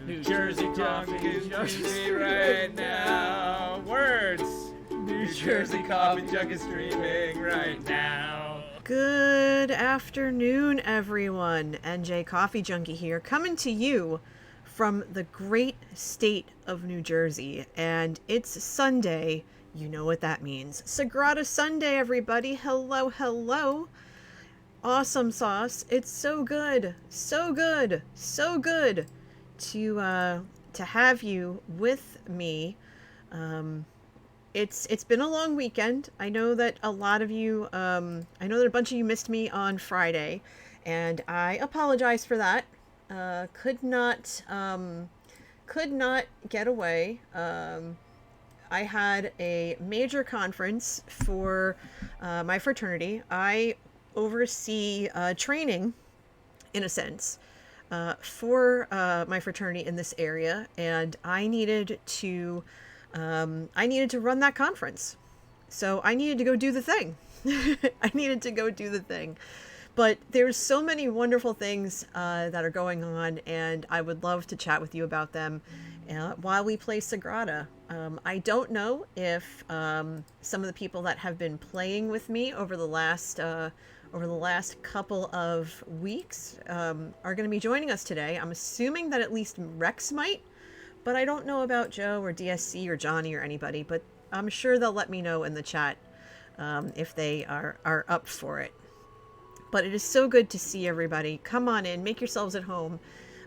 New Jersey coffee is dreamy right now. Words. New Jersey coffee jug is streaming right now. Good afternoon, everyone. NJ Coffee Junkie here, coming to you from the great state of New Jersey. And it's Sunday. You know what that means. Sagrada Sunday, everybody. Hello, hello. Awesome sauce. It's so good. So good. So good to have you with me. It's been a long weekend. I know that a lot of you, I know that a bunch of you missed me on Friday, and I apologize for that. Could not get away. I had a major conference for my fraternity. I oversee training, in a sense, for my fraternity in this area, and I needed to run that conference. So I needed to go do the thing. But there's so many wonderful things that are going on, and I would love to chat with you about them while we play Sagrada. I don't know if some of the people that have been playing with me over the last couple of weeks are going to be joining us today. I'm assuming that at least Rex might, but I don't know about Joe or DSC or Johnny or anybody, but I'm sure they'll let me know in the chat if they are up for it. But it is so good to see everybody. Come on in, make yourselves at home.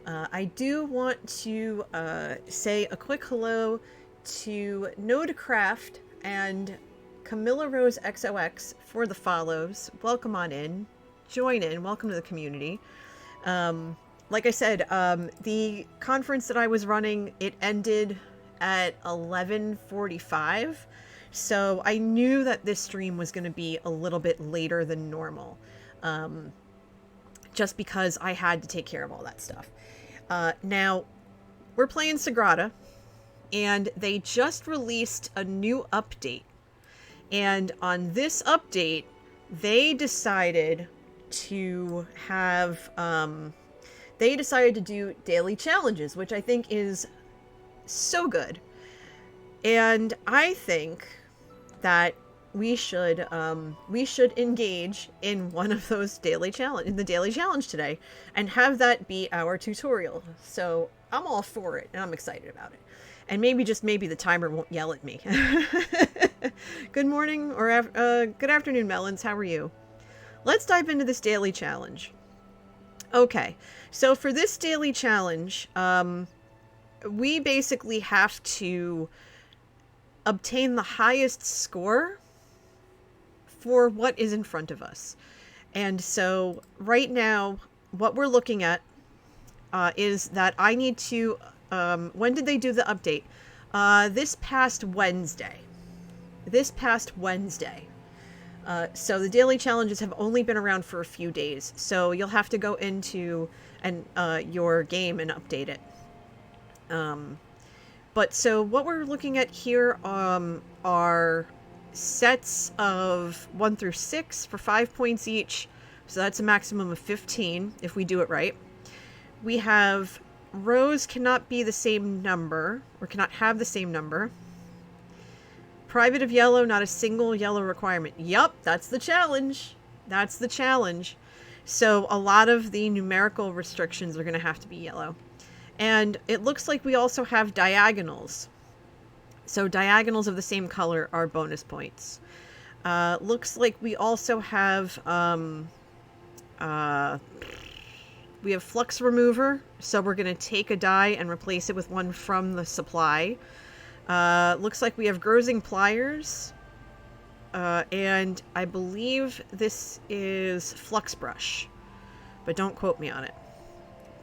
I do want to say a quick hello to Nodecraft and Camilla Rose XOX for the follows. Welcome on in. Join in. Welcome to the community. Like I said, the conference that I was running, it ended at 11:45. So I knew that this stream was going to be a little bit later than normal. Just because I had to take care of all that stuff. Now, we're playing Sagrada, and they just released a new update. And on this update, they decided to have, do daily challenges, which I think is so good. And I think that we should engage in one of those daily challenge today, and have that be our tutorial. So I'm all for it, and I'm excited about it. And maybe the timer won't yell at me. Good morning or good afternoon, Melons. How are you? Let's dive into this daily challenge. Okay, so for this daily challenge, we basically have to obtain the highest score for what is in front of us. And so right now, what we're looking at is that I need to... when did they do the update? This past Wednesday. So the daily challenges have only been around for a few days. So you'll have to go into your game and update it. But so what we're looking at here are sets of 1 through 6 for 5 points each. So that's a maximum of 15 if we do it right. We have rows cannot be the same number, or cannot have the same number. Private of yellow, not a single yellow requirement. Yup, that's the challenge. So a lot of the numerical restrictions are going to have to be yellow. And it looks like we also have diagonals. So diagonals of the same color are bonus points. Looks like we also have we have flux remover, so we're going to take a die and replace it with one from the supply. Looks like we have grossing pliers, and I believe this is flux brush, but don't quote me on it.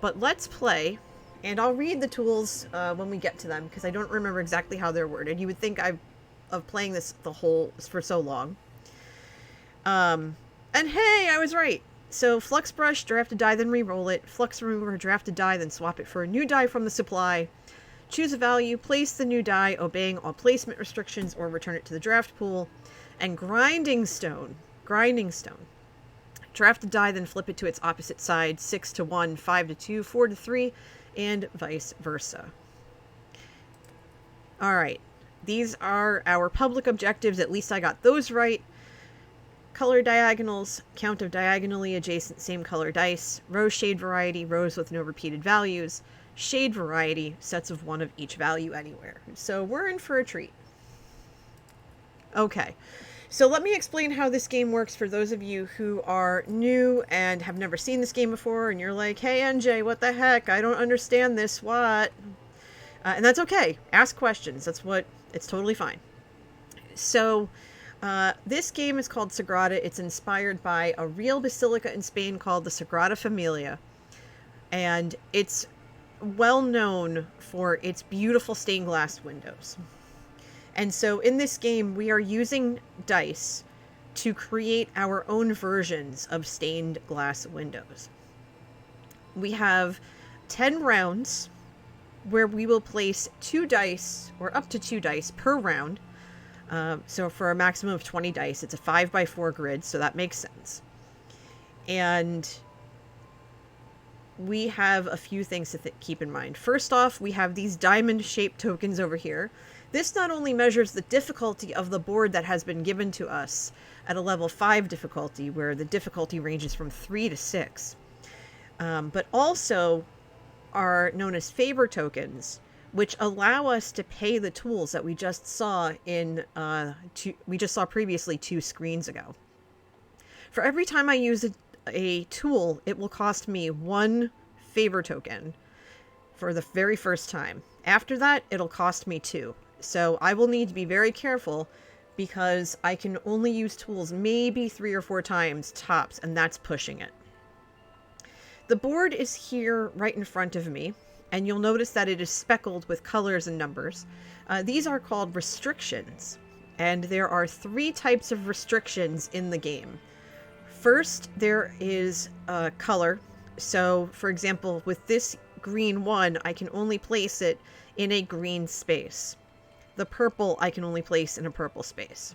But let's play, and I'll read the tools when we get to them, because I don't remember exactly how they're worded. You would think of playing this for so long. And hey, I was right. So flux brush, draft a die, then re-roll it. Flux remover, draft a die, then swap it for a new die from the supply. Choose a value, place the new die, obeying all placement restrictions, or return it to the draft pool. And grinding stone. Draft a die, then flip it to its opposite side. 6 to 1, 5 to 2, 4 to 3, and vice versa. All right, these are our public objectives. At least I got those right. Color diagonals, count of diagonally adjacent same color dice, row shade variety, rows with no repeated values, shade variety, sets of one of each value anywhere. So we're in for a treat. Okay, so let me explain how this game works for those of you who are new and have never seen this game before, and you're like, hey NJ, what the heck? I don't understand this, what? And that's okay. Ask questions. It's totally fine. So, this game is called Sagrada. It's inspired by a real basilica in Spain called the Sagrada Familia. And it's well known for its beautiful stained glass windows. And so in this game, we are using dice to create our own versions of stained glass windows. We have 10 rounds where we will place 2 dice, or up to 2 dice per round. So for a maximum of 20 dice, it's a 5x4 grid, so that makes sense. And we have a few things to keep in mind. First off, we have these diamond-shaped tokens over here. This not only measures the difficulty of the board that has been given to us at a level 5 difficulty, where the difficulty ranges from 3 to 6, but also are known as favor tokens, which allow us to pay the tools that we just saw previously 2 screens ago. For every time I use a tool, it will cost me 1 favor token for the very first time. After that, it'll cost me 2. So I will need to be very careful, because I can only use tools maybe 3 or 4 times tops, and that's pushing it. The board is here right in front of me, and you'll notice that it is speckled with colors and numbers. These are called restrictions, and there are 3 types of restrictions in the game. First, there is color. So, for example, with this green one, I can only place it in a green space. The purple I can only place in a purple space.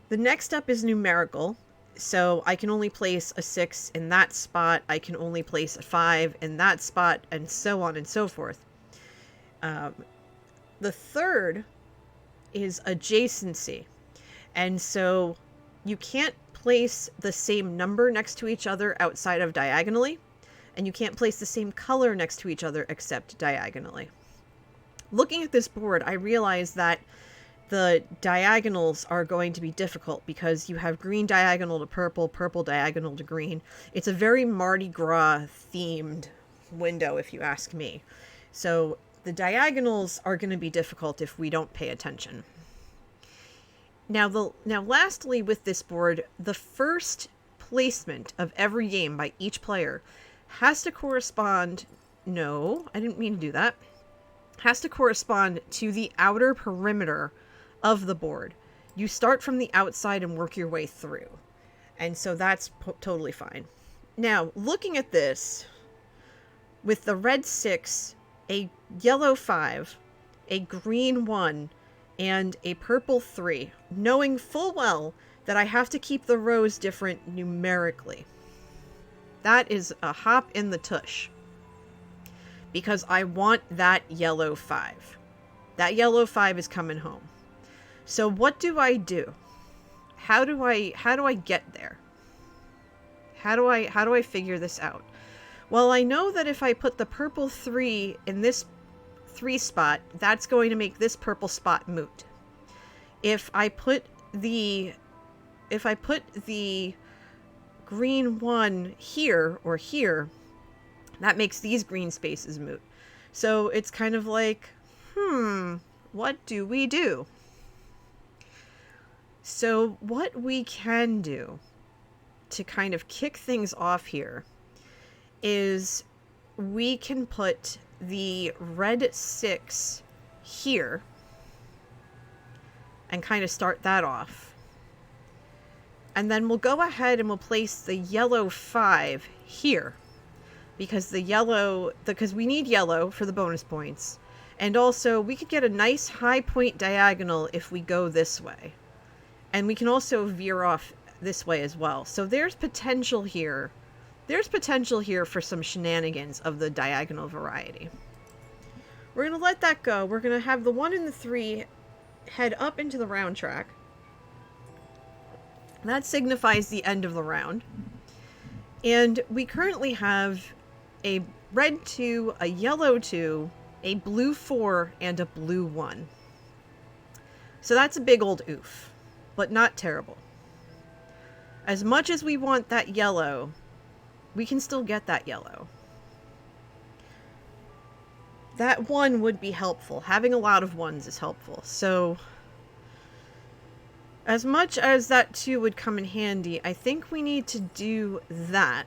The next up is numerical. So I can only place a 6 in that spot, I can only place a 5 in that spot, and so on and so forth. The third is adjacency. And so you can't place the same number next to each other outside of diagonally, and you can't place the same color next to each other except diagonally. Looking at this board, I realize that the diagonals are going to be difficult, because you have green diagonal to purple, purple diagonal to green. It's a very Mardi Gras themed window, if you ask me. So the diagonals are going to be difficult if we don't pay attention. Now lastly with this board, the first placement of every game by each player has to correspond... No, I didn't mean to do that. Has to correspond to the outer perimeter of the board. You start from the outside and work your way through. And so that's totally fine. Now, looking at this, with the red 6, a yellow 5, a green 1, and a purple 3, knowing full well that I have to keep the rows different numerically. That is a hop in the tush. Because I want that yellow 5. That yellow 5 is coming home. So what do I do? How do I get there? How do I figure this out? Well, I know that if I put the purple 3 in this 3 spot, that's going to make this purple spot moot. If I put the green 1 here or here, that makes these green spaces moot. So it's kind of like, what do we do? So what we can do to kind of kick things off here is we can put the red 6 here and kind of start that off. And then we'll go ahead and we'll place the yellow 5 here, because because we need yellow for the bonus points. And also we could get a nice high point diagonal if we go this way. And we can also veer off this way as well. So there's potential here there's potential here for some shenanigans of the diagonal variety. We're going to let that go. We're going to have the 1 and the 3 head up into the round track. That signifies the end of the round. And we currently have a red 2, a yellow 2, a blue 4, and a blue 1. So that's a big old oof, but not terrible. As much as we want that yellow, we can still get that yellow. That 1 would be helpful. Having a lot of 1s is helpful. So, as much as that 2 would come in handy, I think we need to do that.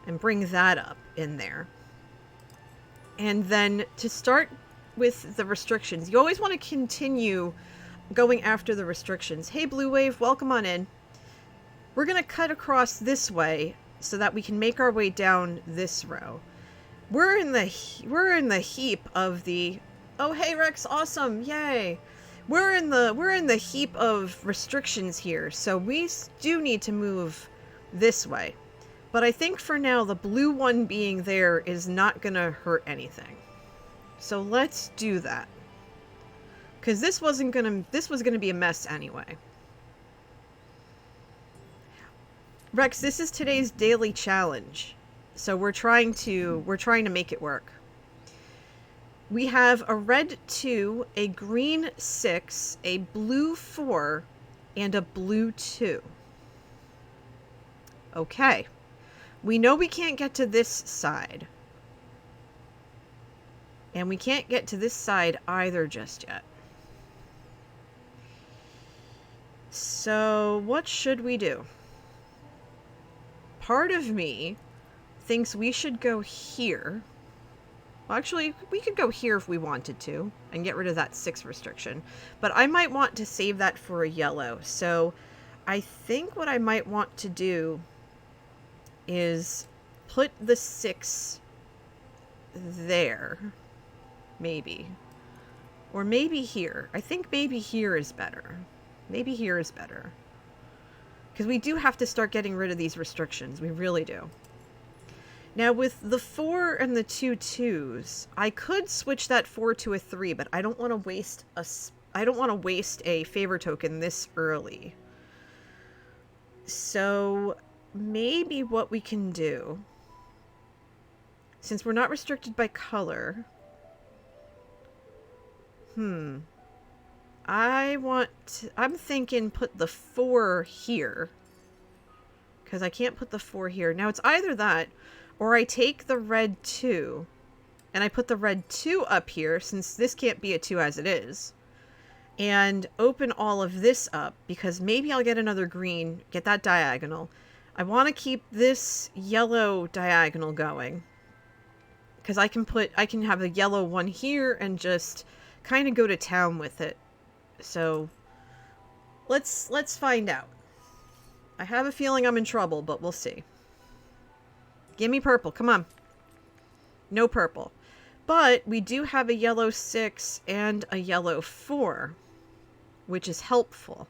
And bring that up in there. And then to start with the restrictions, you always want to continue going after the restrictions. Hey, Blue Wave, welcome on in. We're going to cut across this way so that we can make our way down this row. We're in the heap of the... Oh, hey, Rex, awesome, yay. We're in the heap of restrictions here, so we do need to move this way. But I think for now, the blue 1 being there is not going to hurt anything. So let's do that. Because this was going to be a mess anyway. Rex, this is today's daily challenge. So we're trying to make it work. We have a red 2, a green 6, a blue 4, and a blue 2. Okay. We know we can't get to this side. And we can't get to this side either just yet. So, what should we do? Part of me thinks we should go here. Well, actually, we could go here if we wanted to and get rid of that 6 restriction. But I might want to save that for a yellow. So, I think what I might want to do is put the 6 there. Maybe. Or maybe here. I think maybe here is better. Maybe here is better. Because we do have to start getting rid of these restrictions. We really do. Now with the 4 and the 2 2s, I could switch that 4 to a 3, but I don't want to waste a favor token this early. So maybe what we can do, since we're not restricted by color, I'm thinking put the 4 here, because I can't put the 4 here. Now it's either that, or I take the red 2, and I put the red 2 up here, since this can't be a 2 as it is, and open all of this up, because maybe I'll get another green, get that diagonal. I want to keep this yellow diagonal going, because I can have a yellow 1 here and just kind of go to town with it. So let's find out. I have a feeling I'm in trouble, but we'll see. Give me purple, come on. No purple. But we do have a yellow 6 and a yellow 4, which is helpful.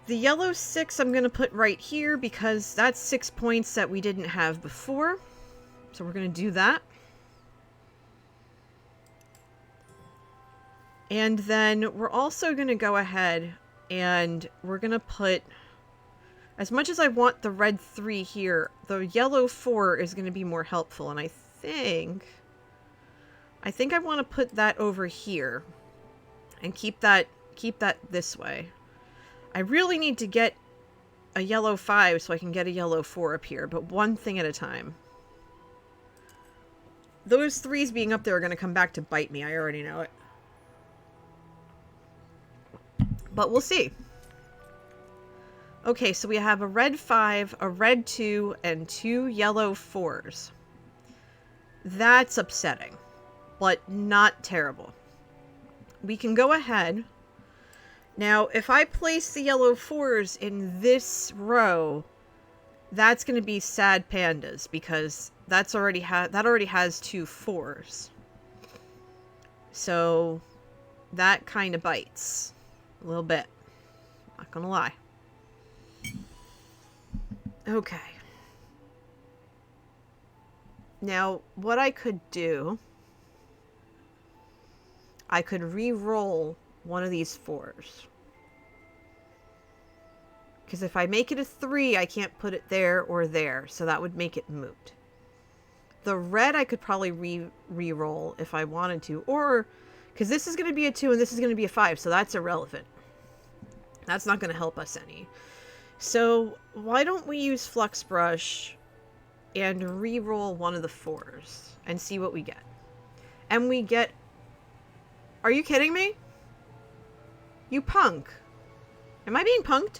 The yellow 6 I'm going to put right here because that's 6 points that we didn't have before. So we're going to do that. And then we're also going to go ahead and we're going to put, as much as I want the red 3 here, the yellow 4 is going to be more helpful. And I think I want to put that over here and keep that this way. I really need to get a yellow 5 so I can get a yellow 4 up here, but one thing at a time. Those 3s being up there are going to come back to bite me. I already know it. But we'll see. Okay, so we have a red 5, a red 2, and 2 yellow 4s. That's upsetting, but not terrible. We can go ahead. Now, if I place the yellow 4s in this row, that's going to be sad pandas because that already has 2 4s. So that kind of bites a little bit. Not going to lie. Okay. Now, what I could do, I could re-roll one of these 4s. Because if I make it a 3, I can't put it there or there, so that would make it moot. The red I could probably re-roll if I wanted to, or because this is going to be a 2 and this is going to be a 5, so that's irrelevant. That's not going to help us any. So why don't we use Flux Brush and re-roll one of the 4s and see what we get. And we get... Are you kidding me? You punk. Am I being punked?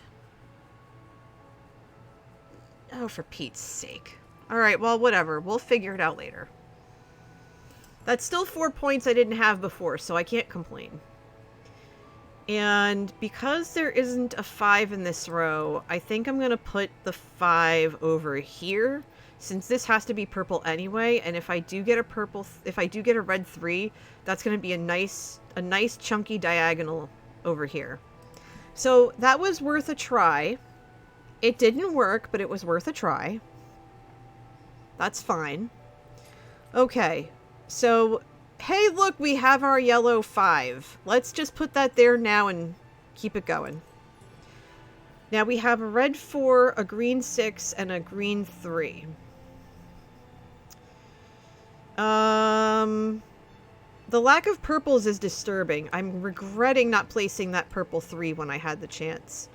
Oh, for Pete's sake. Alright, well, whatever. We'll figure it out later. That's still 4 points I didn't have before, so I can't complain. And because there isn't a 5 in this row, I think I'm going to put the 5 over here, since this has to be purple anyway, and if I do get a purple, if I do get a red 3, that's going to be a nice chunky diagonal over here. So that was worth a try. It didn't work, but it was worth a try. That's fine. Okay, so, hey look, we have our yellow 5. Let's just put that there now and keep it going. Now we have a red 4, a green 6, and a green 3. The lack of purples is disturbing. I'm regretting not placing that purple 3 when I had the chance.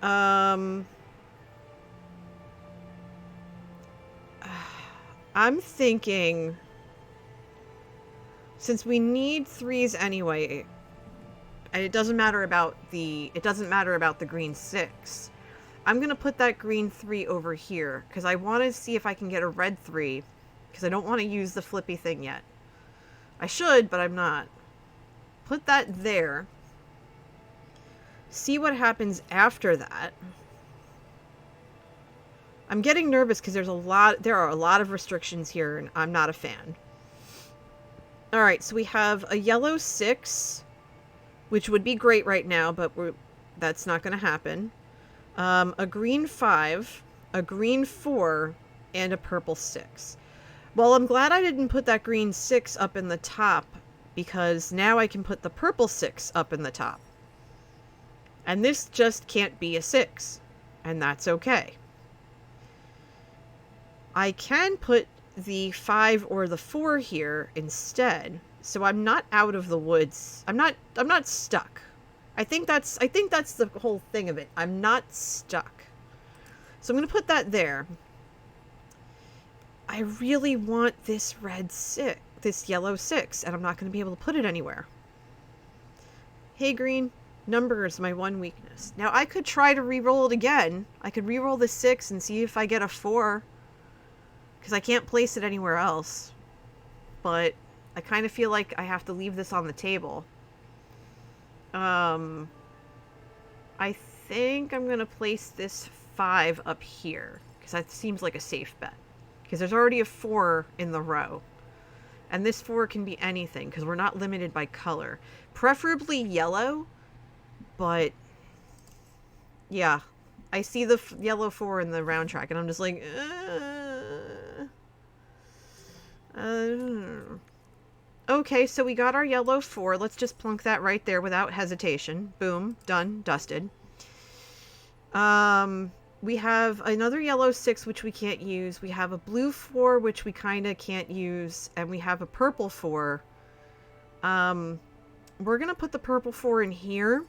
I'm thinking, since we need 3s anyway, and it doesn't matter about the green 6, I'm gonna put that green 3 over here because I want to see if I can get a red 3, because I don't want to use the flippy thing yet. I should, but I'm not. Put that there. See what happens after that. I'm getting nervous because there are a lot of restrictions here, and I'm not a fan. Alright, so we have a yellow 6, which would be great right now, but that's not going to happen. A green 5, a green 4, and a purple 6. Well, I'm glad I didn't put that green 6 up in the top, because now I can put the purple 6 up in the top. And this just can't be a 6, and that's okay. I can put the 5 or the 4 here instead, so I'm not out of the woods. I'm not stuck. I think that's the whole thing of it. I'm not stuck. So I'm going to put that there. I really want this red 6, this yellow 6, and I'm not going to be able to put it anywhere. Hey, green. Number is my one weakness. Now, I could try to re-roll it again. I could re-roll the 6 and see if I get a 4. Because I can't place it anywhere else. But I kind of feel like I have to leave this on the table. I think I'm going to place this 5 up here. Because that seems like a safe bet. Because there's already a 4 in the row. And this 4 can be anything, because we're not limited by color. Preferably yellow, but yeah. I see the yellow 4 in the round track, and I'm just like, Okay, so we got our yellow 4. Let's just plunk that right there without hesitation. Boom. Done. Dusted. We have another yellow 6, which we can't use. We have a blue 4, which we kind of can't use. And we have a purple 4. We're going to put the purple 4 in here,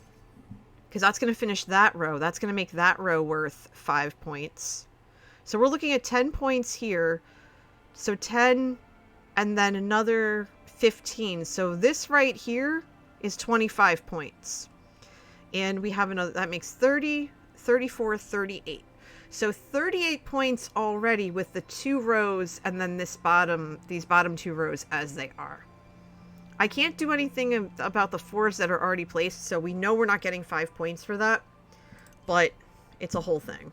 because that's going to finish that row. That's going to make that row worth 5 points. So we're looking at 10 points here. So 10, and then another 15. So this right here is 25 points. And we have another, that makes 30, 34, 38. So 38 points already with the 2 rows and then these bottom 2 rows as they are. I can't do anything about the 4s that are already placed, so we know we're not getting 5 points for that. But it's a whole thing.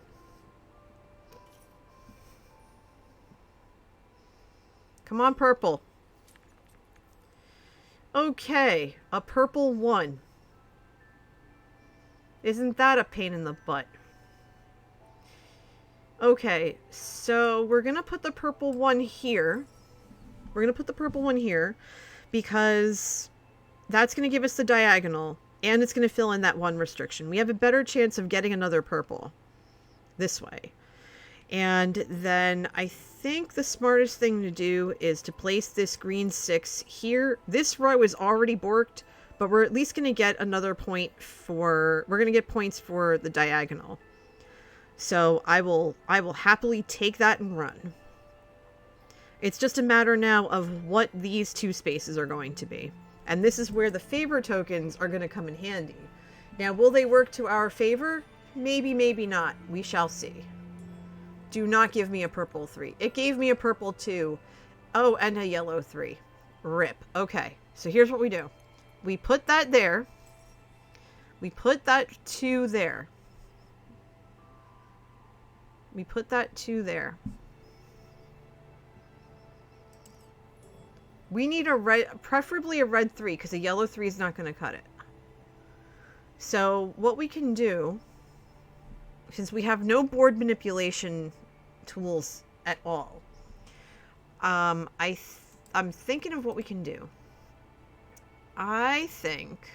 Come on, purple. Okay, a purple 1. Isn't that a pain in the butt? Okay, so we're going to put the purple one here. We're going to put the purple one here because that's going to give us the diagonal and it's going to fill in that one restriction. We have a better chance of getting another purple this way. And then I think the smartest thing to do is to place this green 6 here. This row is already borked, but we're at least going to get another point for... We're going to get points for the diagonal. So I will happily take that and run. It's just a matter now of what these 2 spaces are going to be. And this is where the favor tokens are going to come in handy. Now, will they work to our favor? Maybe, maybe not. We shall see. Do not give me a purple 3. It gave me a purple 2. Oh, and a yellow 3. Rip. Okay, so here's what we do. We put that there. We put that 2 there. We put that 2 there. We need a red, preferably a red 3, because a yellow 3 is not going to cut it. So what we can do, since we have no board manipulation tools at all, I'm thinking of what we can do. I think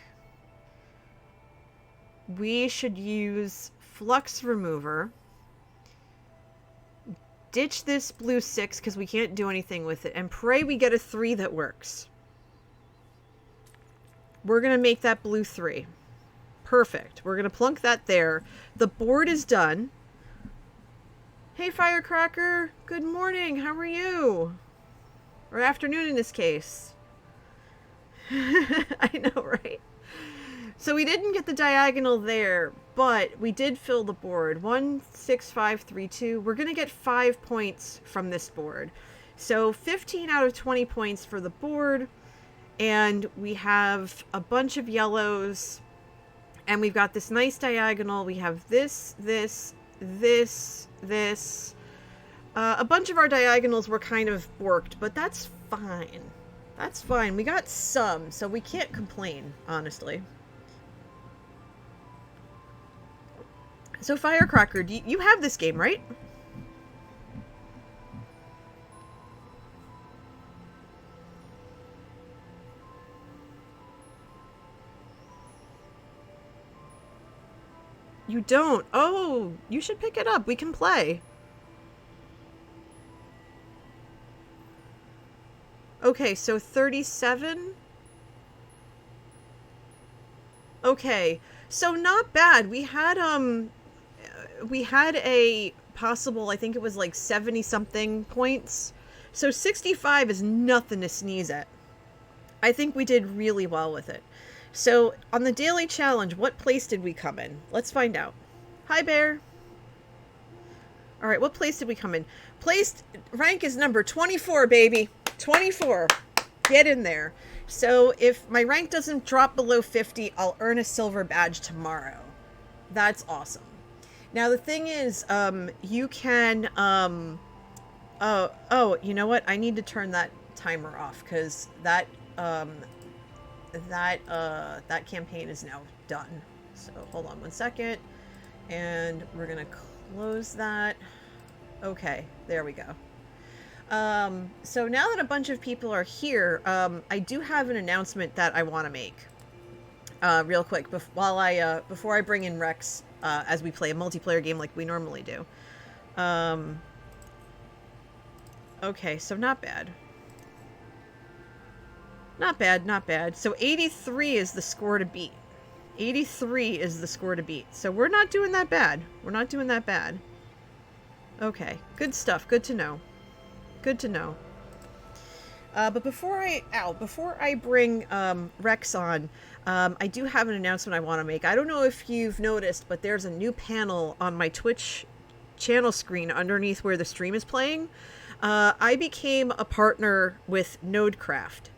we should use flux remover. Ditch this blue 6 because we can't do anything with it. And pray we get a 3 that works. We're going to make that blue 3. Perfect. We're going to plunk that there. The board is done. Hey, Firecracker. Good morning. How are you? Or afternoon in this case. I know, right? So we didn't get the diagonal there, but we did fill the board. 1, 6, 5, 3, 2. We're going to get 5 points from this board. So 15 out of 20 points for the board. And we have a bunch of yellows. And we've got this nice diagonal. We have this, this, this, this. A bunch of our diagonals were kind of borked, but that's fine. That's fine. We got some, so we can't complain, honestly. So, Firecracker, you have this game, right? You don't? Oh, you should pick it up. We can play. Okay, so 37? Okay, so not bad. We had a possible, I think it was like 70-something points. So 65 is nothing to sneeze at. I think we did really well with it. So on the daily challenge, what place did we come in? Let's find out. Hi, Bear. All right, what place did we come in? Placed rank is number 24, baby. 24. Get in there. So if my rank doesn't drop below 50, I'll earn a silver badge tomorrow. That's awesome. Now the thing is, you can, you know what? I need to turn that timer off because that campaign is now done. So hold on 1 second. And we're going to close that. Okay, there we go. So now that a bunch of people are here, I do have an announcement that I want to make. Real quick, before I bring in Rex, as we play a multiplayer game like we normally do. Okay, so not bad. Not bad, not bad. So 83 is the score to beat. 83 is the score to beat. So we're not doing that bad. We're not doing that bad. Okay, good stuff. Good to know. Good to know. But before I bring Rex on, I do have an announcement I want to make. I don't know if you've noticed, but there's a new panel on my Twitch channel screen underneath where the stream is playing. I became a partner with Nodecraft.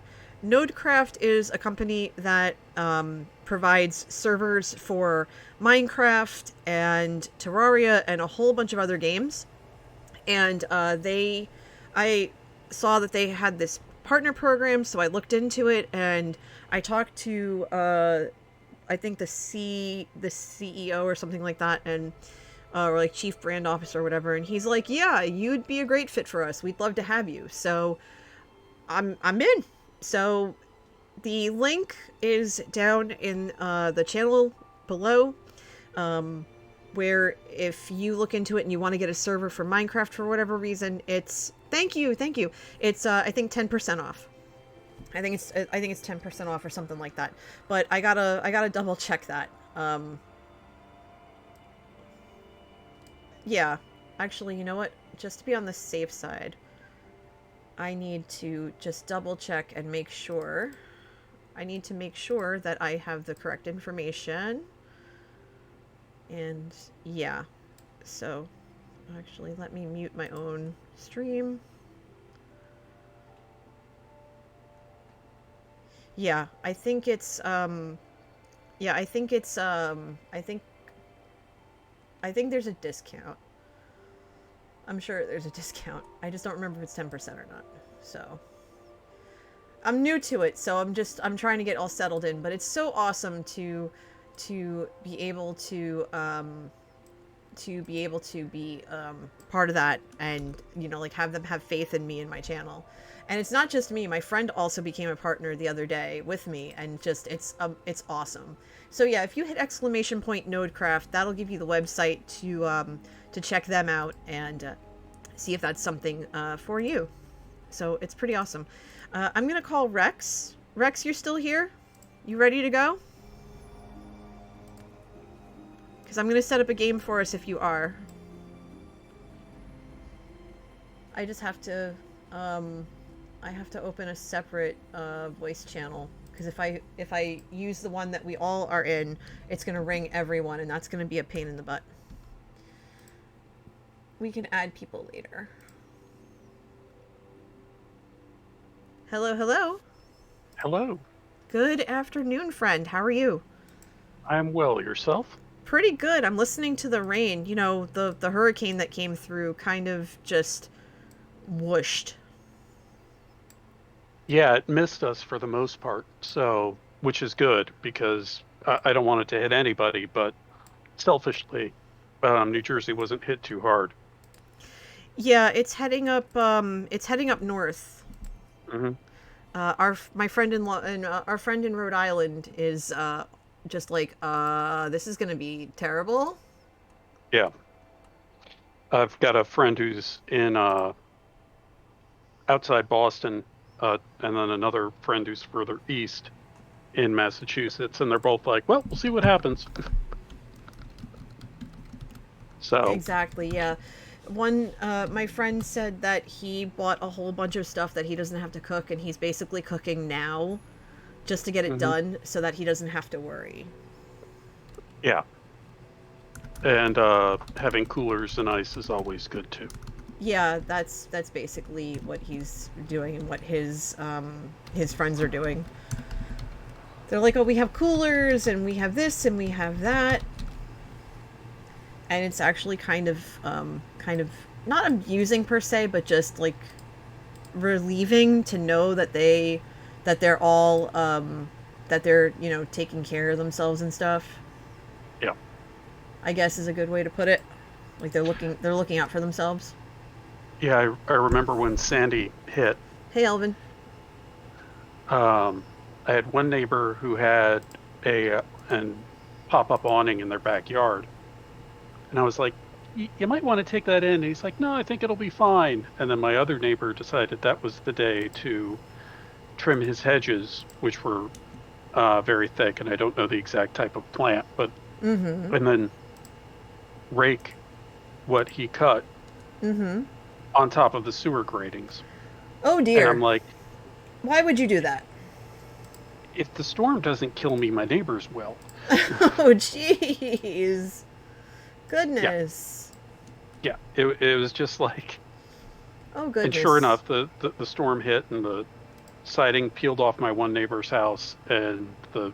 Nodecraft is a company that provides servers for Minecraft and Terraria and a whole bunch of other games. And I saw that they had this partner program, so I looked into it and I talked to I think the CEO or something like that, and or like chief brand officer or whatever, and he's like, yeah, you'd be a great fit for us. We'd love to have you. So I'm in. So the link is down in the channel below, where if you look into it and you want to get a server for Minecraft for whatever reason, it's thank you. It's I think 10% off. I think it's 10% off or something like that. But I gotta double check that. Yeah, actually, you know what? Just to be on the safe side, I need to just double check and make sure. I need to make sure that I have the correct information. And yeah, so actually let me mute my own stream. Yeah, I think it's I think there's a discount. I'm sure there's a discount. I just don't remember if it's 10% or not. So I'm new to it, so I'm trying to get all settled in, but it's so awesome to be able to be part of that, and like have them have faith in me and my channel. And it's not just me. My friend also became a partner the other day with me, and just it's awesome. So yeah, if you hit !nodecraft, that'll give you the website to check them out and see if that's something for you. So it's pretty awesome. I'm gonna call Rex. Rex, you're still here? You ready to go? Because I'm gonna set up a game for us if you are. I just have to I have to open a separate voice channel, because if I use the one that we all are in, it's gonna ring everyone, and that's gonna be a pain in the butt. We can add people later. Hello, hello. Hello. Good afternoon, friend. How are you? I'm well. Yourself? Pretty good. I'm listening to the rain. The hurricane that came through kind of just whooshed. Yeah, it missed us for the most part, so which is good, because I don't want it to hit anybody, but selfishly, New Jersey wasn't hit too hard. Yeah, it's heading up north. Mm-hmm. My friend our friend in Rhode Island is just like, this is gonna be terrible. Yeah. I've got a friend who's in outside Boston, and then another friend who's further east in Massachusetts, and they're both like, well, we'll see what happens. So Exactly, yeah. My friend said that he bought a whole bunch of stuff that he doesn't have to cook, and he's basically cooking now just to get it done so that he doesn't have to worry. Yeah. And having coolers and ice is always good too. Yeah, that's basically what he's doing and what his friends are doing. They're like, oh, we have coolers and we have this and we have that. And it's actually kind of not amusing per se, but just like relieving to know that they're all that they're taking care of themselves and stuff. Yeah, I guess is a good way to put it. Like they're looking out for themselves. Yeah, I remember when Sandy hit. Hey, Elvin. I had one neighbor who had a pop-up awning in their backyard, and I was like, you might want to take that in. And he's like, no, I think it'll be fine. And then my other neighbor decided that was the day to trim his hedges, which were very thick, and I don't know the exact type of plant, but and then rake what he cut on top of the sewer gratings. Oh dear. And I'm like, why would you do that? If the storm doesn't kill me, my neighbors will. Oh jeez. Goodness. Yeah, it was just like, oh goodness. and sure enough, the storm hit, and the siding peeled off my one neighbor's house, and the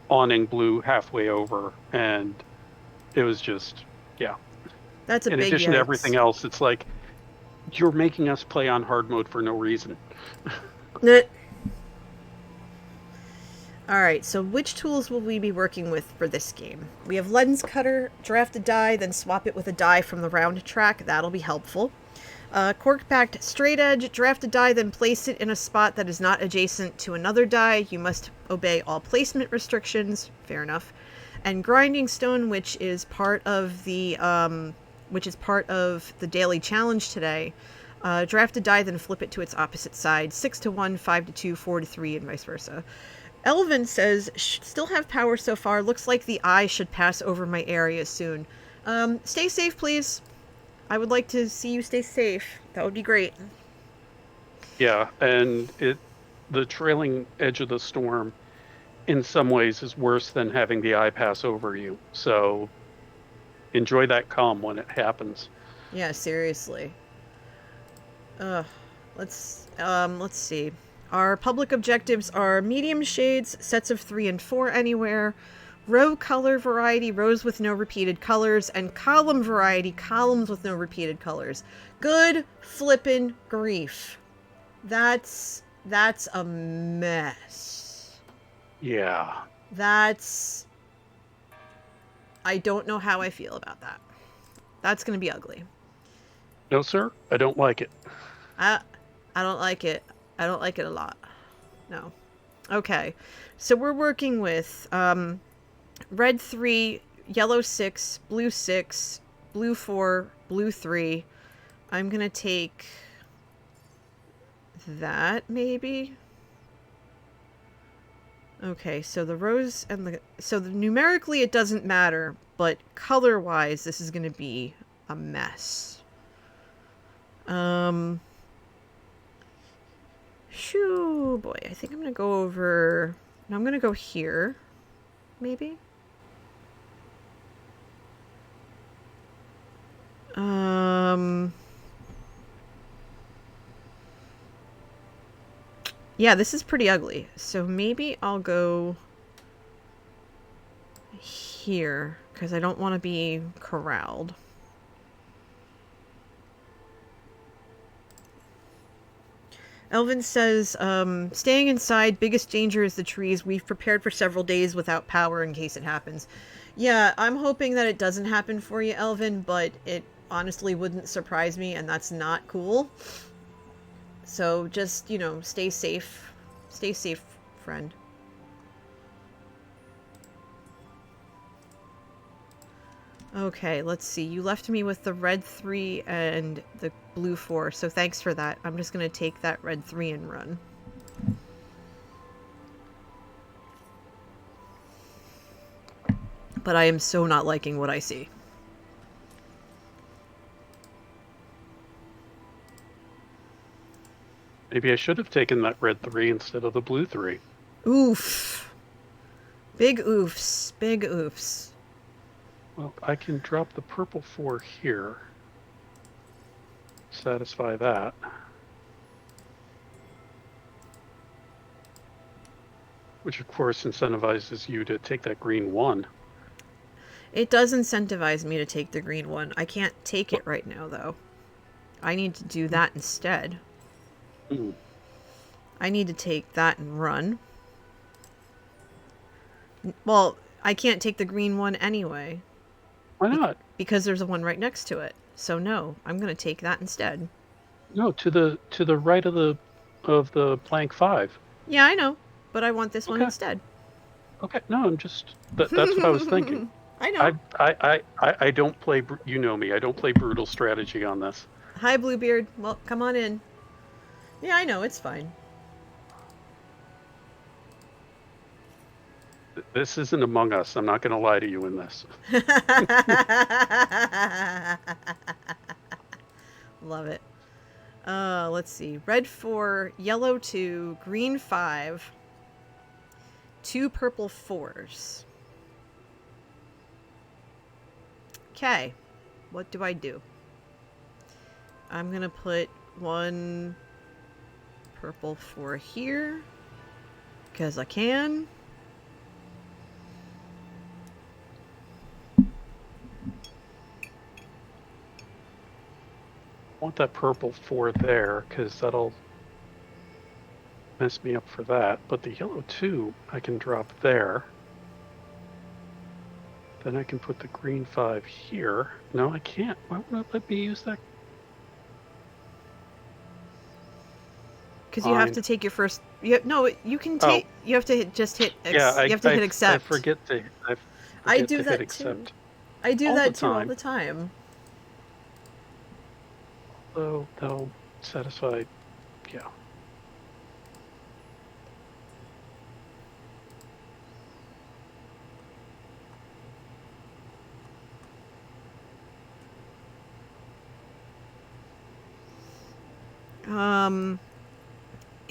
awning blew halfway over, and it was just, yeah. That's a big In addition yikes. to everything else, it's like, you're making us play on hard mode for no reason. All right, so which tools will we be working with for this game? We have lens cutter, draft a die, then swap it with a die from the round track. That'll be helpful. Cork-backed straight edge, draft a die, then place it in a spot that is not adjacent to another die. You must obey all placement restrictions. Fair enough. And grinding stone, which is part of the daily challenge today. Draft a die, then flip it to its opposite side. 6 to 1, 5 to 2, 4 to 3, and vice versa. Elvin says, still have power so far. Looks like the eye should pass over my area soon. Stay safe, please. I would like to see you stay safe. That would be great. Yeah, and the trailing edge of the storm in some ways is worse than having the eye pass over you. So enjoy that calm when it happens. Yeah, seriously. Let's see. Our public objectives are medium shades, sets of 3 and 4 anywhere, row color variety, rows with no repeated colors, and column variety, columns with no repeated colors. Good flippin' grief. That's a mess. Yeah. I don't know how I feel about that. That's gonna be ugly. No, sir, I don't like it. I don't like it. I don't like it a lot. No. Okay. So we're working with red 3, yellow 6, blue 6, blue 4, blue 3. I'm going to take that, maybe. Okay, so the rows and numerically it doesn't matter, but color-wise this is going to be a mess. Shoo, boy, I think I'm going to go over... No, I'm going to go here, maybe? Yeah, this is pretty ugly. So maybe I'll go here, because I don't want to be corralled. Elvin says, staying inside, biggest danger is the trees. We've prepared for several days without power in case it happens. Yeah, I'm hoping that it doesn't happen for you, Elvin, but it honestly wouldn't surprise me, and that's not cool. So just, stay safe. Stay safe, friend. Okay, let's see. You left me with the red 3 and the blue 4, so thanks for that. I'm just going to take that red 3 and run. But I am so not liking what I see. Maybe I should have taken that red 3 instead of the blue 3. Oof. Big oofs. Big oofs. Well, I can drop the purple 4 here. Satisfy that. Which, of course, incentivizes you to take that green 1. It does incentivize me to take the green 1. I can't take it right now, though. I need to do that instead. Mm. I need to take that and run. Well, I can't take the green 1 anyway. Why not? Because there's a one right next to it. So no, I'm going to take that instead. No, to the right of the blank 5. Yeah, I know, but I want this one instead. Okay, no, I'm just that's what I was thinking. I know. I don't play. You know me. I don't play brutal strategy on this. Hi, Bluebeard. Well, come on in. Yeah, I know. It's fine. This isn't Among Us. I'm not going to lie to you in this. Love it. Let's see. Red 4, yellow 2, green 5, 2 purple 4s. Okay. What do I do? I'm going to put 1 purple 4 here because I can. I want that purple 4 there because that'll mess me up for that. But the yellow 2 I can drop there. Then I can put the green 5 here. No, I can't. Why won't it let me use that? Because you have to take your first. You can take. Oh. You have to just hit. Yeah, you have to hit accept. I forget to. I do to that hit accept. too. I do all that the too all time. the time. So they'll satisfy. Yeah.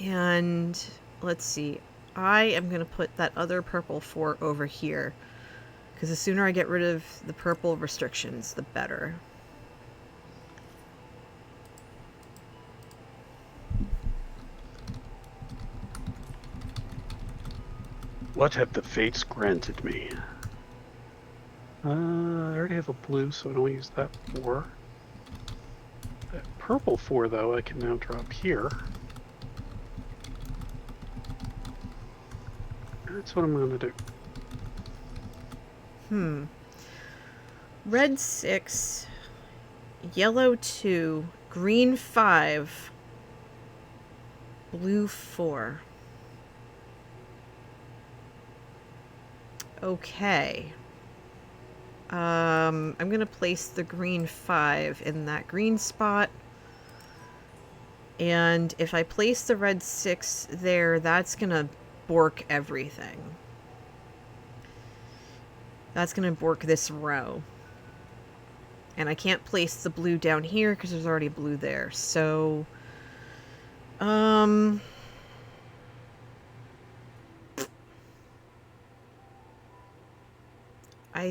And let's see. I am going to put that other purple 4 over here. Because the sooner I get rid of the purple restrictions, the better. What have the fates granted me? I already have a blue, so I don't use that 4. That purple 4, though, I can now drop here. That's what I'm going to do. Red 6, yellow 2, green 5, blue 4. Okay. I'm going to place the green 5 in that green spot. And if I place the red 6 there, that's going to bork everything. That's going to bork this row. And I can't place the blue down here because there's already blue there. So, I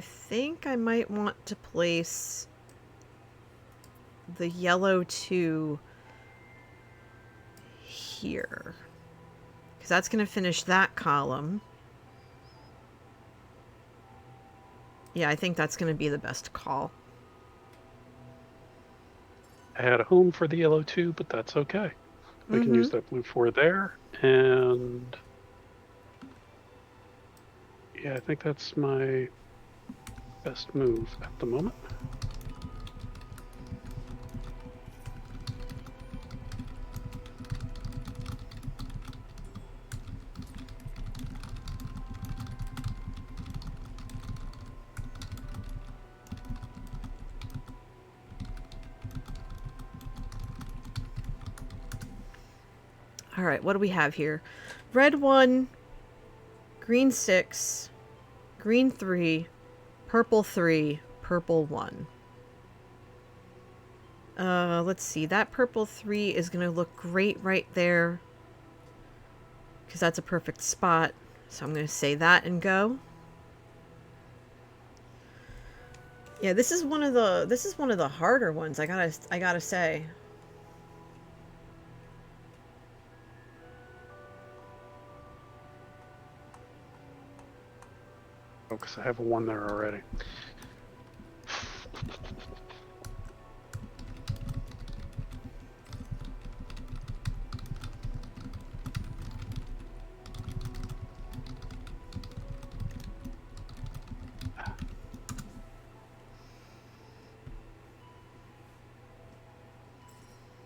think I might want to place the yellow 2 here. Because that's going to finish that column. Yeah, I think that's going to be the best call. I had a home for the yellow 2, but that's okay. I can use that blue 4 there, and yeah, I think that's my best move at the moment. All right, what do we have here? Red 1, green 6, green 3, purple 3, purple 1. Let's see. That purple 3 is going to look great right there. Because that's a perfect spot. So I'm going to say that and go. Yeah, this is one of the harder ones, I gotta say. Oh, because I have a 1 there already.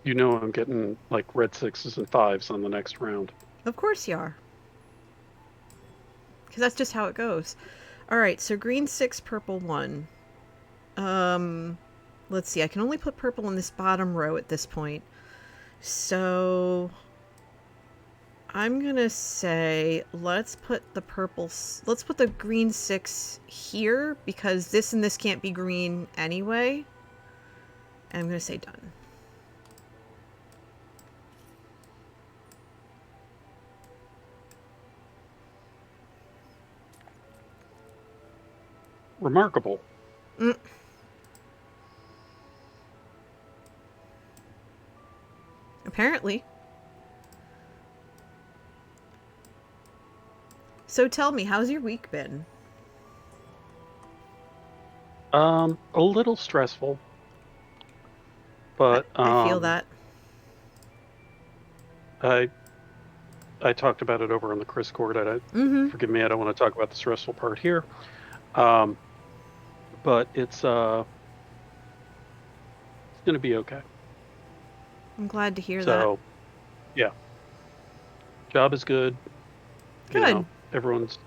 You know I'm getting like red 6s and 5s on the next round. Of course you are. Because that's just how it goes. Alright, so green 6, purple 1. Let's see. I can only put purple in this bottom row at this point. So I'm going to say let's put the green 6 here because this and this can't be green anyway. And I'm going to say done. Remarkable. Apparently. So tell me, how's your week been? A little stressful. But I feel that. I talked about it over on the Discord. Forgive me, I don't want to talk about the stressful part here. But it's going to be okay. I'm glad to hear that. So, yeah. Job is good. Good. Everyone's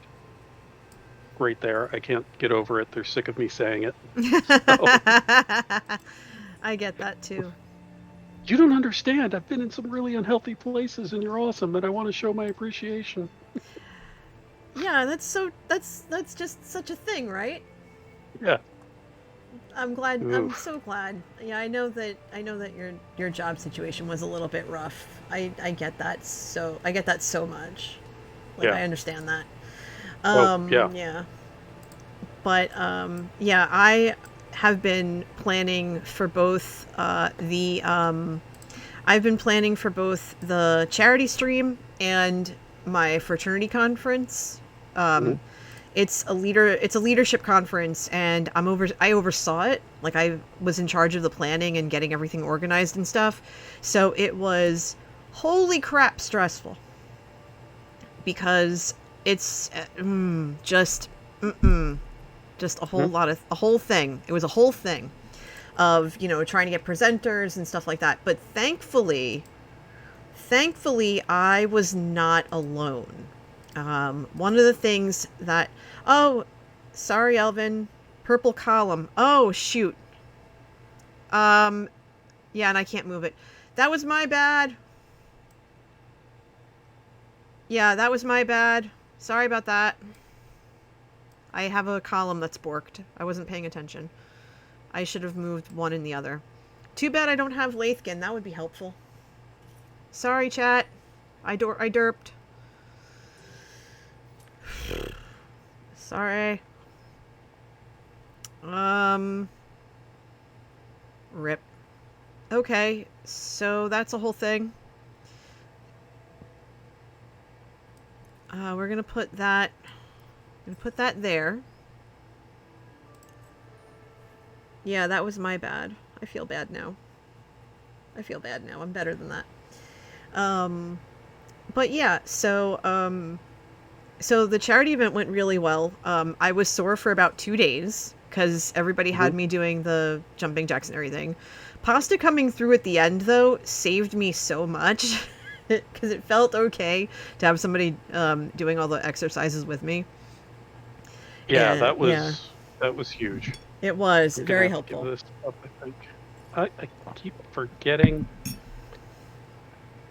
great there. I can't get over it. They're sick of me saying it. I get that too. You don't understand. I've been in some really unhealthy places, and you're awesome, and I want to show my appreciation. Yeah, that's just such a thing, right? Yeah. I'm glad. Oof. I'm so glad. Yeah, I know that your job situation was a little bit rough. I get that so much. Like, Yeah. I understand that. Yeah. Yeah. But yeah, I have been planning for both I've been planning for both the charity stream and my fraternity conference. It's a leadership conference, and I oversaw it. Like, I was in charge of the planning and getting everything organized and stuff. So it was holy crap stressful, because it's just a whole thing. It was a whole thing of, trying to get presenters and stuff like that. But thankfully I was not alone. One of the things that, oh, sorry, Elvin, purple column. Oh, shoot. Yeah, and I can't move it. That was my bad. Yeah, that was my bad. Sorry about that. I have a column that's borked. I wasn't paying attention. I should have moved one and the other. Too bad I don't have Lathkin. That would be helpful. Sorry, chat. I derped. Sorry. Rip. Okay, so that's a whole thing. We're gonna put that there. Yeah, that was my bad. I feel bad now. I'm better than that. But yeah, so the charity event went really well. I was sore for about 2 days because everybody had me doing the jumping jacks and everything. Pasta coming through at the end, though, saved me so much because it felt okay to have somebody doing all the exercises with me. Yeah, and that was huge. It was very helpful. Give this up, I think. I keep forgetting. I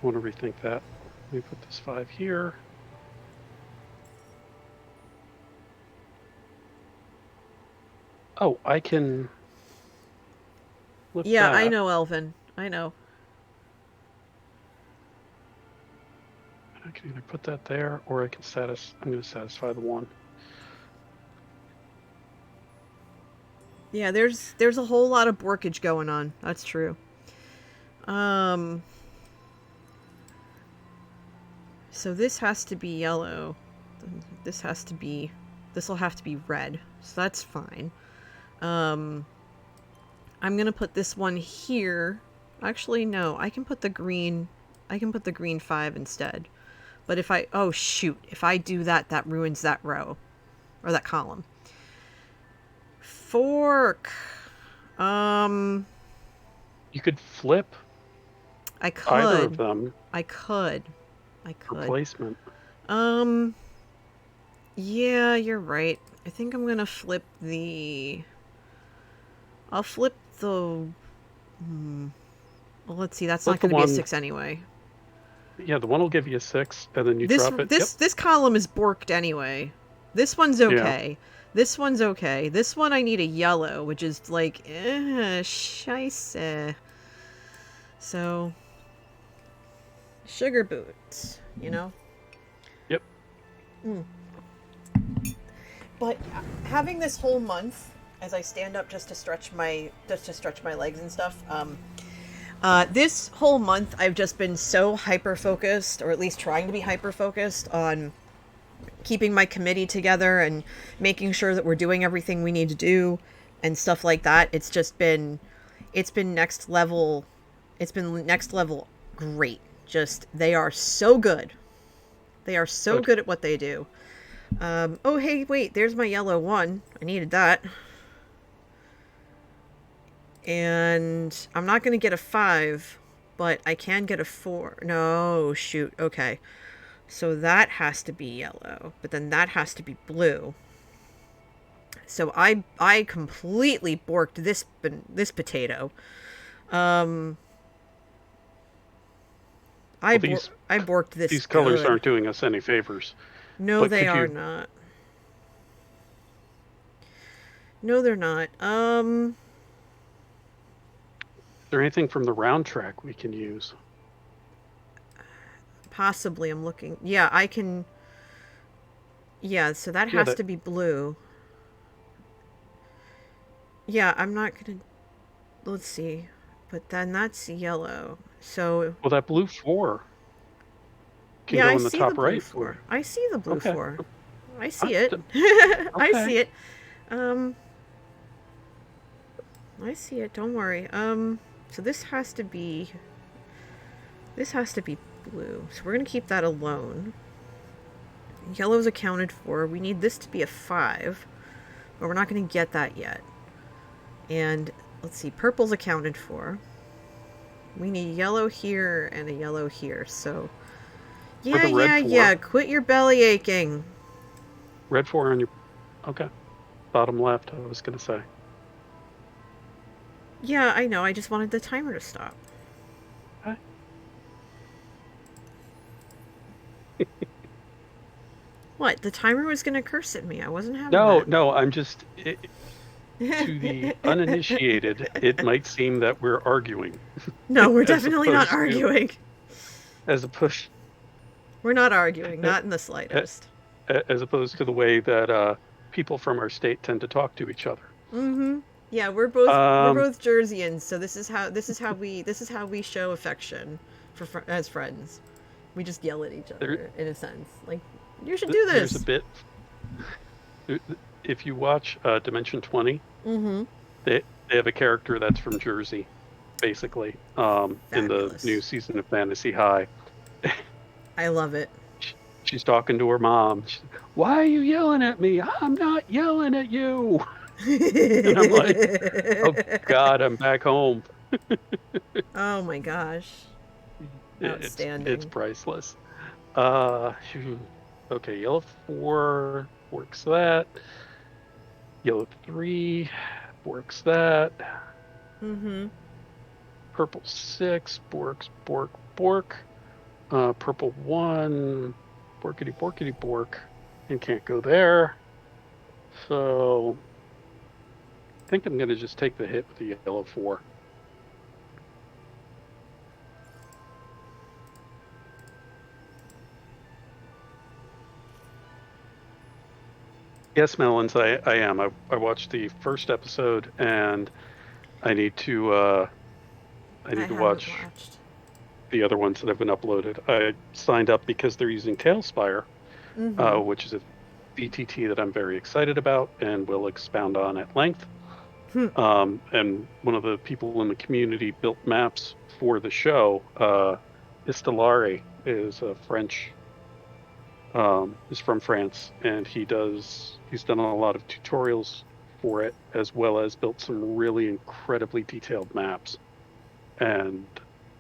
want to rethink that. Let me put this 5 here. Oh, I can. Yeah, that. I know, Elvin. I know. I can either put that there, or I can I'm going to satisfy the one. Yeah, there's a whole lot of borkage going on. That's true. So this has to be yellow. This will have to be red. So that's fine. I'm gonna put this one here. Actually, no, I can put the green 5 instead. But if I do that, that ruins that row or that column. Fork. You could flip. I could. Either of them. I could. Replacement. Yeah, you're right. I think I'm gonna flip the. I'll flip the. Well, let's see. That's not gonna be a 6 anyway. Yeah, the one will give you a 6, and then you drop it. This column is borked anyway. This one's okay. Yeah. This one's okay. This one I need a yellow, which is like, scheisse. So, sugar boots, Yep. But having this whole month, as I stand up just to stretch my legs and stuff, this whole month I've just been so hyper-focused, or at least trying to be hyper-focused on keeping my committee together and making sure that we're doing everything we need to do and stuff like that. It's been next level. It's been next level great. Just, they are so good. They are so good at what they do. Oh, hey, wait, there's my yellow 1. I needed that. And I'm not going to get a 5, but I can get a 4. No, shoot. Okay. So that has to be yellow, but then that has to be blue. So I completely borked this potato. I borked this. These colors aren't doing us any favors. No, but they are not. No, they're not. Is there anything from the round track we can use? Possibly, I'm looking. Yeah, I can. Yeah, so that has to be blue. Yeah, I'm not gonna. Let's see. But then that's yellow. So. Well, that blue 4 can go in the top right. 4. I see the blue 4. I see it. Okay. I see it. I see it. Don't worry. So this has to be. This has to be blue. So we're gonna keep that alone. Yellow's accounted for. We need this to be a 5, but we're not gonna get that yet. And let's see, purple's accounted for. We need yellow here and a yellow here. So yeah. Quit your belly aching. Red 4 on your. Okay. Bottom left, I was gonna say. Yeah, I know. I just wanted the timer to stop. Okay. What? The timer was going to curse at me. I wasn't having that. No, I'm just... to the uninitiated, it might seem that we're arguing. No, we're definitely not arguing. As opposed... We're not arguing, not in the slightest. As opposed to the way that people from our state tend to talk to each other. Mm-hmm. Yeah, we're both Jerseyans, so this is how we show affection as friends. We just yell at each other in a sense. Like, you should do this. There's a bit. If you watch Dimension 20, they have a character that's from Jersey, basically, in the new season of Fantasy High. I love it. She's talking to her mom. Why are you yelling at me? I'm not yelling at you. And I'm like, oh God, I'm back home. Oh my gosh. Outstanding. It's priceless. Okay, yellow 4 works that. Yellow 3 works that. Purple 6 borks, bork. Purple 1 borkity bork, and can't go there. So I think I'm going to just take the hit with the yellow 4. Yes, Melons, I am. I watched the first episode, and I need to watch the other ones that have been uploaded. I signed up because they're using Tailspire, which is a BTT that I'm very excited about and will expound on at length. And one of the people in the community built maps for the show. Istelari is a French. Is from France, and he's done a lot of tutorials for it, as well as built some really incredibly detailed maps. And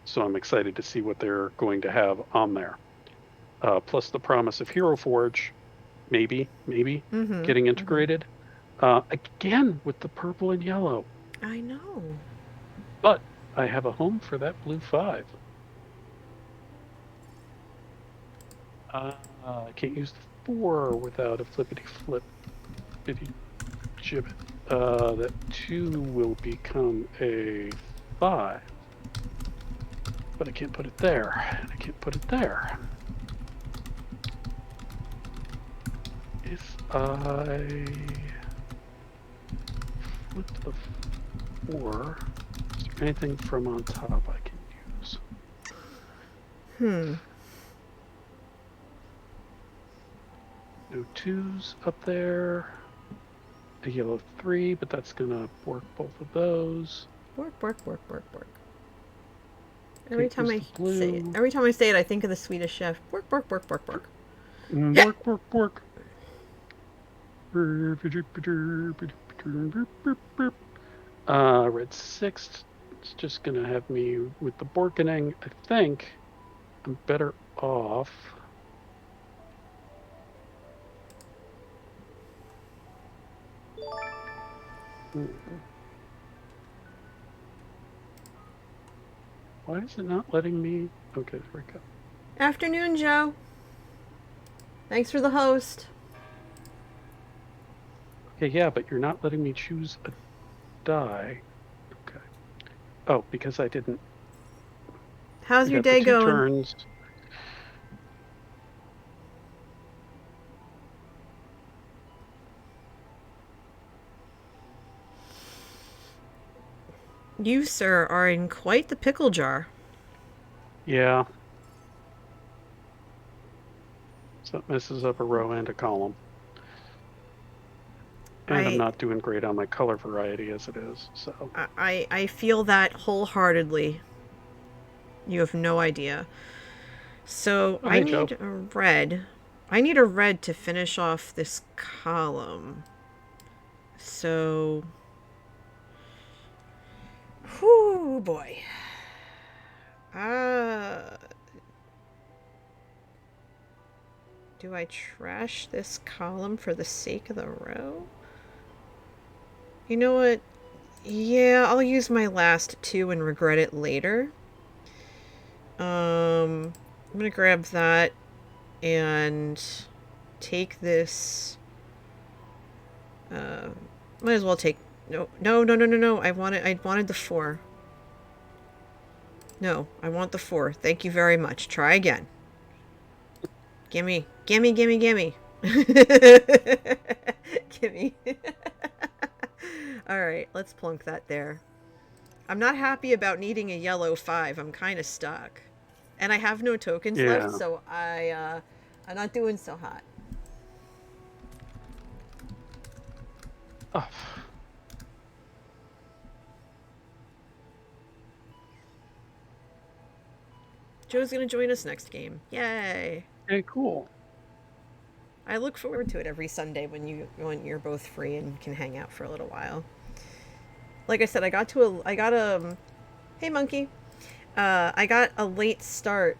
so I'm excited to see what they're going to have on there. Plus the promise of Hero Forge, maybe getting integrated. Again, with the purple and yellow. I know. But I have a home for that blue 5. I can't use the 4 without a flippity gibbet. That 2 will become a 5. But I can't put it there. And I can't put it there. If I flip the 4, is there anything from on top I can use? No 2s up there. A yellow 3, but that's gonna work both of those. Bork. Every time I say it, I think of the Swedish chef. Bork. Work. Red 6. It's just going to have me with the Borkening. I think I'm better off. Why is it not letting me? Okay, there we go. Afternoon, Joe. Thanks for the host. Okay, yeah, but you're not letting me choose a die. Okay. Oh, because I didn't. How's your got the day two going? Turns. You, sir, are in quite the pickle jar. Yeah. So it messes up a row and a column. And I'm not doing great on my color variety as it is, so. I feel that wholeheartedly. You have no idea. So I need a red. I need a red to finish off this column. So... Whew, boy. Do I trash this column for the sake of the row? You know what? Yeah, I'll use my last 2 and regret it later. I'm gonna grab that and take this. Might as well take. No. I wanted the 4. No, I want the 4. Thank you very much. Try again. Gimme. Gimme. Alright, let's plunk that there. I'm not happy about needing a yellow 5. I'm kind of stuck. And I have no tokens left, so I'm not doing so hot. Oh. Joe's gonna join us next game. Yay! Okay, cool. I look forward to it every Sunday when you're both free and can hang out for a little while. Like I said, I got hey monkey. I got a late start.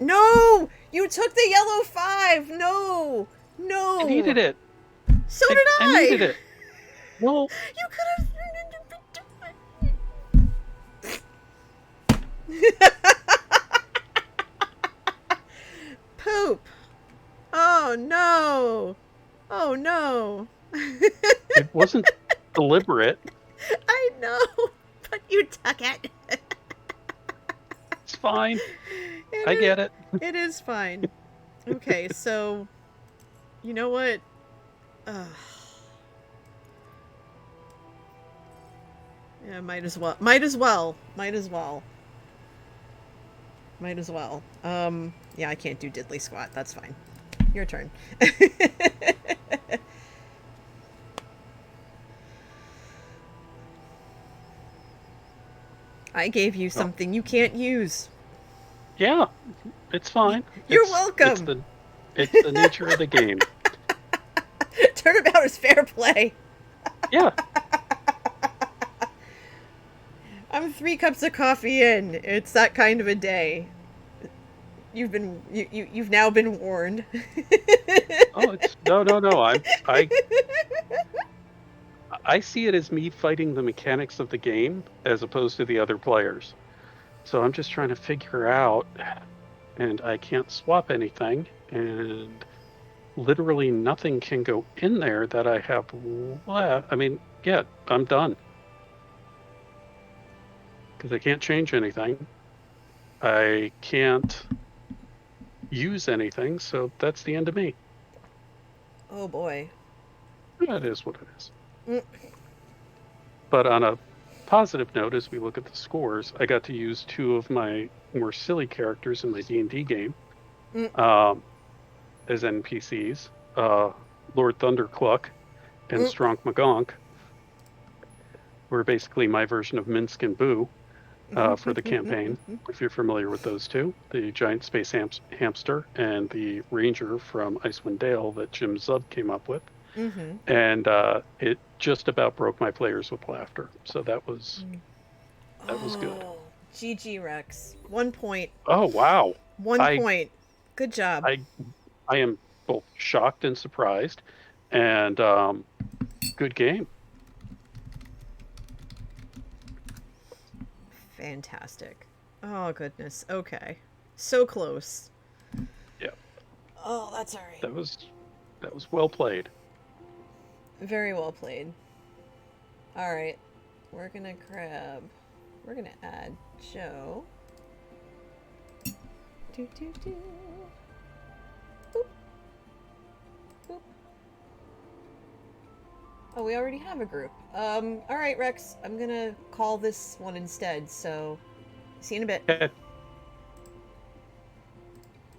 No! You took the yellow 5! No! I needed it. So did I! I needed it. Well... You could have... Poop! Oh no! Oh no! It wasn't deliberate. I know, but you took it. It's fine. I get it. It is fine. Okay, so you know what? Yeah, might as well. Yeah, I can't do diddly squat. That's fine. Your turn. I gave you something you can't use. Yeah, it's fine. You're welcome. It's the nature of the game. Turnabout is fair play. Yeah. I'm 3 cups of coffee in. It's that kind of a day. You've now been warned. Oh, it's no. I see it as me fighting the mechanics of the game as opposed to the other players. So I'm just trying to figure out, and I can't swap anything, and literally nothing can go in there that I have left. I mean, yeah, I'm done. Because I can't change anything. I can't use anything, so that's the end of me. Oh boy. That is what it is. But on a positive note, as we look at the scores, I got to use 2 of my more silly characters in my D&D game as NPCs, Lord Thundercluck and Stronk McGonk, were basically my version of Minsk and Boo. for the campaign, if you're familiar with those two, the giant space hamster and the ranger from Icewind Dale that Jim Zub came up with. And it just about broke my players with laughter. So that was good. GG Rex. 1 point. Oh wow. 1 point. Good job. I am both shocked and surprised, and good game. Fantastic. Oh goodness. Okay. So close. Yeah. Oh, that's all right. That was well played. Very well played. All right. We're gonna add Joe. Do. Boop. Boop. Oh, we already have a group. All right, Rex. I'm gonna call this one instead. So, see you in a bit. Okay.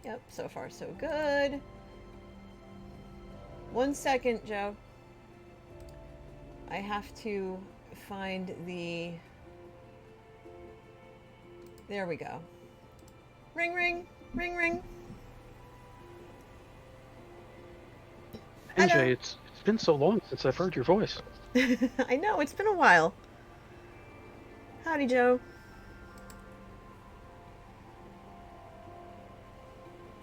Yep. So far, so good. 1 second, Joe. I have to find the... There we go. Ring, ring, ring, ring. NJ, Hello. it's been so long since I've heard your voice. I know, it's been a while. Howdy, Joe.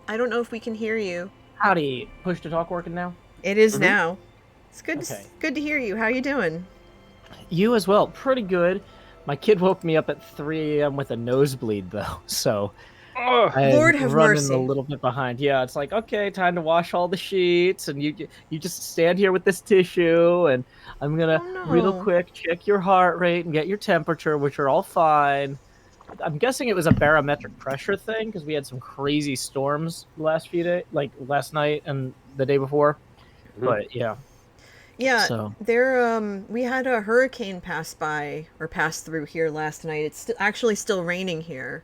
I don't know if we can hear you. Howdy. Push to talk working now? It is now. It's good. Okay. Good to hear you. How you doing? You as well. Pretty good. My kid woke me up at 3 a.m. with a nosebleed, though, so I'm Lord have running mercy. a little bit behind. Yeah, it's like, okay, time to wash all the sheets, and you just stand here with this tissue, and I'm gonna real quick check your heart rate and get your temperature, which are all fine. I'm guessing it was a barometric pressure thing because we had some crazy storms the last few days, like last night and the day before. But yeah. Yeah, So. we had a hurricane pass through here last night. It's actually still raining here.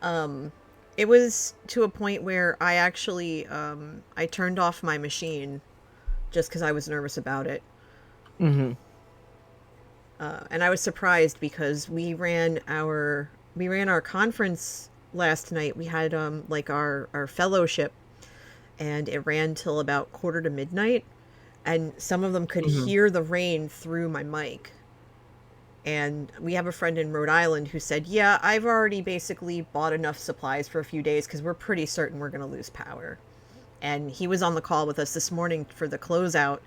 It was to a point where I actually I turned off my machine just because I was nervous about it. Mm-hmm. And I was surprised because we ran our conference last night. We had like our fellowship, and it ran till about 1:45. And some of them could hear the rain through my mic. And we have a friend in Rhode Island who said, yeah, I've already basically bought enough supplies for a few days because we're pretty certain we're going to lose power. And he was on the call with us this morning for the closeout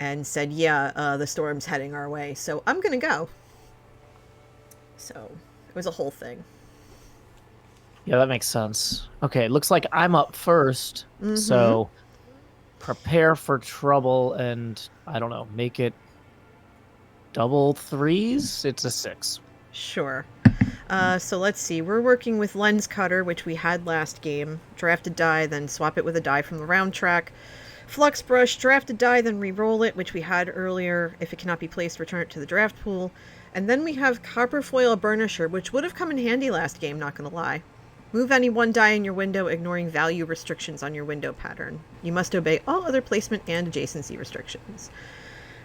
and said, yeah, the storm's heading our way. So I'm going to go. So it was a whole thing. Yeah, that makes sense. Okay, looks like I'm up first. So prepare for trouble and, I don't know, make it double threes? It's a 6. Sure. So let's see. We're working with lens cutter, which we had last game. Draft a die, then swap it with a die from the round track. Flux brush, draft a die, then re-roll it, which we had earlier. If it cannot be placed, return it to the draft pool. And then we have copper foil burnisher, which would have come in handy last game, not gonna lie. Move any one die in your window, ignoring value restrictions on your window pattern. You must obey all other placement and adjacency restrictions.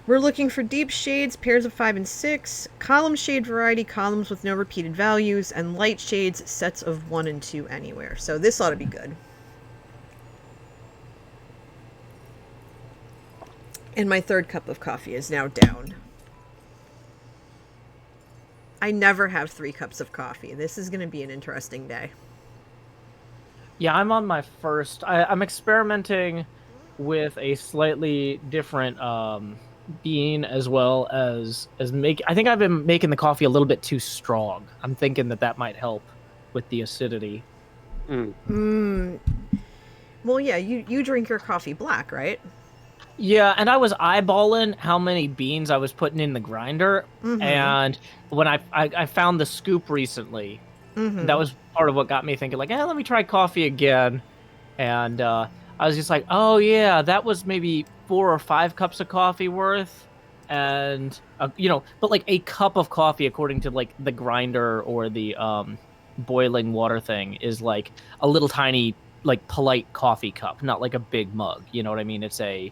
We're looking for deep shades, pairs of 5 and 6, column shade variety, columns with no repeated values, and light shades, sets of 1 and 2 anywhere. So this ought to be good. And my third cup of coffee is now down. I never have 3 cups of coffee. This is going to be an interesting day. Yeah, I'm on my first. I'm experimenting with a slightly different bean as well as make. I think I've been making the coffee a little bit too strong. I'm thinking that might help with the acidity. Well, yeah, you drink your coffee black, right? Yeah, and I was eyeballing how many beans I was putting in the grinder, and when I found the scoop recently, that was part of what got me thinking, like, let me try coffee again. And I was just like, oh yeah, that was maybe 4 or 5 cups of coffee worth, and but like a cup of coffee, according to like the grinder or the boiling water thing, is like a little tiny, like polite coffee cup, not like a big mug. You know what I mean? It's a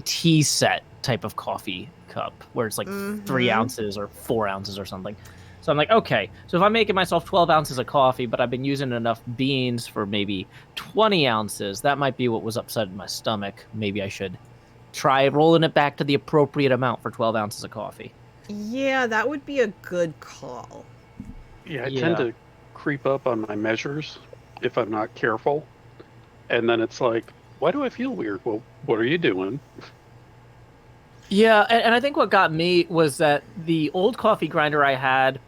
tea set type of coffee cup where it's like 3 ounces or 4 ounces or something. So I'm like, okay, so if I'm making myself 12 ounces of coffee, but I've been using enough beans for maybe 20 ounces, that might be what was upsetting my stomach. Maybe I should try rolling it back to the appropriate amount for 12 ounces of coffee. Yeah, that would be a good call. Yeah, I tend Yeah. to creep up on my measures if I'm not careful. And then it's like, why do I feel weird? Well, what are you doing? Yeah, and I think what got me was that the old coffee grinder I had,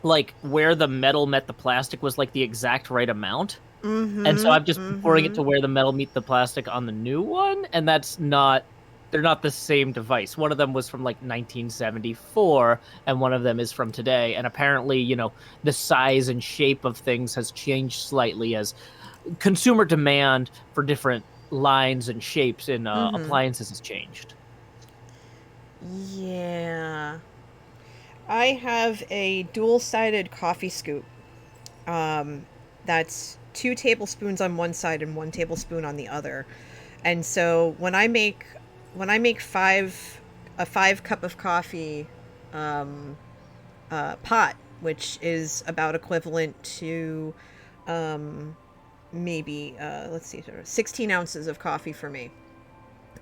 like where the metal met the plastic was like the exact right amount. And so Mm-hmm. I've just been pouring it Mm-hmm. to where the metal meet the plastic on the new one, and that's not they're not the same device. One of them was from like 1974 and one of them is from today. And apparently, the size and shape of things has changed slightly as consumer demand for different lines and shapes in Mm-hmm. appliances has changed. Yeah. I have a dual-sided coffee scoop. Um, that's 2 tablespoons on one side and 1 tablespoon on the other. And so when I make a 5 cup of coffee pot, which is about equivalent to um, maybe let's see, sort of 16 ounces of coffee for me.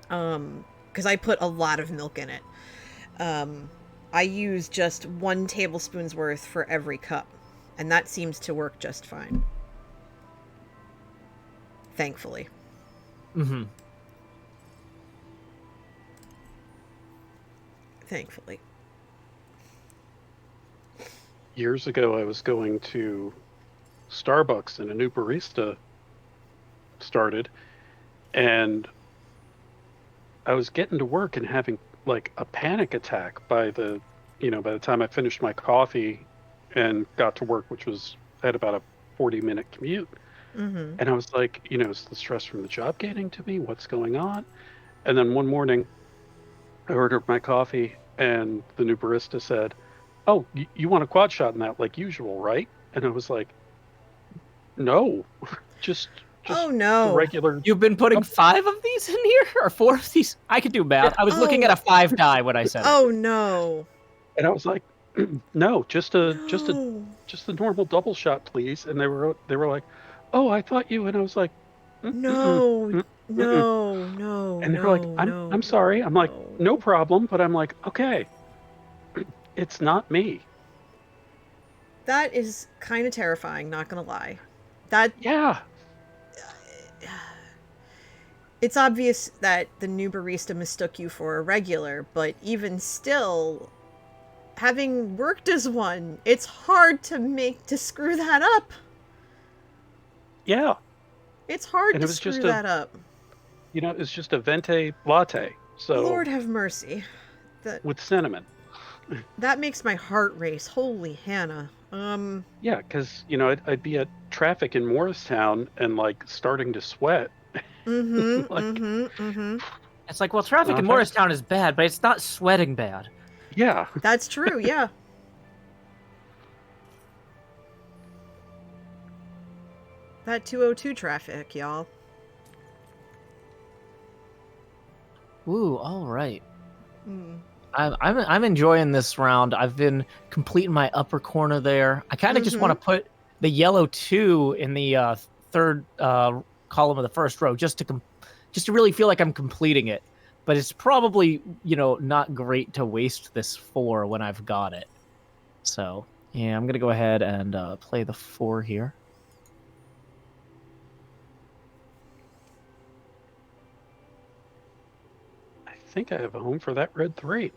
Because I put a lot of milk in it. Um, I use just 1 tablespoon's worth for every cup, and that seems to work just fine. Thankfully. Hmm. Thankfully. Years ago, I was going to Starbucks and a new barista started, and I was getting to work and having like a panic attack by the time I finished my coffee and got to work, which was at about a 40-minute commute. Mm-hmm. And I was like, is the stress from the job getting to me? What's going on? And then one morning, I ordered my coffee, and the new barista said, "Oh, you want a quad shot in that, like usual, right?" And I was like, "No, just Oh the no. regular." You've been putting cup." 5 of these in here or 4 of these? I could do math. Yeah, I was looking at Oh. a 5 die when I said it. Oh no. and I was like, "No, No. just a normal double shot, please." And they were like, "Oh, I thought you," and I was like, "Mm-mm, No. mm-mm." No. No. And they're like, No. "I'm No. sorry." I'm like, No. "No problem," but I'm like, "Okay, it's not me." That is kind of terrifying, not gonna lie. That Yeah, it's obvious that the new barista mistook you for a regular, but even still, having worked as one, it's hard to screw that up. yeah. It's hard And to it was screw just a that up. it's just a venti latte. Lord So have mercy. That with cinnamon. that makes my heart race. Holy Hannah. Yeah, because I'd be at traffic in Morristown and like starting to sweat. Mm-hmm. Like, Mm-hmm. Mm-hmm. It's like, well, traffic in not fast. Morristown is bad, but it's not sweating bad. Yeah, That's true, yeah. That 202 traffic, y'all. Ooh, all right. Mm. I'm enjoying this round. I've been completing my upper corner there. I kind of just want to put the yellow 2 in the third column of the first row just to really feel like I'm completing it. But it's probably not great to waste this 4 when I've got it. So yeah, I'm gonna go ahead and play the 4 here. I think I have a home for that red 3.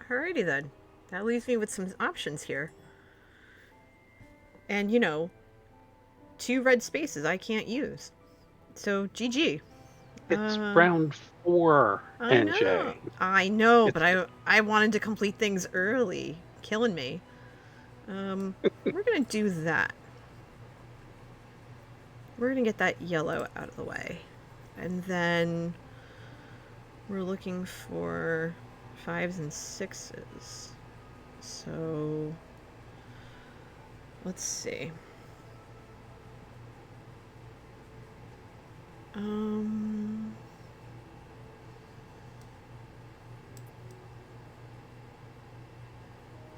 Alrighty then. That leaves me with some options here. And 2 red spaces I can't use. So GG. It's round 4, I know. NJ. I know, It's but I wanted to complete things early. Killing me. We're gonna do that. We're gonna get that yellow out of the way. And then we're looking for 5s and 6s. So let's see.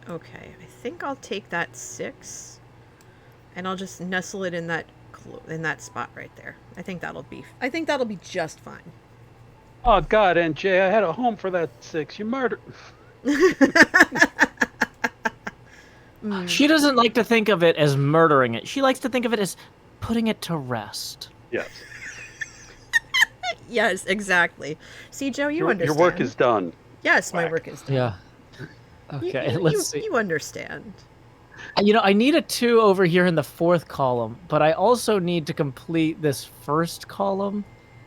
Okay, I think I'll take that 6, and I'll just nestle it in that spot right there. I think that'll be just fine. Oh God, NJ, I had a home for that 6. You murdered. She doesn't like to think of it as murdering it. She likes to think of it as putting it to rest. Yes. Yes, exactly. See, Joe, you understand. Your work is done. Yes, my work is done. Yeah. Okay, let's see. You understand. I need a 2 over here in the 4th column, but I also need to complete this 1st column.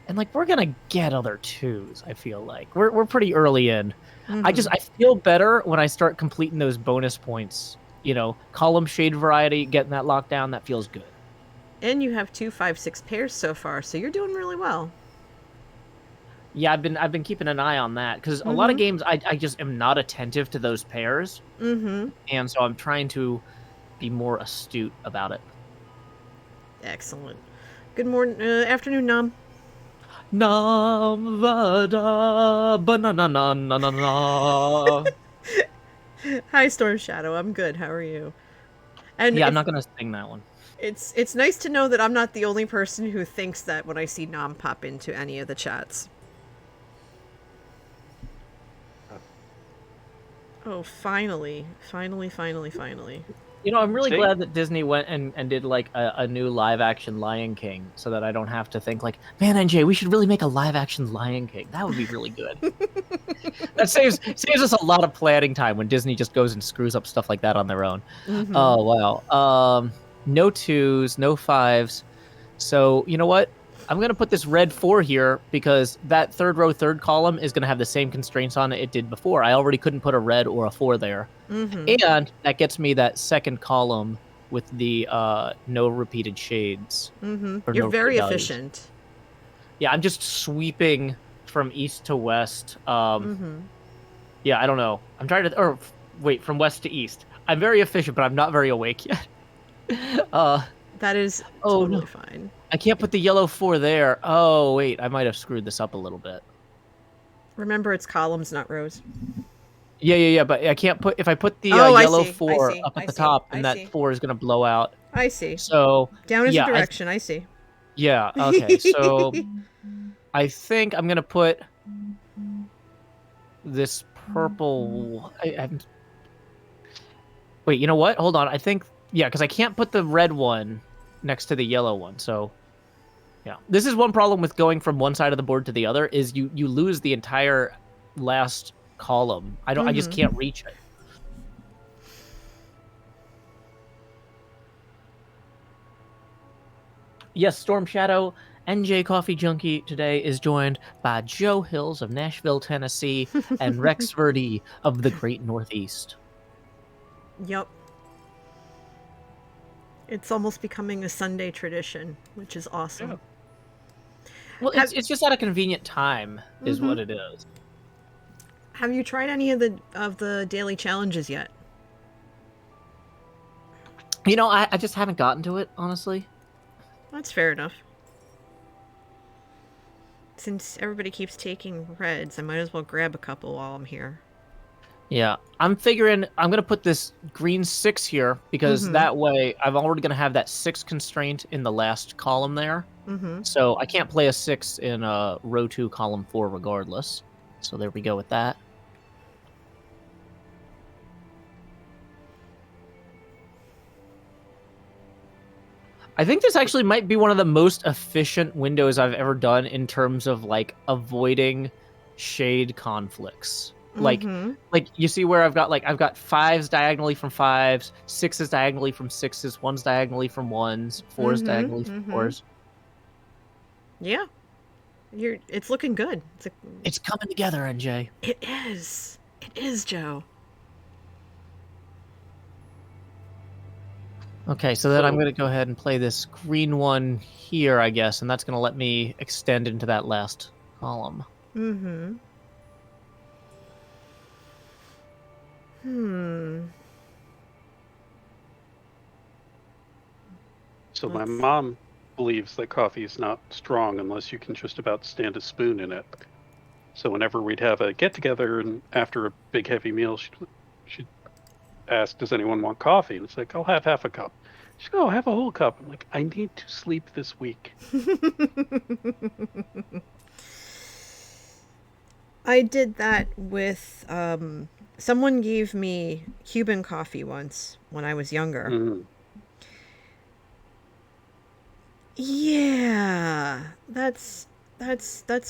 And, we're going to get other 2s, I feel like. We're pretty early in. Mm-hmm. I feel better when I start completing those bonus points. Column shade variety, getting that locked down, that feels good. And you have 2, 5, 6 pairs so far, so you're doing really well. Yeah, I've been keeping an eye on that because a lot of games I just am not attentive to those pairs, and so I'm trying to be more astute about it. Excellent. Good morning, afternoon, Nam. Nam vada banana na na na na. Hi, Storm Shadow. I'm good. How are you? And yeah, I'm not gonna sing that one. It's nice to know that I'm not the only person who thinks that when I see Nam pop into any of the chats. Oh, finally. I'm really glad that Disney went and did a new live action Lion King so that I don't have to think man, NJ, we should really make a live action Lion King. That would be really good. That saves us a lot of planning time when Disney just goes and screws up stuff like that on their own. Oh, wow. No 2s, no 5s. So, you know what? I'm going to put this red 4 here because that 3rd row, 3rd column is going to have the same constraints on it did before. I already couldn't put a red or a 4 there. And that gets me that 2nd column with the no repeated shades. You're very efficient. Yeah, I'm just sweeping from east to west. Yeah, I don't know. I'm trying to... from west to east. I'm very efficient, but I'm not very awake yet. That is totally fine. I can't put the yellow 4 there. Oh, wait. I might have screwed this up a little bit. Remember, it's columns, not rows. Yeah. But I can't put... If I put the yellow 4 up at the top, and that 4 is going to blow out. I see. So... Down is the direction. I see. Yeah, okay. So... I think I'm going to put... this purple... Wait, you know what? Hold on. I think... Yeah, because I can't put the red one next to the yellow one, so... Yeah. This is one problem with going from one side of the board to the other, is you lose the entire last column. I just can't reach it. Yes, Storm Shadow, NJ Coffee Junkie today is joined by Joe Hills of Nashville, Tennessee, and Rex Verdi of the Great Northeast. Yep. It's almost becoming a Sunday tradition, which is awesome. Yeah. Well, it's just at a convenient time, is what it is. Have you tried any of the daily challenges yet? You know, I just haven't gotten to it, honestly. That's fair enough. Since everybody keeps taking reds, I might as well grab a couple while I'm here. Yeah, I'm figuring I'm going to put this green 6 here because that way I'm already going to have that 6 constraint in the last column there. So I can't play a 6 in row 2, column 4 regardless. So there we go with that. I think this actually might be one of the most efficient windows I've ever done in terms of avoiding shade conflicts. Like you see where I've got 5s diagonally from 5s, 6s diagonally from 6s, 1s diagonally from 1s, 4s diagonally from 4s. Yeah. It's looking good. It's coming together, NJ. It is. It is, Joe. Okay, so then I'm going to go ahead and play this green one here, I guess, and that's going to let me extend into that last column. So my mom believes that coffee is not strong unless you can just about stand a spoon in it. So whenever we'd have a get-together and after a big heavy meal, she'd ask, does anyone want coffee? And it's like, I'll have half a cup. She's like, oh, have a whole cup. I'm like, I need to sleep this week. I did that with someone gave me Cuban coffee once when I was younger. Mm. Yeah, that's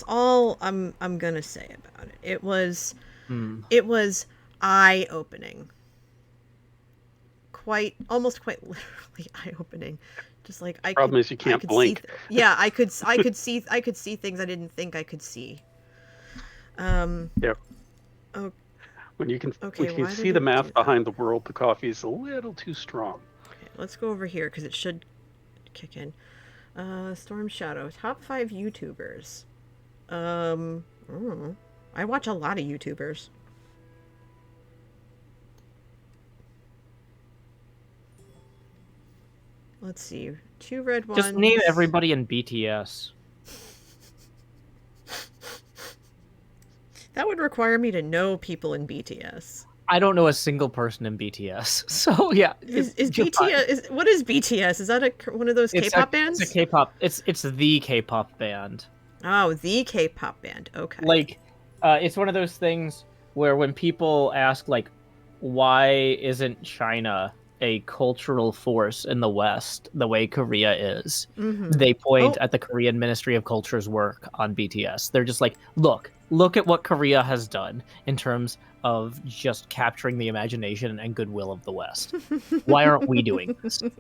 all I'm gonna say about it. It was eye-opening. Almost quite literally eye-opening. Just like Problem is you can't blink. Yeah, I could see things I didn't think I could see. Yeah. Oh, When you can okay, see the math behind the world, the coffee is a little too strong. okay, let's go over here because it should kick in. Storm Shadow, top 5 YouTubers. I watch a lot of YouTubers. Let's see. 2 red ones. Just name everybody in BTS. That would require me to know people in BTS. I don't know a single person in BTS. So yeah. Is BTS what is BTS? Is that one of those K-pop bands? It's a K-pop. It's the K-pop band. Oh, the K-pop band. Okay. Like, it's one of those things where when people ask, like, why isn't China a cultural force in the West the way Korea is, they point at the Korean Ministry of Culture's work on BTS. They're just like, look at what Korea has done in terms of just capturing the imagination and goodwill of the West. Why aren't we doing this? All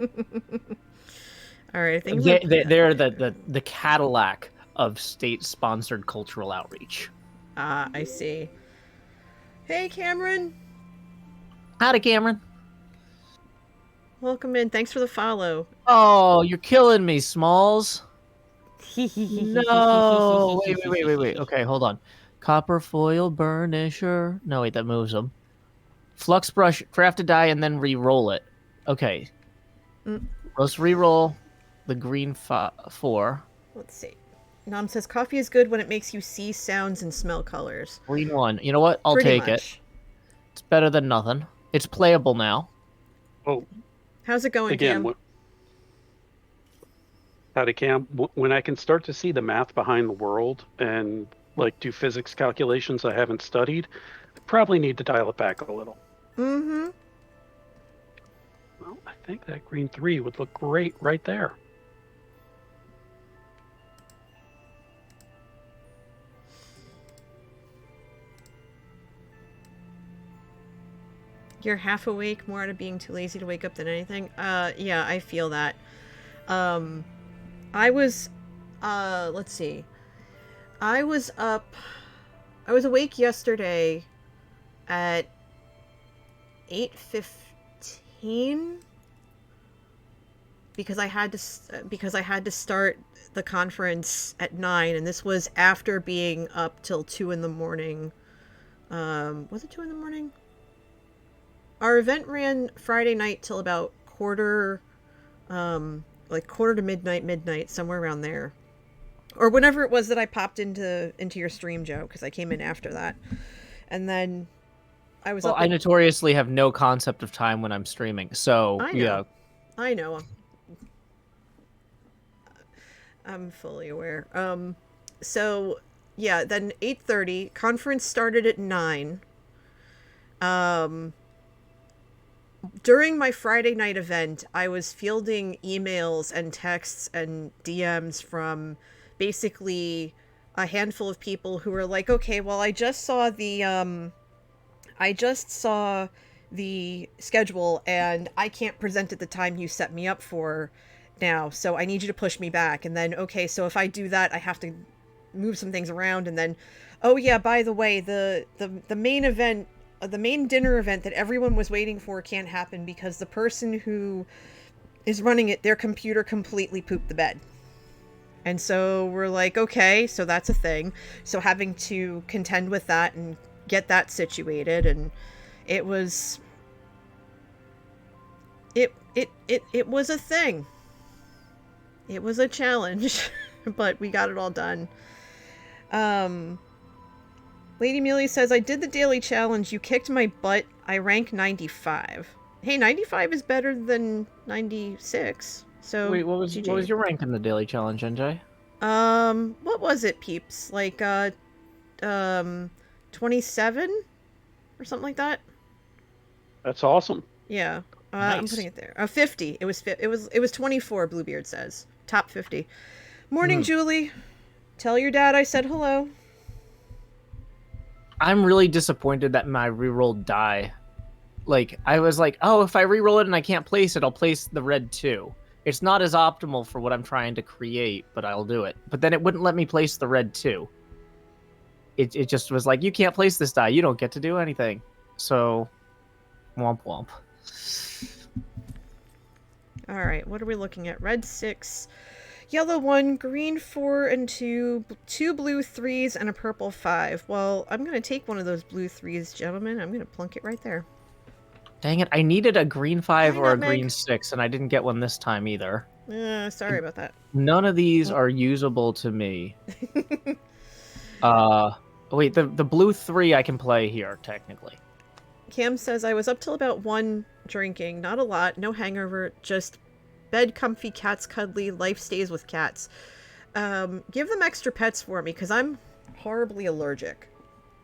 right, I think they're the Cadillac of state-sponsored cultural outreach. I see. Hey, Cameron. Howdy, Cameron. Welcome in. Thanks for the follow. Oh, you're killing me, Smalls. No. Wait. Okay, hold on. Copper foil burnisher. No, wait, that moves them. Flux brush, craft a die, and then re-roll it. Okay. Let's re-roll the green 4. Let's see. Nom says coffee is good when it makes you see sounds and smell colors. Green 1. You know what? I'll Pretty take much. it. It's better than nothing. It's playable now. Oh, How's it going, again, Cam? howdy, Cam. When I can start to see the math behind the world and like do physics calculations I haven't studied, I probably need to dial it back a little. Mm-hmm. Well, I think that green 3 would look great right there. You're half awake, more out of being too lazy to wake up than anything. Yeah, I feel that. I was, let's see. I was awake yesterday at 8:15 because I had to start the conference at 9, and this was after being up till 2 in the morning. Was it 2 in the morning? Our event ran Friday night till about quarter to midnight, somewhere around there. Or whenever it was that I popped into your stream, Joe, because I came in after that. And then I was I notoriously have no concept of time when I'm streaming, so yeah. I know. I'm fully aware. So yeah, then 8:30, conference started at 9. During my Friday night event, I was fielding emails and texts and DMs from basically a handful of people who were like, okay, well, I just saw the schedule and I can't present at the time you set me up for now, so I need you to push me back. And then, okay, so if I do that, I have to move some things around. And then, oh yeah, by the way, the main event, the main dinner event that everyone was waiting for can't happen because the person who is running it, their computer completely pooped the bed. And so we're like, okay, so that's a thing. So having to contend with that and get that situated, and it was it was a thing. It was a challenge, but we got it all done. Lady Mealy says, I did the daily challenge. You kicked my butt. I rank 95. Hey, 95 is better than 96. So Wait, what was GG. your rank in the daily challenge, NJ? What was it, peeps? Like 27 or something like that. That's awesome. Yeah. I'm Nice. putting it there. 50. It was 24. Bluebeard says top 50. Morning, Julie. Tell your dad I said hello. I'm really disappointed that my rerolled die. Like, I was like, oh, if I reroll it and I can't place it, I'll place the red 2. It's not as optimal for what I'm trying to create, but I'll do it. But then it wouldn't let me place the red 2. It just was like, you can't place this die. You don't get to do anything. So, womp womp. All right, what are we looking at? Red 6, yellow 1, green 4 and 2, 2 blue 3s, and a purple 5. Well, I'm going to take one of those blue 3s, gentlemen. I'm going to plunk it right there. Dang it, I needed a green 5 Hi, or a Nutmeg. green 6, and I didn't get one this time either. Sorry about that. None of these are usable to me. Wait, the blue 3 I can play here, technically. Cam says, I was up till about 1 drinking. Not a lot, no hangover, just bed comfy, cats cuddly, life stays with cats. Give them extra pets for me, because I'm horribly allergic.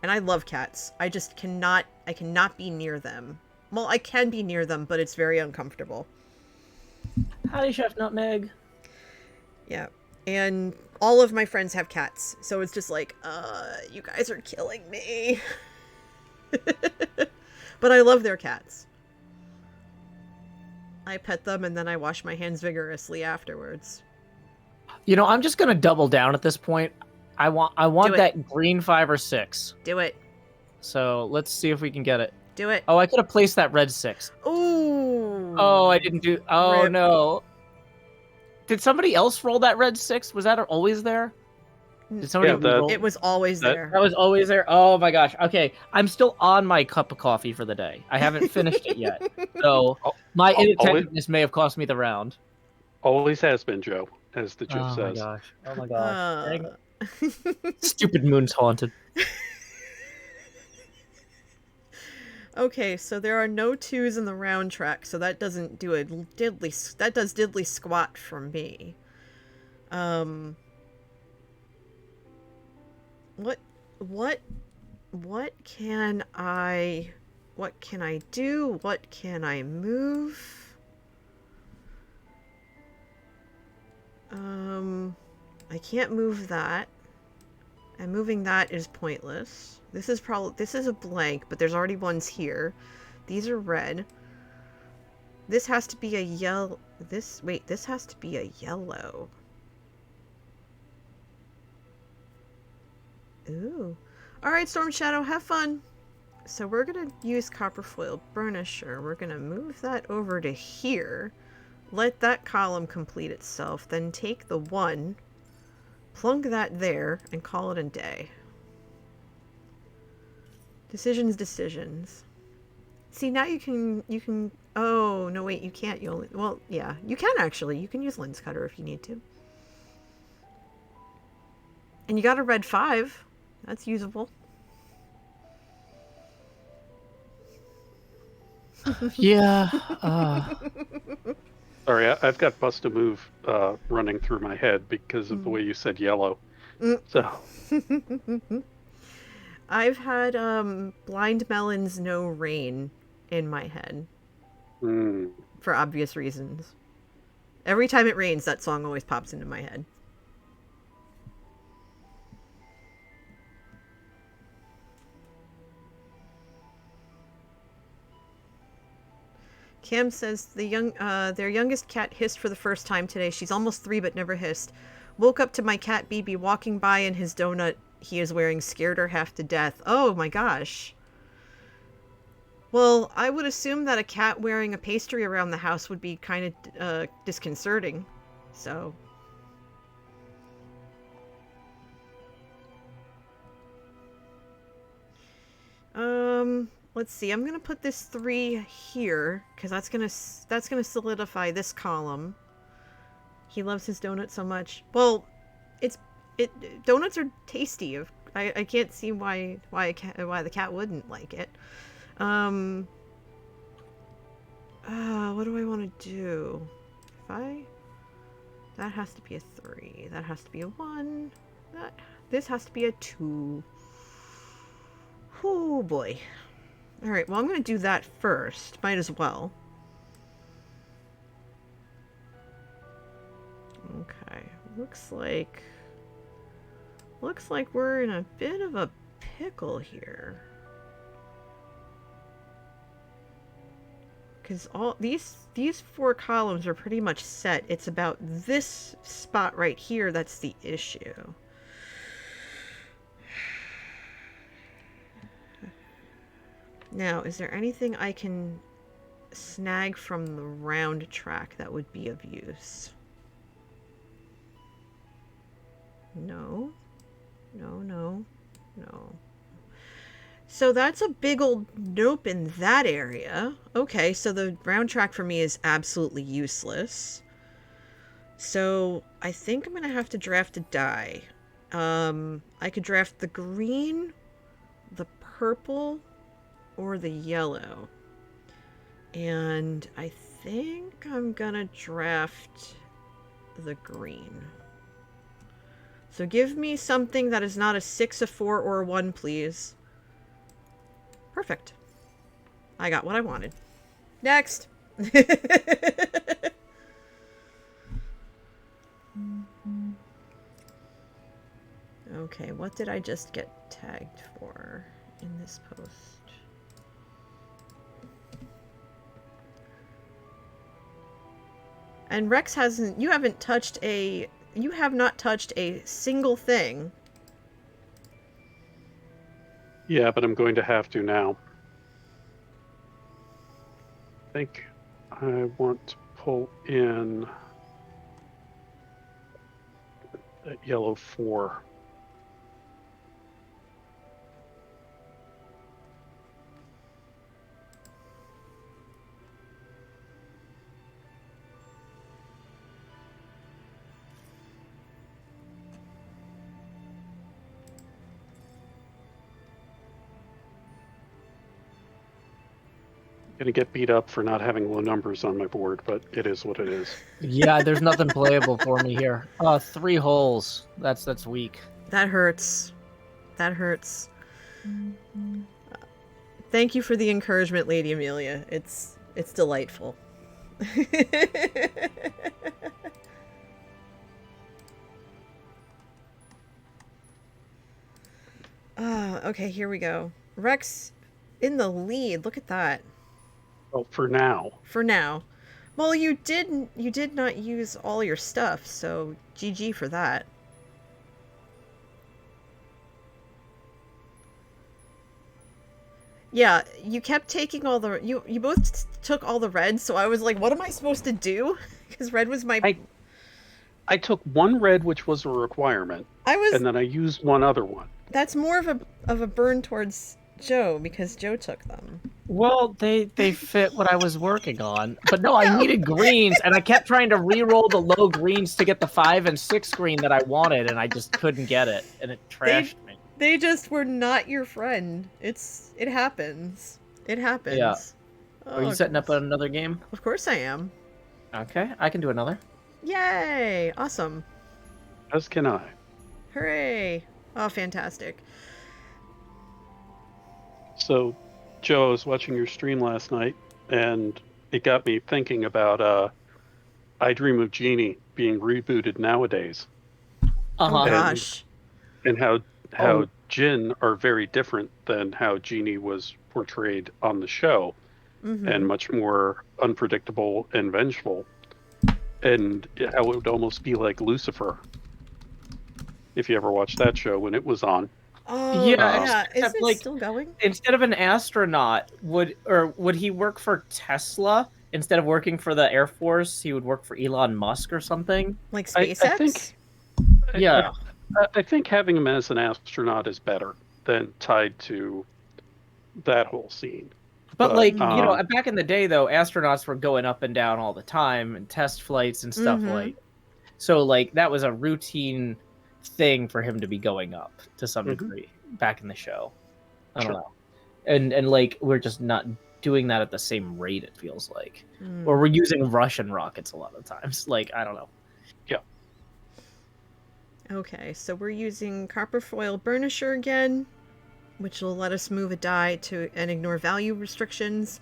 And I love cats. I cannot be near them. Well, I can be near them, but it's very uncomfortable. Howdy, Chef Nutmeg. Yeah. And all of my friends have cats. So it's just like, you guys are killing me. But I love their cats. I pet them and then I wash my hands vigorously afterwards. You know, I'm just gonna double down at this point. I want that green 5 or 6. Do it. So let's see if we can get it. Do it. Oh, I could have placed that red 6. Ooh. Oh, I didn't do. Oh Rip. no. Did somebody else roll that red 6? Was that always there? Did somebody roll? It was always there. That was always there. Oh my gosh. Okay, I'm still on my cup of coffee for the day. I haven't finished it yet, so my inattentiveness may have cost me the round. Always has been, Joe, as the GIF says. Oh my gosh. Dang it. Stupid moon's haunted. Okay, so there are no 2s in the round track, so that doesn't do that does diddly squat for me. What can I do? What can I move? I can't move that. And moving that is pointless. This is a blank, but there's already ones here. These are red. This has to be a yellow. This has to be a yellow. Ooh. Alright, Storm Shadow, have fun. So we're gonna use copper foil burnisher. We're gonna move that over to here. Let that column complete itself. Then take the 1, plunk that there, and call it a day. Decisions. See, now you can. Oh no, wait, you can't. You only. Well, yeah, you can actually. You can use lens cutter if you need to. And you got a red 5. That's usable. Yeah. Sorry, I've got Bust a Move running through my head because of the way you said yellow. So I've had Blind Melon's No Rain in my head. For obvious reasons. Every time it rains, that song always pops into my head. Cam says their youngest cat hissed for the first time today. She's almost 3 but never hissed. Woke up to my cat BB walking by and his donut he is wearing scared her half to death. Oh my gosh. Well, I would assume that a cat wearing a pastry around the house would be kind of disconcerting. So. Let's see. I'm gonna put this 3 here because that's gonna solidify this column. He loves his donut so much. Well, donuts are tasty. I can't see why the cat wouldn't like it. What do I want to do? That has to be a 3. That has to be a 1. This has to be a 2. Oh boy. Alright, well I'm going to do that first. Might as well. Okay. Looks like we're in a bit of a pickle here. Because all these 4 columns are pretty much set. It's about this spot right here that's the issue. Now, is there anything I can snag from the round track that would be of use? No. No, no, no. So that's a big old nope in that area. Okay, so the round track for me is absolutely useless. So I think I'm going to have to draft a die. I could draft the green, the purple, or the yellow. And I think I'm going to draft the green. So give me something that is not a 6, a 4, or a 1, please. Perfect. I got what I wanted. Next. Okay, what did I just get tagged for in this post? And Rex hasn't, you have not touched a single thing. Yeah, but I'm going to have to now. I think I want to pull in that yellow 4. Gonna get beat up for not having low numbers on my board, but it is what it is. Yeah, there's nothing playable for me here. 3 holes. That's weak. That hurts. That hurts. Thank you for the encouragement, Lady Amelia. It's delightful. Okay, here we go. Rex in the lead. Look at that. Well, for now. For now. Well, you did not use all your stuff, so GG for that. Yeah, you kept taking all the you both took all the red, so I was like, what am I supposed to do? Because red was my I took 1 red, which was a requirement, and then I used 1 other one. That's more of a burn towards Joe because Joe took them. Well, they fit what I was working on. But no, I needed greens, and I kept trying to re-roll the low greens to get the 5 and 6 green that I wanted, and I just couldn't get it, and it trashed me. They just were not your friend. It happens. It happens. Yeah. Oh, Are you setting up another game? Of course I am. Okay, I can do another. Yay! Awesome. As can I. Hooray! Oh, fantastic. So, Joe, I was watching your stream last night, and it got me thinking about I Dream of Jeannie being rebooted nowadays. Oh gosh. And how Jinn are very different than how Jeannie was portrayed on the show, and much more unpredictable and vengeful. And how it would almost be like Lucifer, if you ever watched that show when it was on. Oh yeah, is it still going? Instead of an astronaut, would he work for Tesla instead of working for the Air Force? He would work for Elon Musk or something. Like SpaceX. I think. Yeah. I think having him as an astronaut is better than tied to that whole scene. But back in the day, though, astronauts were going up and down all the time and test flights and stuff so that was a routine thing for him to be going up to some degree back in the show. I don't know. And we're just not doing that at the same rate, it feels like. Or we're using Russian rockets a lot of times. Like, I don't know. Yeah. Okay, so we're using copper foil burnisher again, which will let us move a die to and ignore value restrictions.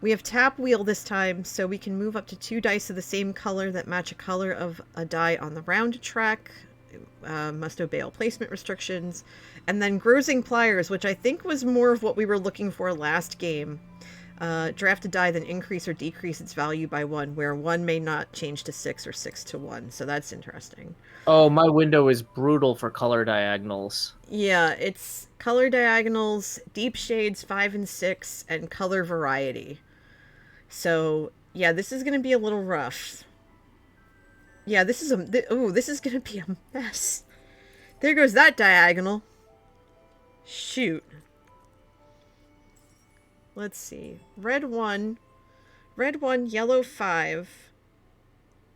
We have tap wheel this time, so we can move up to 2 dice of the same color that match a color of a die on the round track. Must obey all placement restrictions. And then Grozing Pliers, which I think was more of what we were looking for last game. Draft a die, then increase or decrease its value by 1, where 1 may not change to 6 or 6 to 1. So that's interesting. Oh, my window is brutal for color diagonals. Yeah, it's color diagonals, deep shades 5 and 6, and color variety. So, yeah, this is going to be a little rough. Yeah, this is this is going to be a mess. There goes that diagonal. Shoot. Let's see. Red 1, yellow 5,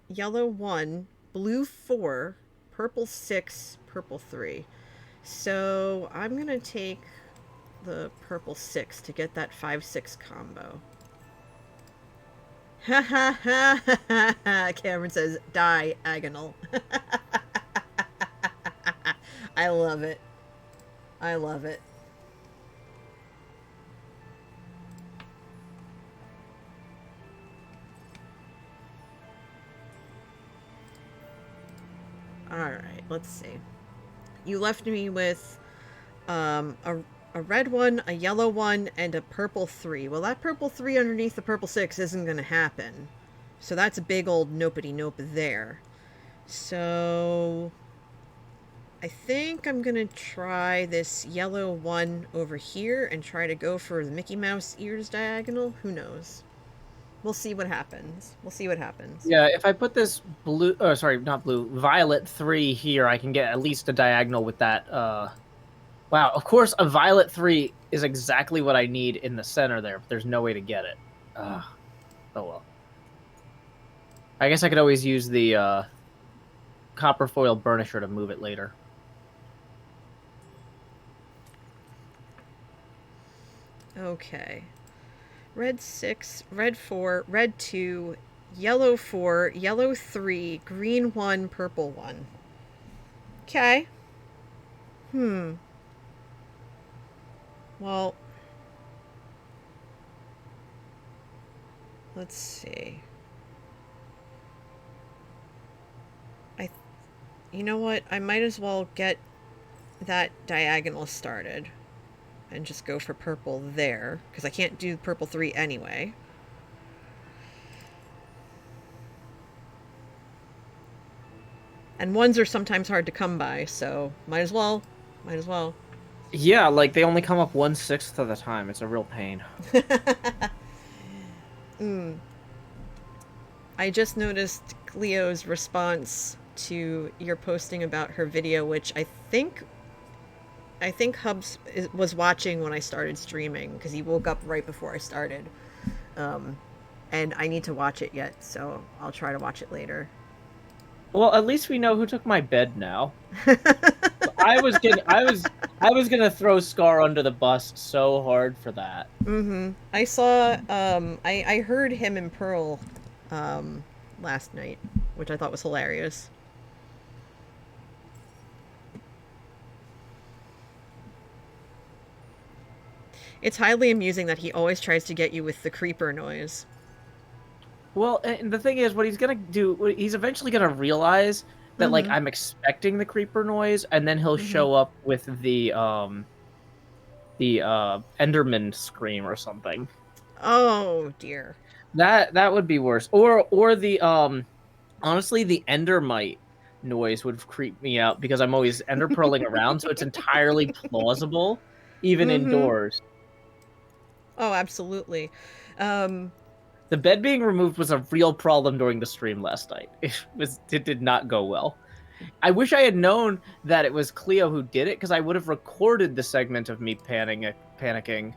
yellow 1, blue 4, purple 6, purple 3. So, I'm going to take the purple 6 to get that 5-6 combo. Ha ha ha ha ha! Cameron says diagonal. I love it. I love it. Alright, let's see. You left me with a red 1, a yellow 1, and a purple 3. Well, that purple 3 underneath the purple 6 isn't going to happen. So that's a big old nopety-nope there. So I think I'm going to try this yellow 1 over here and try to go for the Mickey Mouse ears diagonal. Who knows? We'll see what happens. We'll see what happens. Yeah, if I put this blue, oh, sorry, not blue, violet 3 here, I can get at least a diagonal with that. Wow, of course, a violet 3 is exactly what I need in the center there, but there's no way to get it. Oh, well. I guess I could always use the copper foil burnisher to move it later. Okay. Red 6, red 4, red 2, yellow 4, yellow 3, green 1, purple 1. Okay. Well, let's see. You know what? I might as well get that diagonal started and just go for purple there, because I can't do purple 3 anyway. And 1s are sometimes hard to come by, so might as well. Might as well. Yeah, like they only come up 1/6 of the time. It's a real pain. I just noticed Cleo's response to your posting about her video, which I think Hubs was watching when I started streaming, because he woke up right before I started. And I need to watch it yet, so I'll try to watch it later. Well, at least we know who took my bed now. I was gonna throw Scar under the bus so hard for that. I saw I heard him and Pearl last night, which I thought was hilarious. It's highly amusing that he always tries to get you with the creeper noise. Well, and the thing is, what he's gonna do, he's eventually gonna realize that like I'm expecting the creeper noise, and then he'll show up with the Enderman scream or something. Oh dear. That would be worse. Or the honestly, the Endermite noise would creep me out, because I'm always ender pearling around, so it's entirely plausible, even indoors. Oh, absolutely. The bed being removed was a real problem during the stream last night. It did not go well. I wish I had known that it was Cleo who did it, because I would have recorded the segment of me panicking.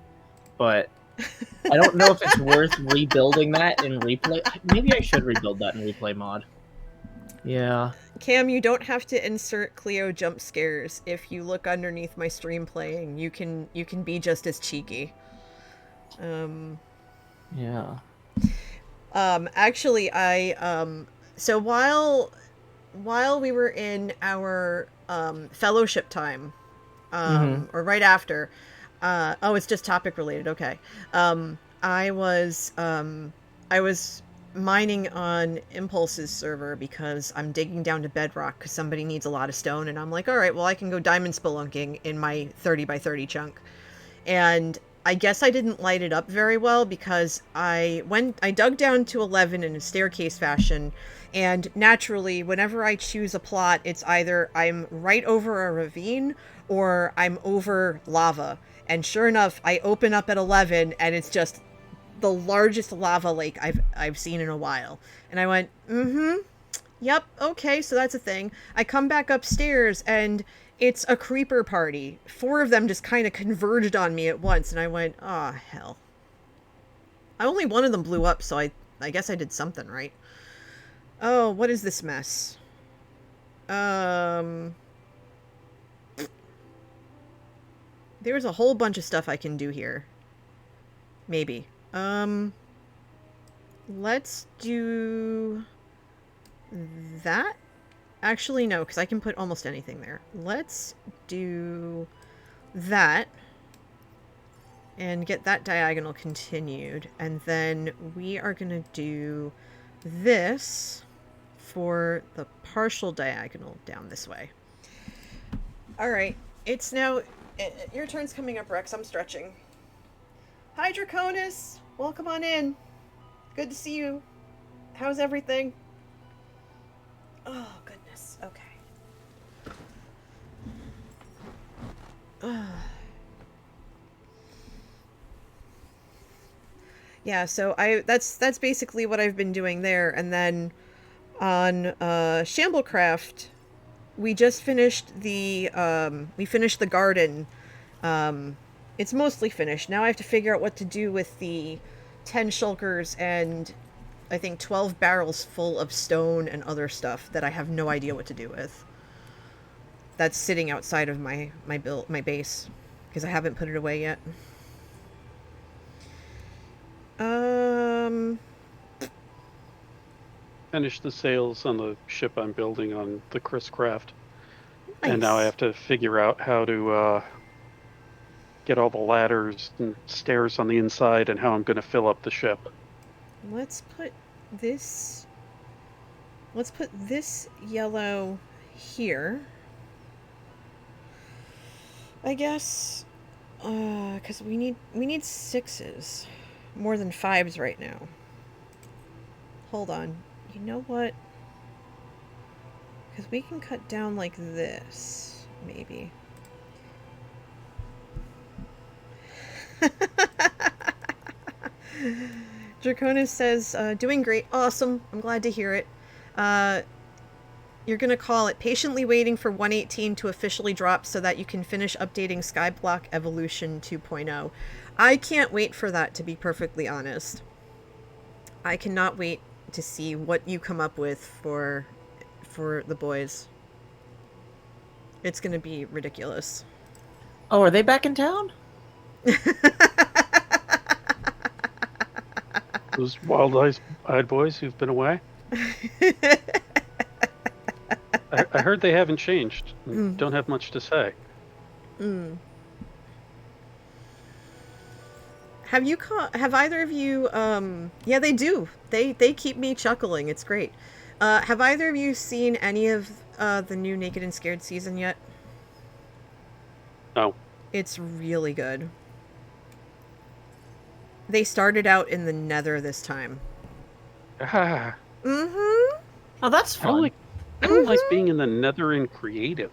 But I don't know if it's worth rebuilding that in replay. Maybe I should rebuild that in replay mod. Yeah. Cam, you don't have to insert Cleo jump scares. If you look underneath my stream playing, you can be just as cheeky. Yeah. Actually, so while we were in our fellowship time, or right after, oh, it's just topic related. Okay. I was mining on Impulse's server because I'm digging down to bedrock because somebody needs a lot of stone, and I'm like, all right, well, I can go diamond spelunking in my 30 by 30 chunk. And I guess I didn't light it up very well because I dug down to 11 in a staircase fashion, and naturally, whenever I choose a plot, it's either I'm right over a ravine or I'm over lava. And sure enough, I open up at 11 and it's just the largest lava lake I've seen in a while. And I went, yep, okay, so that's a thing. I come back upstairs and it's a creeper party. 4 of them just kind of converged on me at once, and I went, oh, hell. Only one of them blew up, so I guess I did something right. Oh, what is this mess? There's a whole bunch of stuff I can do here. Maybe. Let's do that. Actually, no, because I can put almost anything there. Let's do that and get that diagonal continued. And then we are going to do this for the partial diagonal down this way. All right. It's now... Your turn's coming up, Rex. I'm stretching. Hi, Draconis. Welcome on in. Good to see you. How's everything? Oh, goodness. Okay. Yeah, so that's basically what I've been doing there. And then on Shamblecraft, we just finished the garden. It's mostly finished. Now I have to figure out what to do with the 10 shulkers and I think 12 barrels full of stone and other stuff that I have no idea what to do with. That's sitting outside of my base because I haven't put it away yet. Finished the sails on the ship I'm building on the Chris Craft. Nice. And now I have to figure out how to get all the ladders and stairs on the inside and how I'm going to fill up the ship. Let's put this yellow here. I guess because we need 6s, more than 5s right now. Hold on. You know what? Because we can cut down like this, maybe. Draconis says, doing great. Awesome. I'm glad to hear it. You're going to call it patiently waiting for 118 to officially drop so that you can finish updating Skyblock Evolution 2.0. I can't wait for that, to be perfectly honest. I cannot wait to see what you come up with for the boys. It's going to be ridiculous. Oh, are they back in town? Those wild-eyed boys who've been away? I heard they haven't changed. Don't have much to say. Have either of you, yeah, they do. They keep me chuckling. It's great. Have either of you seen any of the new Naked and Scared season yet? No. It's really good. They started out in the Nether this time. Ah. Mm-hmm. Oh, that's fun. I don't like being in the Nether in creative.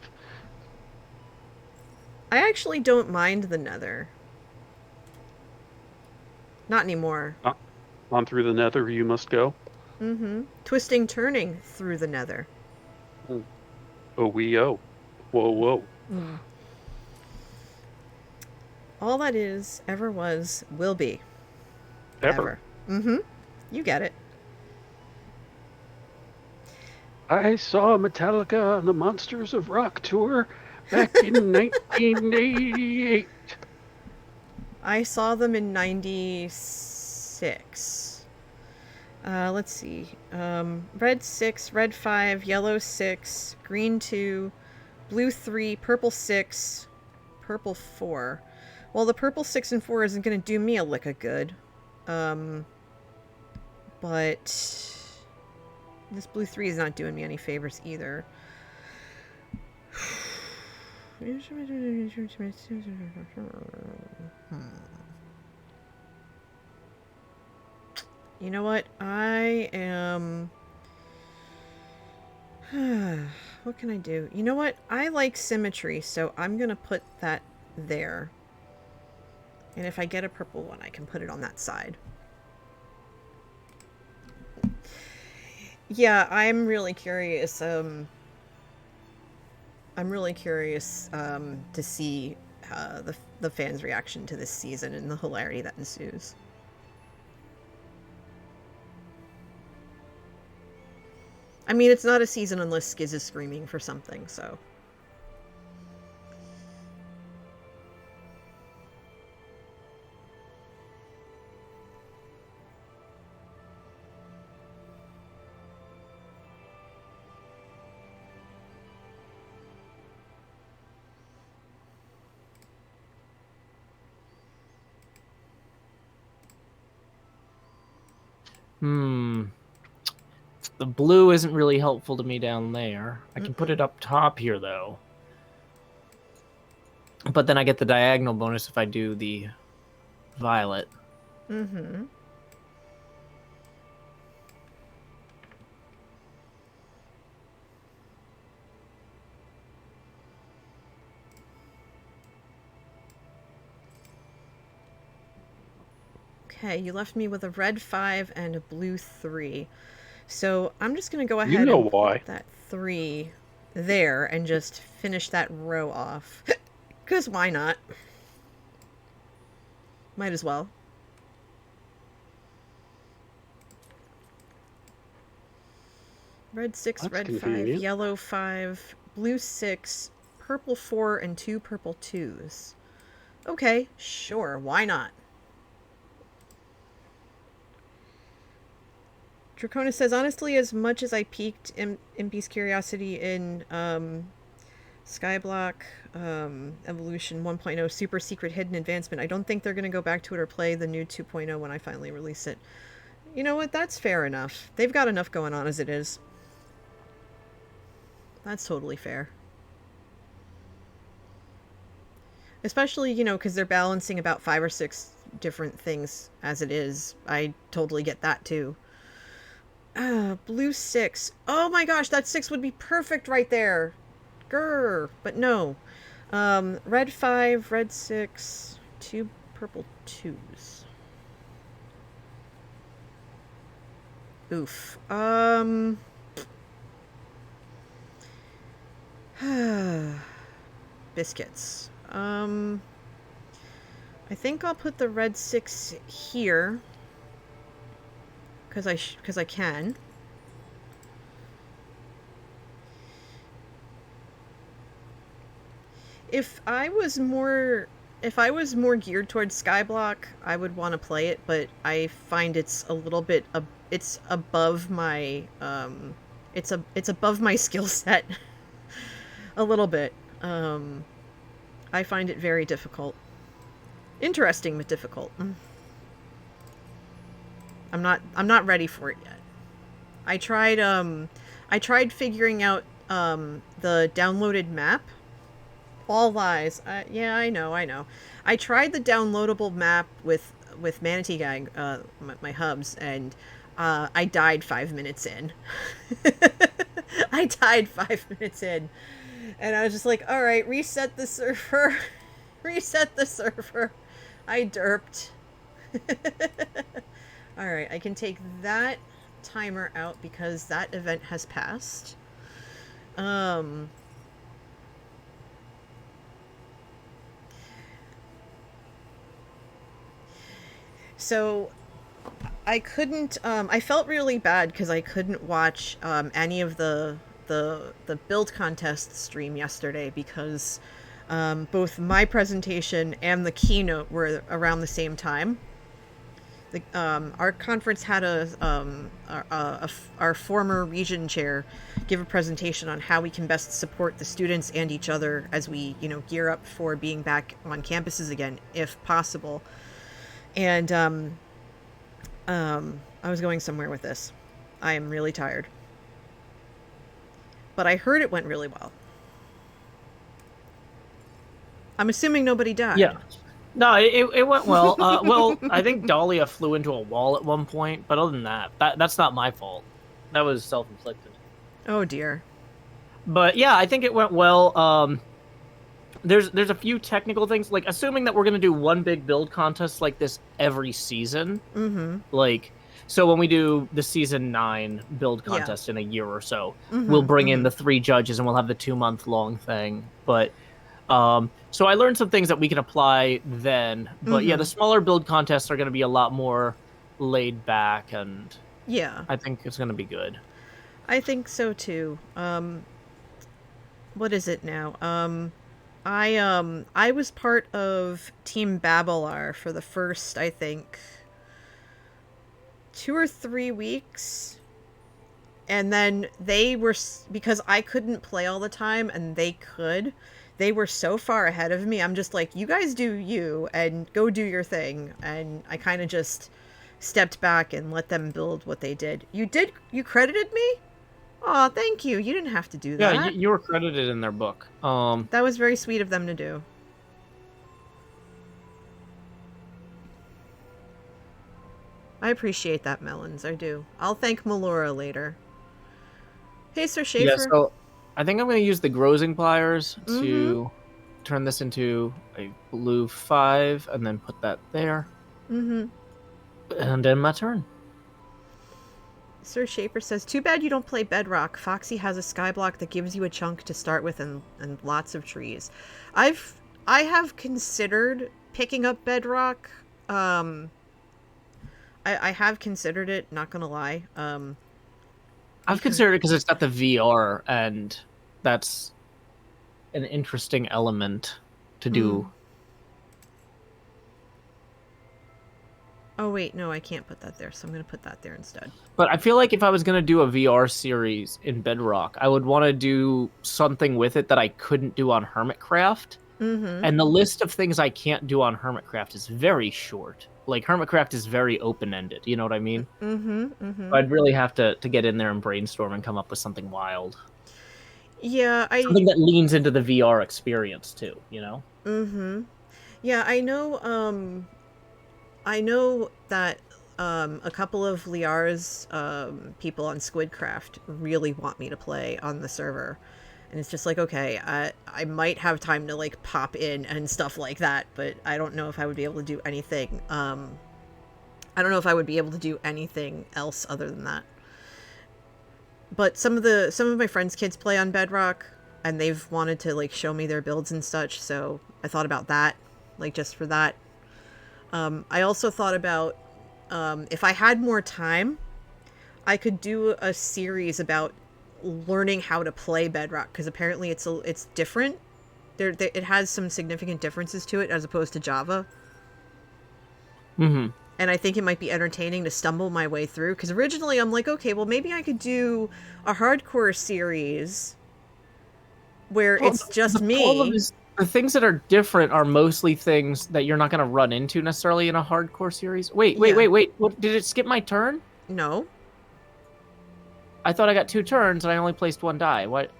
I actually don't mind the Nether. Not anymore. On through the Nether you must go. Mm-hmm. Twisting, turning through the Nether. Oh, whoa. Whoa. Mm. All that is, ever was, will be. Ever. Mm-hmm. You get it. I saw Metallica on the Monsters of Rock tour back in 1988. I saw them in 96. Let's see. Red 6, red 5, yellow 6, green 2, blue 3, purple 6, purple 4. Well, the purple 6 and 4 isn't going to do me a lick of good. But this blue 3 is not doing me any favors either. You know what? I am... What can I do? You know what? I like symmetry, so I'm going to put that there. And if I get a purple one, I can put it on that side. Yeah, I'm really curious. I'm really curious to see the fans' reaction to this season and the hilarity that ensues. I mean, it's not a season unless Skiz is screaming for something, so... The blue isn't really helpful to me down there. I can put it up top here, though. But then I get the diagonal bonus if I do the violet. Mm-hmm. Okay, you left me with a red 5 and a blue 3. So I'm just going to go ahead and put that 3 there and just finish that row off. Because why not? Might as well. Red 6, That's red convenient. 5, yellow 5, blue 6, purple 4, and 2 purple 2s. Okay, sure, why not? Draconis says, honestly, as much as I piqued Impy's curiosity in Skyblock Evolution 1.0 Super Secret Hidden Advancement, I don't think they're going to go back to it or play the new 2.0 when I finally release it. You know what? That's fair enough. They've got enough going on as it is. That's totally fair. Especially, you know, because they're balancing about 5 or 6 different things as it is. I totally get that, too. Blue 6. Oh my gosh, that 6 would be perfect right there. Grr. But no. Red 5, red 6, 2 purple 2s. Oof. Biscuits. I think I'll put the red 6 here. Because I can. If I was more geared towards Skyblock, I would want to play it, but I find it's a little bit it's above my it's above my skill set a little bit. I find it very difficult. Interesting but difficult. I'm not ready for it yet. I tried figuring out the downloaded map. All lies. Yeah, I know. I tried the downloadable map with Manatee Gang, my hubs, and I died 5 minutes in. I died 5 minutes in, and I was just like, all right, reset the server. Reset the server. I derped. Alright, I can take that timer out because that event has passed. So I couldn't, I felt really bad because I couldn't watch any of the build contest stream yesterday because Both my presentation and the keynote were around the same time. Our conference had our former region chair give a presentation on how we can best support the students and each other as we, gear up for being back on campuses again, if possible. And I was going somewhere with this. I am really tired. But I heard it went really well. I'm assuming nobody died. Yeah. No, it went well. Well, I think Dahlia flew into a wall at one point, but other than that's not my fault. That was self-inflicted. Oh dear. But yeah, I think it went well. There's a few technical things, like assuming that we're gonna do one big build contest like this every season. Mm-hmm. Like, so when we do the season 9 build contest in a year or so, we'll bring in the 3 judges and we'll have the 2-month-long thing. But so I learned some things that we can apply then. But yeah, the smaller build contests are going to be a lot more laid back, and yeah, I think it's going to be good. I think so too. What is it now? I was part of Team Babelar for the first, I think, 2 or 3 weeks. And then they were, because I couldn't play all the time and they could, they were so far ahead of me. I'm just like, you guys do you and go do your thing. And I kind of just stepped back and let them build what they did. You credited me? Oh, thank you. You didn't have to do that. Yeah, you were credited in their book. That was very sweet of them to do. I appreciate that, Melons. I do. I'll thank Melora later. Hey, Sir Schaefer. Yeah, so I think I'm going to use the Grozing Pliers to turn this into a blue 5 and then put that there. And then my turn. Sir Schaefer says, too bad you don't play Bedrock. Foxy has a skyblock that gives you a chunk to start with and lots of trees. I have considered picking up Bedrock. I have considered it, not gonna lie. I've considered it because it's got the VR, and that's an interesting element to do. Oh, wait, no, I can't put that there, so I'm going to put that there instead. But I feel like if I was going to do a VR series in Bedrock, I would want to do something with it that I couldn't do on Hermitcraft. And the list of things I can't do on Hermitcraft is very short. Like, Hermitcraft is very open-ended, you know what I mean? So I'd really have to get in there and brainstorm and come up with something wild. Yeah, something that leans into the VR experience, too, you know? Yeah, I know that a couple of Liar's people on Squidcraft really want me to play on the server. And it's just like, okay, I might have time to, like, pop in and stuff like that, but I don't know if I would be able to do anything. I don't know if I would be able to do anything else other than that. But some of my friends' kids play on Bedrock, and they've wanted to, like, show me their builds and such, so I thought about that, like, just for that. I also thought about, if I had more time, I could do a series about learning how to play Bedrock, because apparently it's different. It has some significant differences to it as opposed to Java. And I think it might be entertaining to stumble my way through, because originally I'm like, okay, well, maybe I could do a hardcore series where it's just me. The things that are different are mostly things that you're not going to run into necessarily in a hardcore series. Wait. What, did it skip my turn? No. I thought I got 2 turns and I only placed 1 die. What?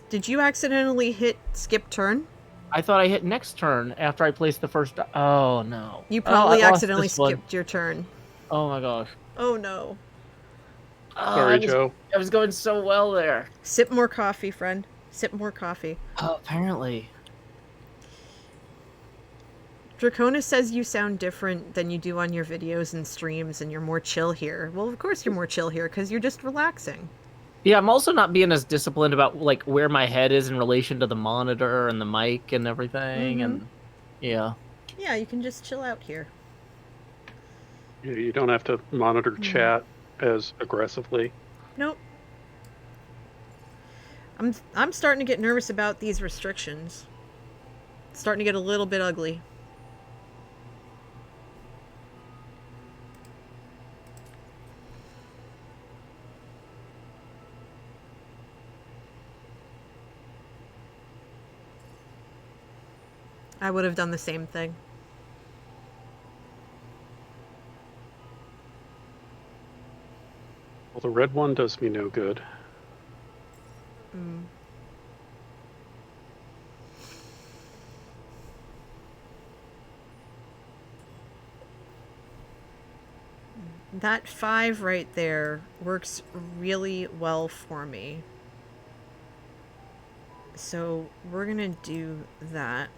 Did you accidentally hit skip turn? I thought I hit next turn after I placed the first die. Oh, no. You probably accidentally skipped your turn. Oh, my gosh. Oh, no. Sorry, Joe. I was going so well there. Sip more coffee, friend. Sip more coffee. Oh, apparently. Draconis says you sound different than you do on your videos and streams, and you're more chill here. Well, of course you're more chill here, because you're just relaxing. Yeah, I'm also not being as disciplined about, like, where my head is in relation to the monitor and the mic and everything, and yeah. Yeah, you can just chill out here. You don't have to monitor chat as aggressively. Nope. I'm starting to get nervous about these restrictions. It's starting to get a little bit ugly. I would have done the same thing. Well, the red one does me no good. Mm. That 5 right there works really well for me. So we're gonna do that.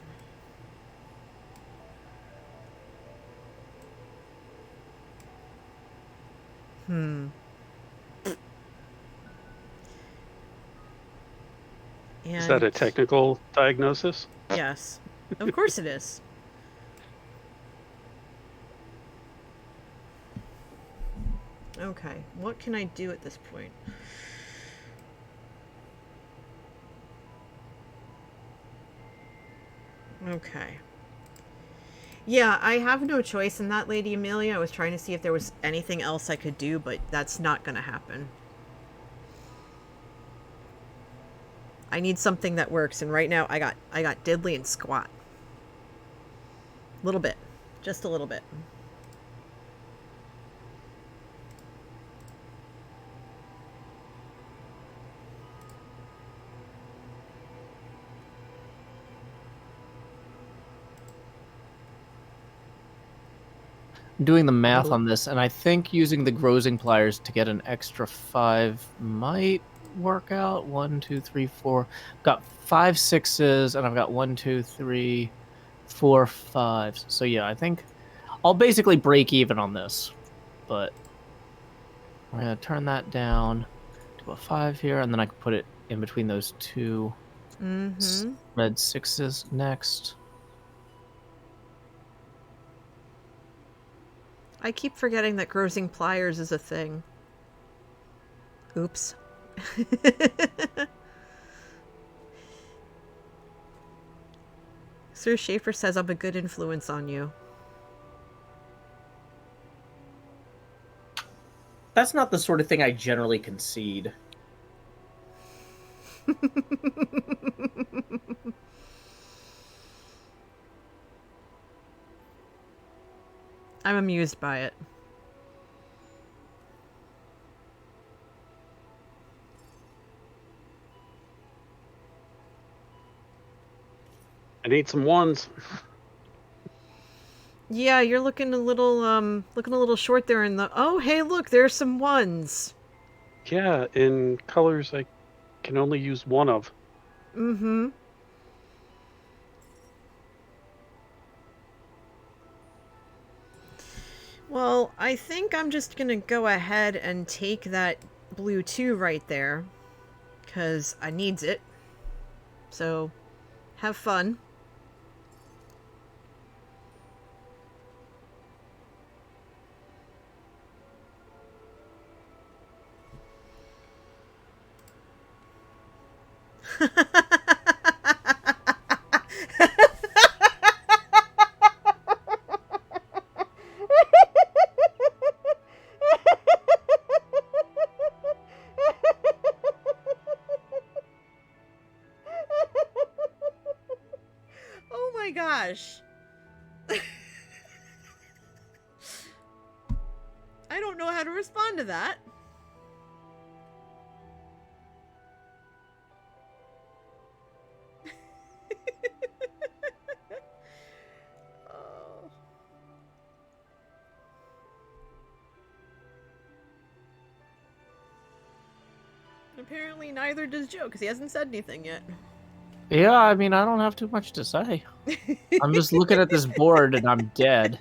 Is that a technical diagnosis? Yes. Of course it is. Okay, what can I do at this point? Okay. Yeah, I have no choice in that, Lady Amelia. I was trying to see if there was anything else I could do, but that's not gonna happen. I need something that works, and right now I got diddly and squat. A little bit. Just a little bit. Doing the math on this, and I think using the grozing pliers to get an extra 5 might work out. 1, 2, 3, 4. Got 5 6s, and I've got 1, 2, 3, 4 5s. So yeah, I think I'll basically break even on this. But we're gonna turn that down to a 5 here, and then I can put it in between those two red 6s next. I keep forgetting that grozing pliers is a thing. Oops. Sir Schaefer says I'm a good influence on you. That's not the sort of thing I generally concede. I'm amused by it. I need some ones. Yeah, you're looking a little short there in the... Oh, hey, look, there's some ones. Yeah, in colors I can only use one of. Mm-hmm. Well, I think I'm just gonna go ahead and take that blue 2 right there, because I needs it. So, have fun. Oh my gosh. I don't know how to respond to that. Oh. Apparently neither does Joe, because he hasn't said anything yet. Yeah, I mean, I don't have too much to say. I'm just looking at this board and I'm dead.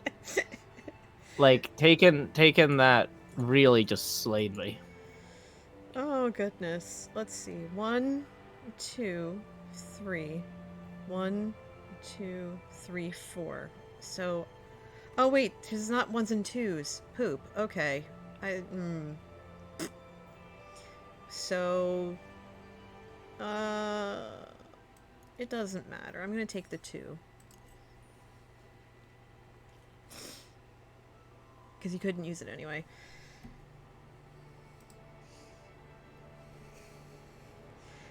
Like, taking that really just slayed me. Oh, goodness. Let's see. 1, 2, 3. 1, 2, 3, 4. So... Oh, wait. There's not 1s and 2s. Poop. Okay. So... It doesn't matter. I'm gonna take the 2. Because you couldn't use it anyway.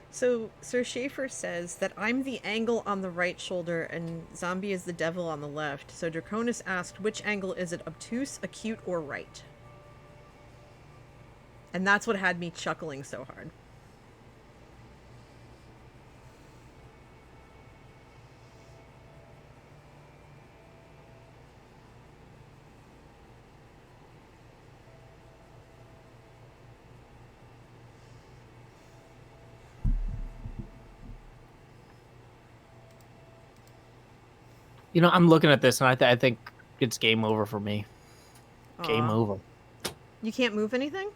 So, Sir Schaefer says that I'm the angle on the right shoulder and Zombie is the devil on the left. So Draconis asked, which angle is it, obtuse, acute, or right? And that's what had me chuckling so hard. You know, I'm looking at this, and I think it's game over for me. Game Aw. over. You can't move anything?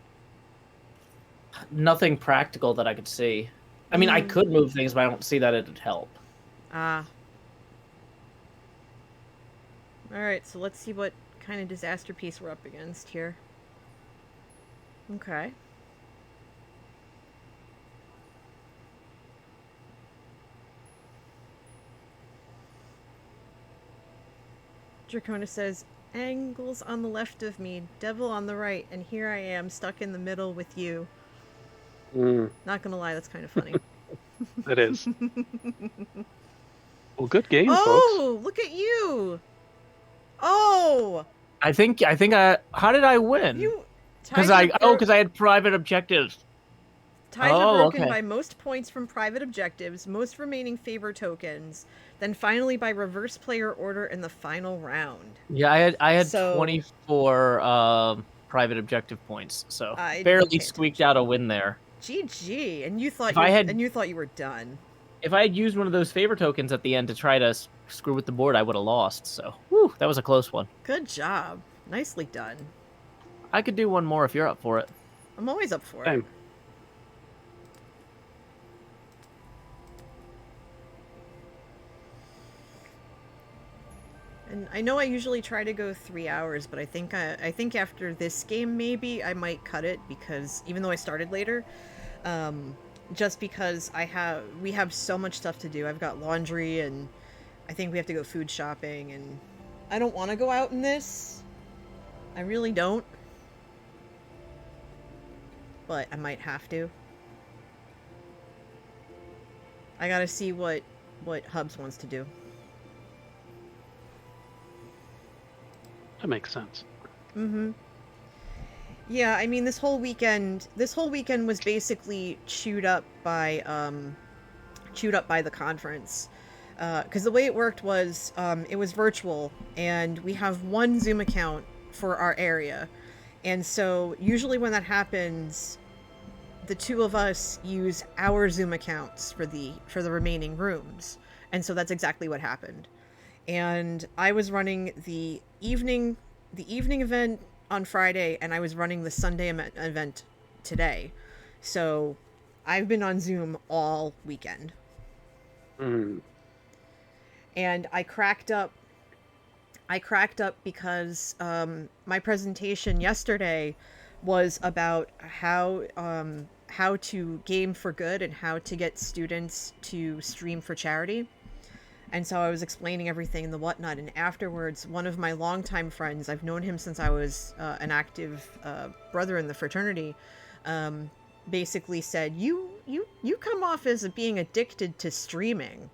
Nothing practical that I could see. I mean, I could move things, but I don't see that it'd help. Ah. Alright, so let's see what kind of disaster piece we're up against here. Okay. Draconis says, angles on the left of me, devil on the right, and here I am stuck in the middle with you. Not gonna lie, that's kind of funny. It is. Well, good game, folks. Oh, look at you! Oh! I think how did I win? You Because I had private objectives. ties are broken okay. by most points from private objectives, most remaining favor tokens, then finally by reverse player order in the final round. Yeah, I had So- 24 private objective points, so I didn't barely pay squeaked out a win there. GG, and you thought you were done. If I had used one of those favor tokens at the end to try to screw with the board, I would have lost. So, whew, that was a close one. Good job. Nicely done. I could do one more if you're up for it. I'm always up for it. Same. And I know I usually try to go 3 hours, but I think after this game maybe I might cut it, because even though I started later, just because we have so much stuff to do. I've got laundry, and I think we have to go food shopping, and I don't want to go out in this. I really don't. But I might have to. I gotta see what Hubs wants to do. That makes sense. Mm-hmm. Yeah, I mean, this whole weekend was basically chewed up by the conference. Because the way it worked was, it was virtual, and we have one Zoom account for our area. And so usually when that happens, the two of us use our Zoom accounts for the remaining rooms. And so that's exactly what happened. And I was running the evening event on Friday, and I was running the Sunday event today. So I've been on Zoom all weekend. And I cracked up because my presentation yesterday was about how to game for good and how to get students to stream for charity. And so I was explaining everything and the whatnot, and afterwards, one of my longtime friends, I've known him since I was an active brother in the fraternity, basically said, you come off as being addicted to streaming.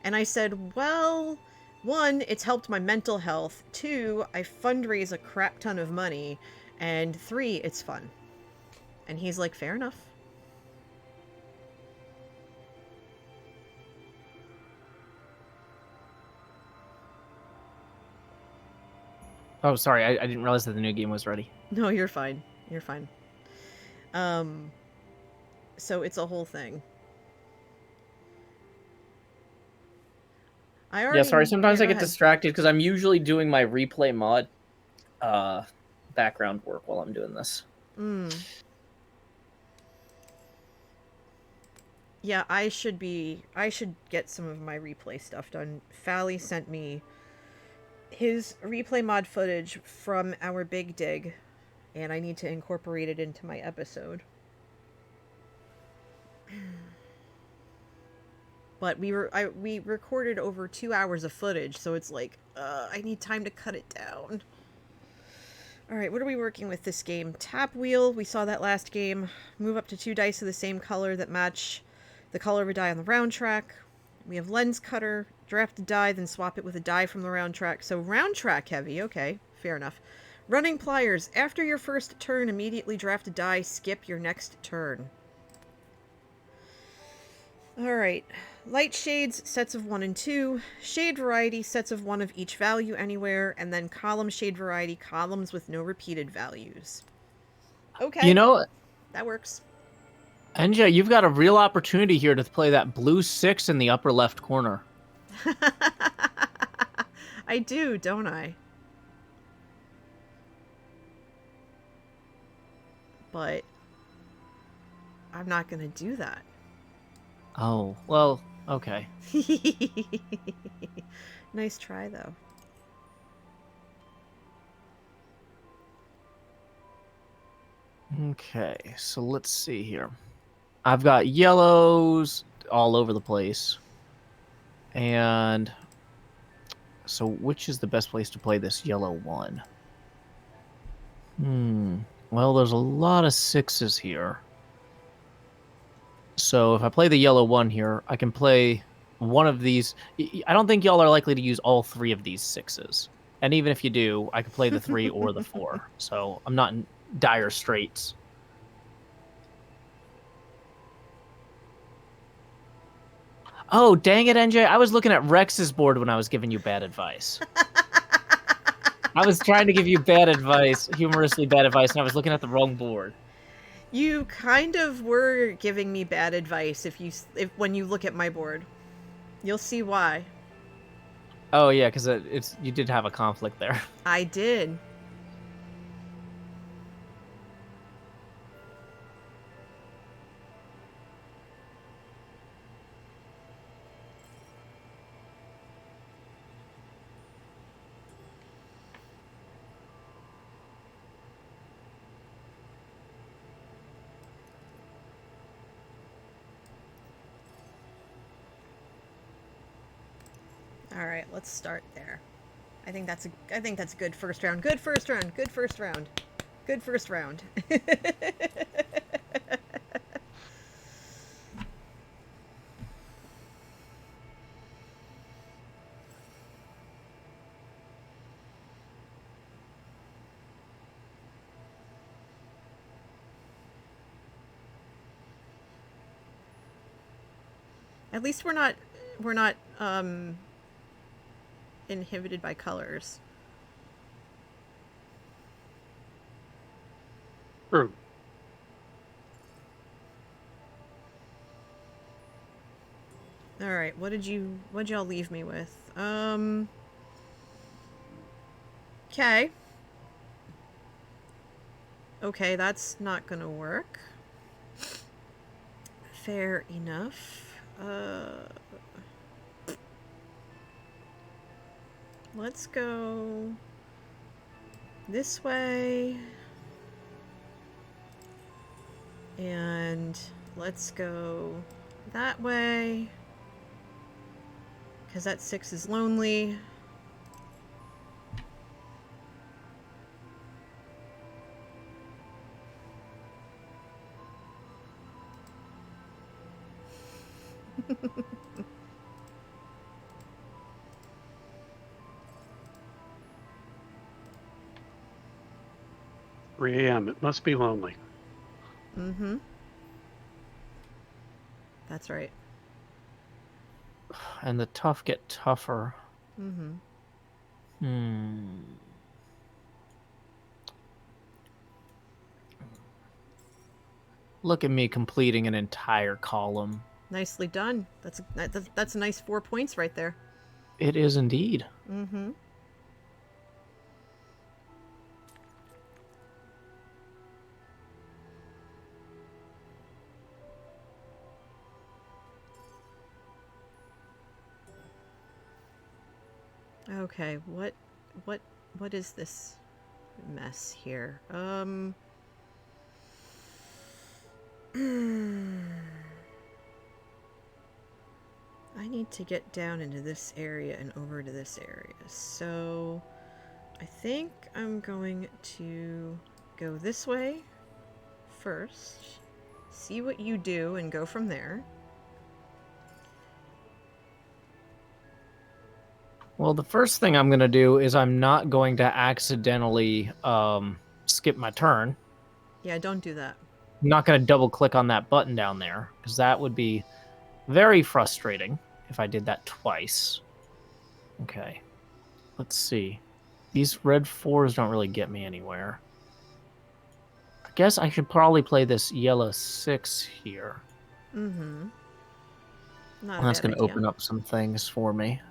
And I said, well, 1, it's helped my mental health, 2, I fundraise a crap ton of money, and 3, it's fun. And he's like, fair enough. Oh, sorry, I didn't realize that the new game was ready. No, you're fine. You're fine. So it's a whole thing. Yeah, sorry, sometimes I go get ahead. distracted because I'm usually doing my replay mod background work while I'm doing this. Yeah, I should get some of my replay stuff done. Fally sent me his replay mod footage from our big dig, and I need to incorporate it into my episode. But we recorded over 2 hours of footage, so it's like, I need time to cut it down. All right, what are we working with this game? Tap wheel, we saw that last game. Move up to 2 dice of the same color that match the color of a die on the round track. We have lens cutter, draft a die, then swap it with a die from the round track. So round track heavy, okay, fair enough. Running pliers, after your first turn, immediately draft a die, skip your next turn. All right. Light shades, sets of 1 and 2. Shade variety, sets of 1 of each value anywhere. And then column shade variety, columns with no repeated values. Okay. You know, that works. NJ, you've got a real opportunity here to play that blue 6 in the upper left corner. I do, don't I? But I'm not going to do that. Oh, well, okay. Nice try, though. Okay, so let's see here. I've got yellows all over the place. And so which is the best place to play this yellow one? Well, there's a lot of 6s here. So if I play the yellow one here, I can play one of these. I don't think y'all are likely to use all 3 of these 6s. And even if you do, I could play the 3 or the 4. So I'm not in dire straits. Oh, dang it, NJ. I was looking at Rex's board when I was giving you bad advice. I was trying to give you bad advice, humorously bad advice, and I was looking at the wrong board. You kind of were giving me bad advice if when you look at my board. You'll see why. Oh yeah, because you did have a conflict there. I did. All right, let's start there. I think that's a good first round. Good first round. Good first round. Good first round. At least we're not inhibited by colors. True. All right, what'd y'all leave me with? Okay. Okay, that's not gonna work. Fair enough. Let's go this way. And let's go that way. Because that 6 is lonely. AM. It must be lonely. Mm-hmm. That's right. And the tough get tougher. Mm-hmm. Look at me completing an entire column. Nicely done. That's a nice 4 points right there. It is indeed. Mm-hmm. Okay, what is this mess here? I need to get down into this area and over to this area. So I think I'm going to go this way first, see what you do, and go from there. Well, the first thing I'm going to do is I'm not going to accidentally skip my turn. Yeah, don't do that. I'm not going to double click on that button down there, because that would be very frustrating if I did that twice. Okay. Let's see. These red 4s don't really get me anywhere. I guess I should probably play this yellow 6 here. Mm-hmm. Not And that's going going to open up some things for me.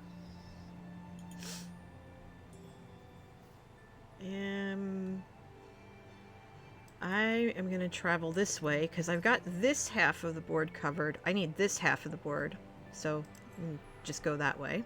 I am going to travel this way because I've got this half of the board covered. I need this half of the board, so just go that way.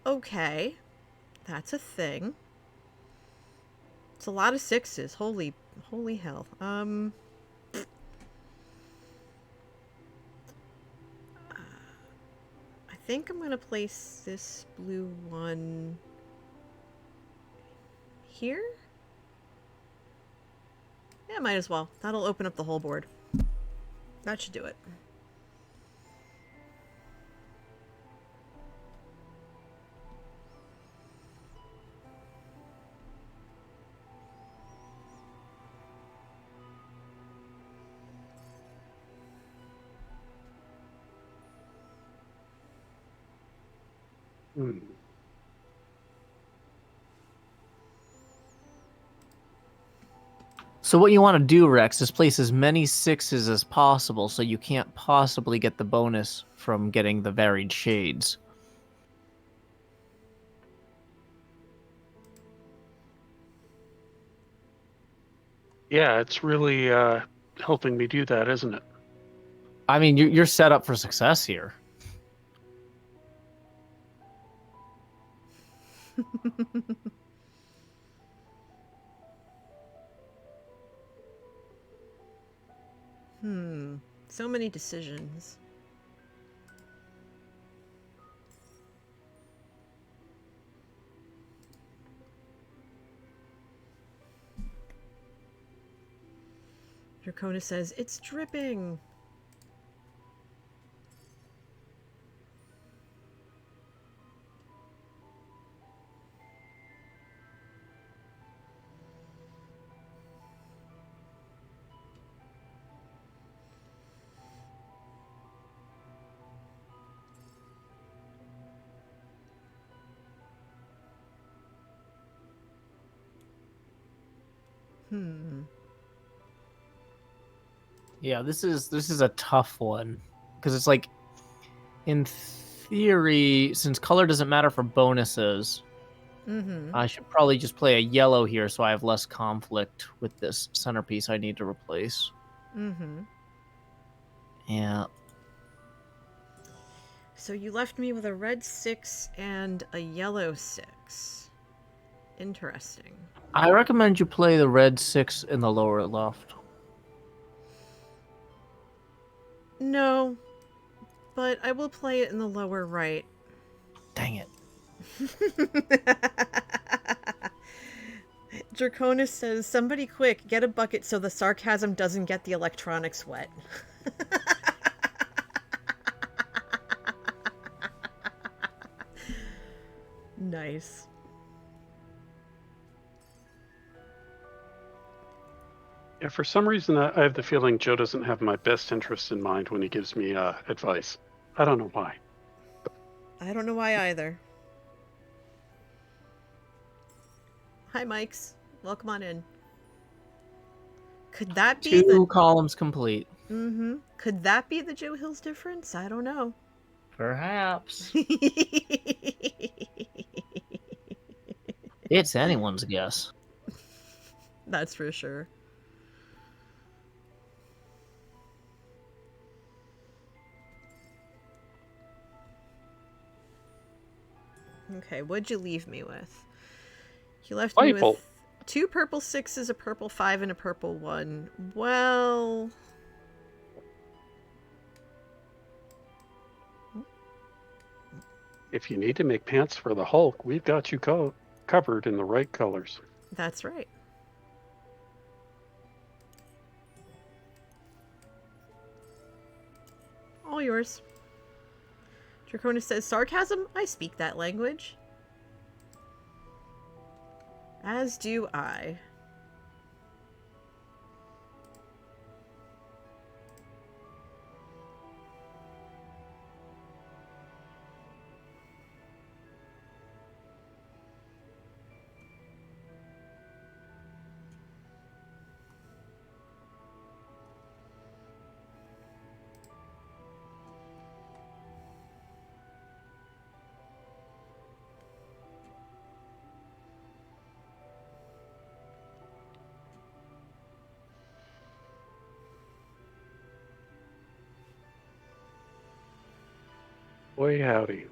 Okay, that's a thing. It's a lot of 6s. Holy hell. I think I'm gonna place this blue one here. Yeah, might as well. That'll open up the whole board. That should do it. So what you want to do, Rex, is place as many 6s as possible so you can't possibly get the bonus from getting the varied shades. Yeah, it's really helping me do that, isn't it? I mean, you're set up for success here. So many decisions. Dracona says, it's dripping. Yeah, this is a tough one because it's like, in theory, since color doesn't matter for bonuses, I should probably just play a yellow here so I have less conflict with this centerpiece I need to replace. Yeah. So you left me with a red 6 and a yellow 6. Interesting. I recommend you play the red 6 in the lower left. No, but I will play it in the lower right. Dang it. Draconis says, somebody quick, get a bucket so the sarcasm doesn't get the electronics wet. Nice. Yeah, for some reason, I have the feeling Joe doesn't have my best interest in mind when he gives me advice. I don't know why. I don't know why either. Hi, Mikes. Welcome on in. Could that be Two columns complete. Could that be the Joe Hills difference? I don't know. Perhaps. It's anyone's guess. That's for sure. Okay, what'd you leave me with? You left me Rifle. with 2 purple 6s, a purple 5, and a purple 1. Well... If you need to make pants for the Hulk, we've got you covered in the right colors. That's right. All yours. Draconis says, sarcasm? I speak that language. As do I. Boy, howdy.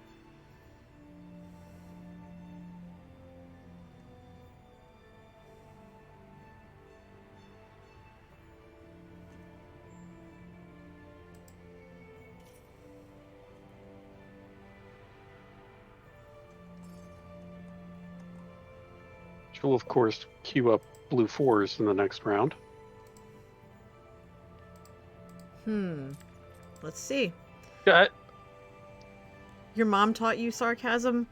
Which will, of course, queue up blue 4s in the next round. Let's see. Yeah, Your mom taught you sarcasm?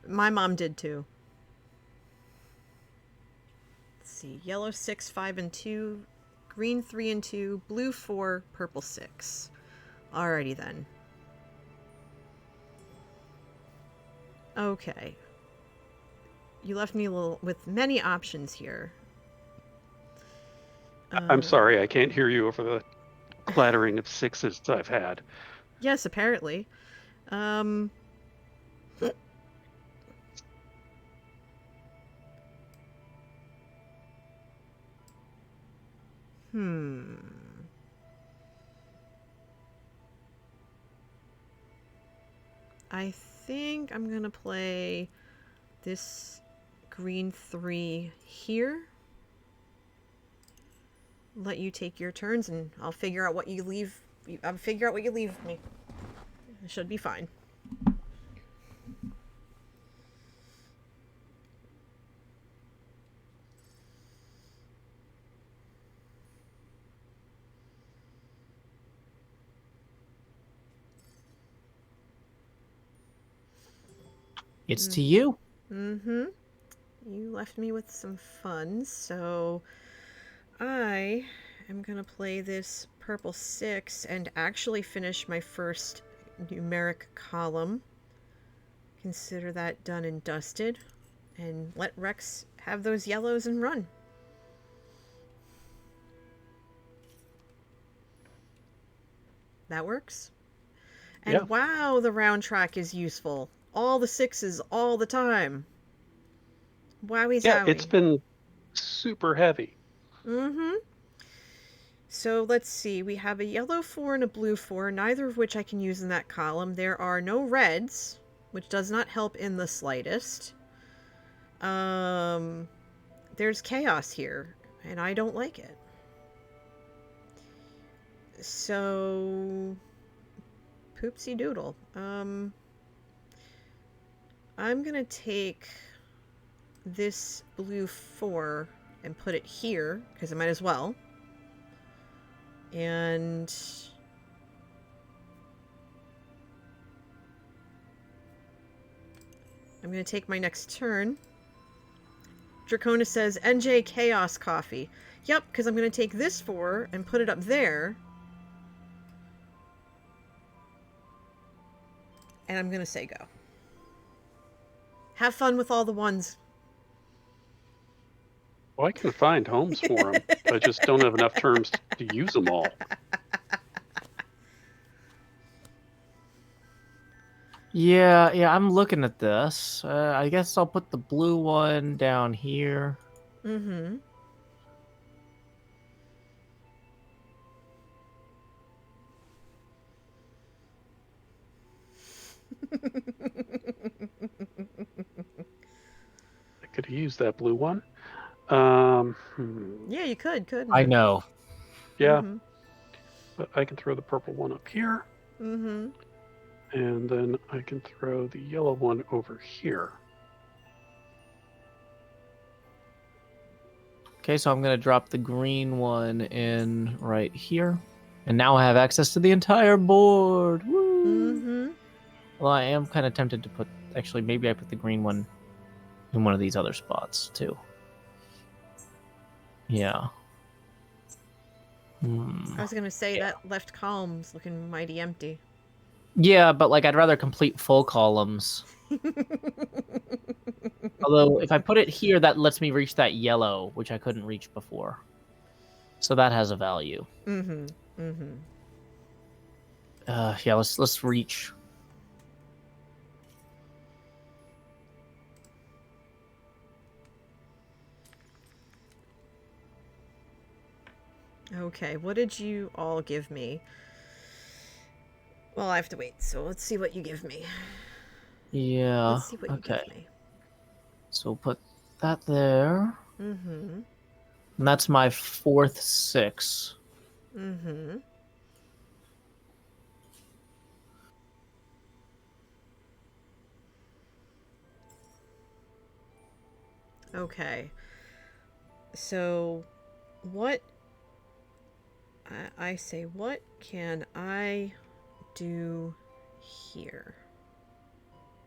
My mom did too. Let's see. Yellow 6, 5, and 2. Green 3 and 2. Blue 4, purple 6. Alrighty then. Okay. You left me with many options here. I'm sorry, I can't hear you over the clattering of 6s I've had. Yes, apparently. I think I'm gonna play this green 3 here. Let you take your turns, and I'll figure out what you leave. I'll figure out what you leave me. It should be fine. It's to you. Mm-hmm. You left me with some funds, so I am gonna play this purple 6 and actually finish my first numeric column. Consider that done and dusted, and let Rex have those yellows and run. That works. And Yeah. wow, the round track is useful. All the 6s all the time. Wowie Yeah, zowie. it's been super heavy. Mm-hmm. So let's see. We have a yellow 4 and a blue 4, neither of which I can use in that column. There are no reds, which does not help in the slightest. There's chaos here, and I don't like it. So, poopsie doodle. I'm gonna take this blue 4 and put it here, because I might as well. And I'm going to take my next turn. Draconis says, NJ Chaos Coffee. Yep, because I'm going to take this 4 and put it up there. And I'm going to say go. Have fun with all the ones. Well, I can find homes for them. I just don't have enough terms to use them all. Yeah, I'm looking at this. I guess I'll put the blue one down here. Mm-hmm. use that blue one. Yeah, you could, couldn't I you? know. Yeah, Mm-hmm. but I can throw the purple one up here, Mm-hmm. and then I can throw the yellow one over here. Okay, so I'm going to drop the green one in right here. And now I have access to the entire board. Woo! Mm-hmm. Well, I am kind of tempted to put... Actually, maybe I put the green one in one of these other spots, too. Yeah. I was gonna say Yeah. that left column's looking mighty empty. Yeah, but, like, I'd rather complete full columns. Although, if I put it here, that lets me reach that yellow, which I couldn't reach before. So that has a value. Mm-hmm. Mm-hmm. Yeah, let's reach. Okay, what did you all give me? Well, I have to wait, so let's see what you give me. Yeah. Let's see what you Okay. give me. So we'll put that there. Mm-hmm. And that's my 4th 6. Mm-hmm. Okay. So, what... I say, what can I do here?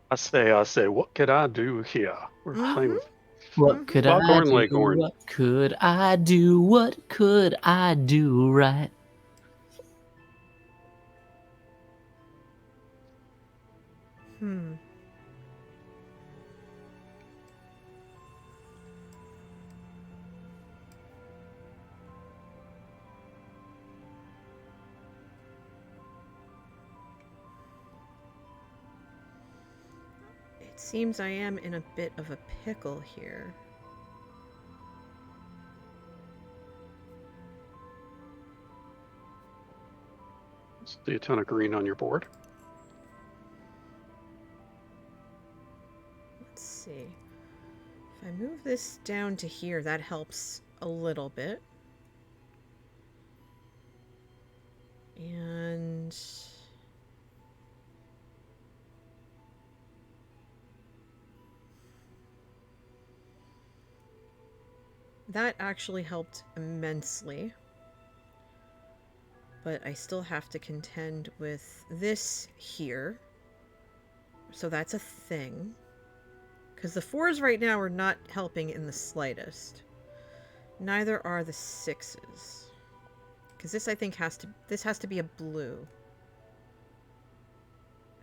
I say, what could I do here? We're playing with What could I Foghorn do? Leghorn. What could I do? What could I do right? It seems I am in a bit of a pickle here. See a ton of green on your board. Let's see. If I move this down to here, that helps a little bit. And... that actually helped immensely. But I still have to contend with this here. So that's a thing. Because the 4s right now are not helping in the slightest. Neither are the 6s. Because this, I think, has to be a blue.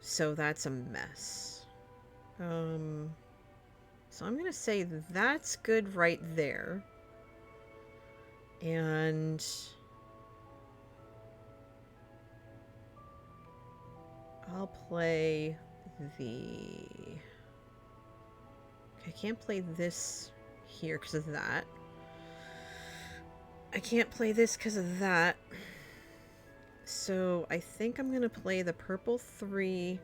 So that's a mess. So I'm going to say that's good right there. And... I'll play the... I can't play this here because of that. I can't play this because of that. So I think I'm going to play the purple 3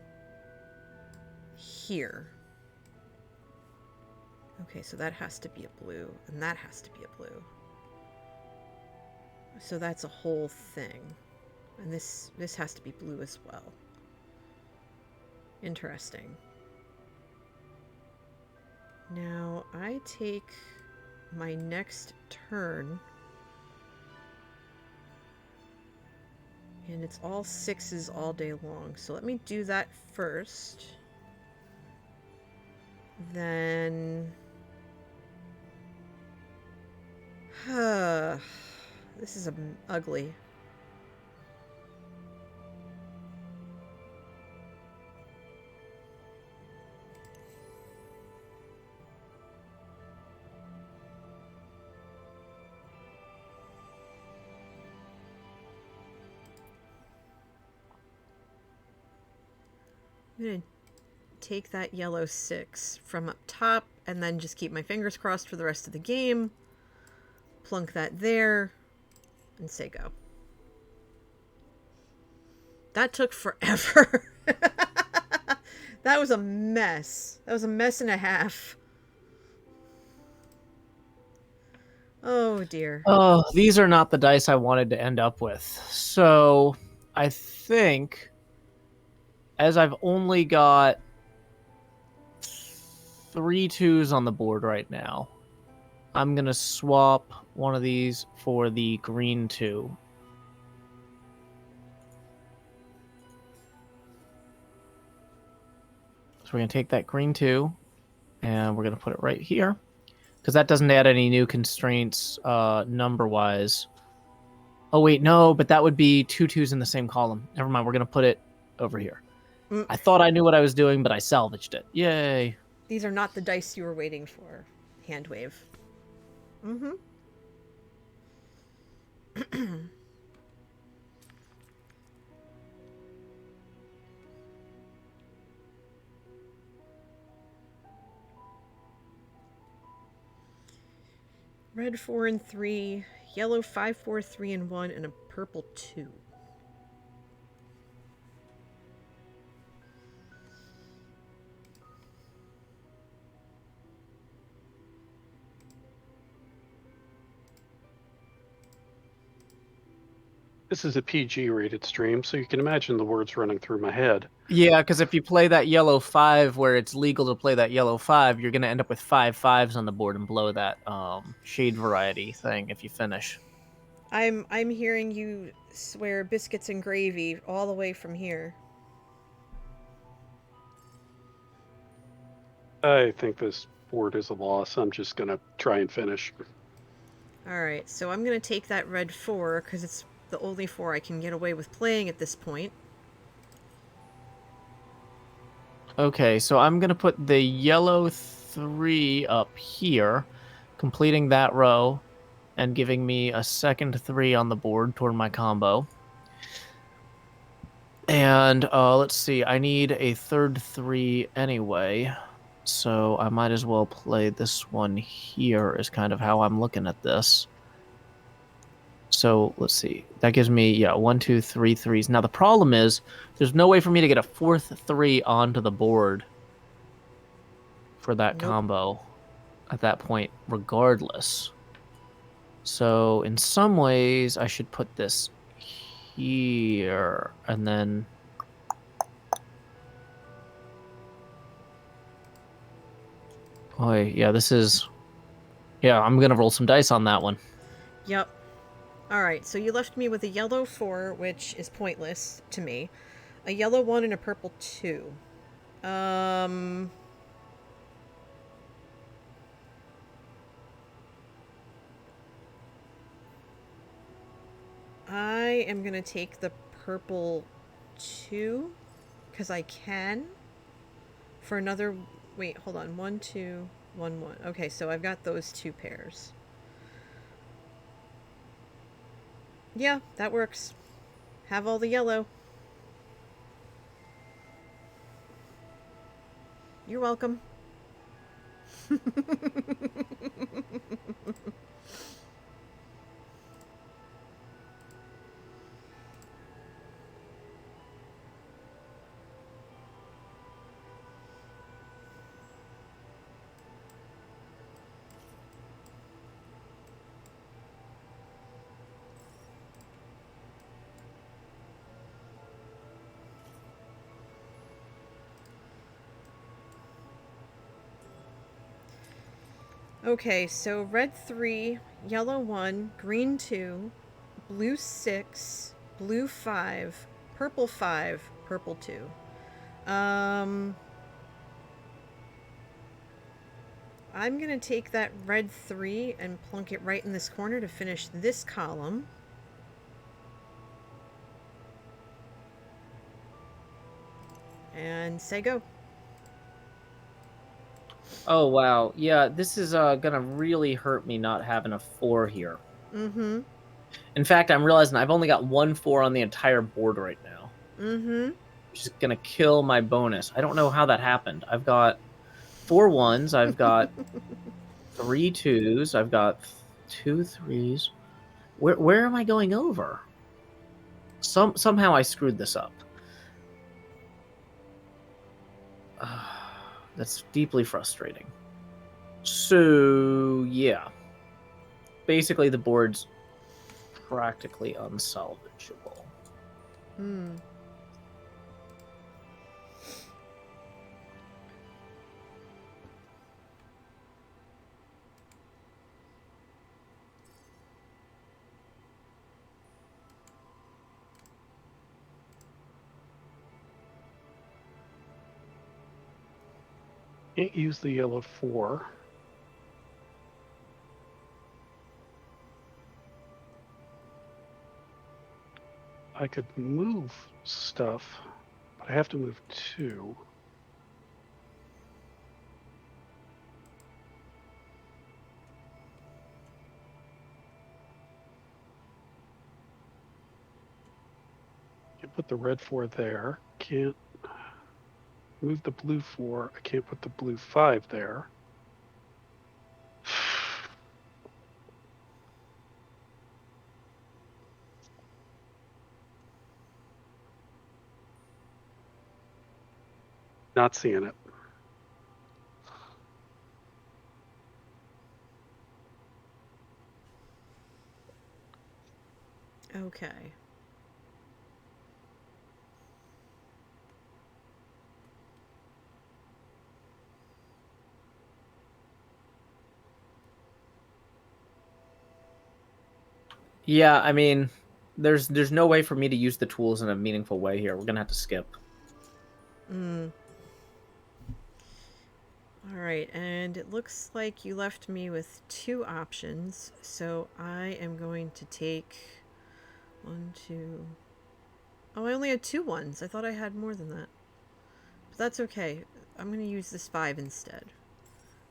here. Okay, so that has to be a blue, and that has to be a blue. So that's a whole thing. And this has to be blue as well. Interesting. Now, I take my next turn, and it's all 6s all day long. So let me do that first. Then... this is ugly. I'm going to take that yellow 6 from up top and then just keep my fingers crossed for the rest of the game. Plunk that there and say go. That took forever. That was a mess. That was a mess and a half. Oh dear. Oh, these are not the dice I wanted to end up with. So I think, as I've only got 3 2s on the board right now, I'm going to swap one of these for the green 2. So we're going to take that green 2, and we're going to put it right here. Because that doesn't add any new constraints number-wise. Oh, wait, no, but that would be 2 2s in the same column. Never mind, we're going to put it over here. I thought I knew what I was doing, but I salvaged it. Yay. These are not the dice you were waiting for. Hand wave. Mm-hmm. Red 4 and 3, yellow 5, 4, 3 and 1, and a purple 2. This is a PG-rated stream, so you can imagine the words running through my head. Yeah, because if you play that yellow 5 where it's legal to play that yellow 5, you're going to end up with 5 5s on the board and blow that shade variety thing if you finish. I'm hearing you swear biscuits and gravy all the way from here. I think this board is a loss. I'm just going to try and finish. Alright, so I'm going to take that red 4, because it's the only 4 I can get away with playing at this point. Okay, so I'm going to put the yellow 3 up here, completing that row, and giving me a second 3 on the board toward my combo. And let's see, I need a third 3 anyway, so I might as well play this one here is kind of how I'm looking at this. So let's see, that gives me, 1, 2, 3 3s. Now the problem is, there's no way for me to get a fourth 3 onto the board for that combo at that point, regardless. So in some ways, I should put this here, and then... Oh, yeah, this is... Yeah, I'm going to roll some dice on that one. Yep. Alright, so you left me with a yellow 4, which is pointless to me. A yellow 1 and a purple 2. I am going to take the purple 2, because I can. For another... Wait, hold on. 1, 2, 1, 1. Okay, so I've got those 2 pairs. Yeah, that works. Have all the yellow. You're welcome. Okay, so red 3, yellow 1, green 2, blue 6, blue 5, purple 5, purple 2. I'm going to take that red 3 and plunk it right in this corner to finish this column. And say go. Oh, wow. Yeah, this is gonna really hurt me not having a 4 here. Mm-hmm. In fact, I'm realizing I've only got 1 4 on the entire board right now. Mm-hmm. Which is gonna kill my bonus. I don't know how that happened. I've got 4 1s, I've got 3 2s, I've got 2 3s. Where am I going over? Somehow I screwed this up. That's deeply frustrating. So, yeah. basically the board's practically unsalvageable. Hmm. Can't use the yellow 4. I could move stuff, but I have to move 2. Can't put the red 4 there. Can't move the blue 4. I can't put the blue 5 there. Not seeing it. Okay. Yeah, I mean, there's no way for me to use the tools in a meaningful way here. We're gonna have to skip. Hmm. All right, and it looks like you left me with 2 options, so I am going to take 1, 2. Oh, I only had 2 ones. I thought I had more than that. But that's okay. I'm going to use this 5 instead.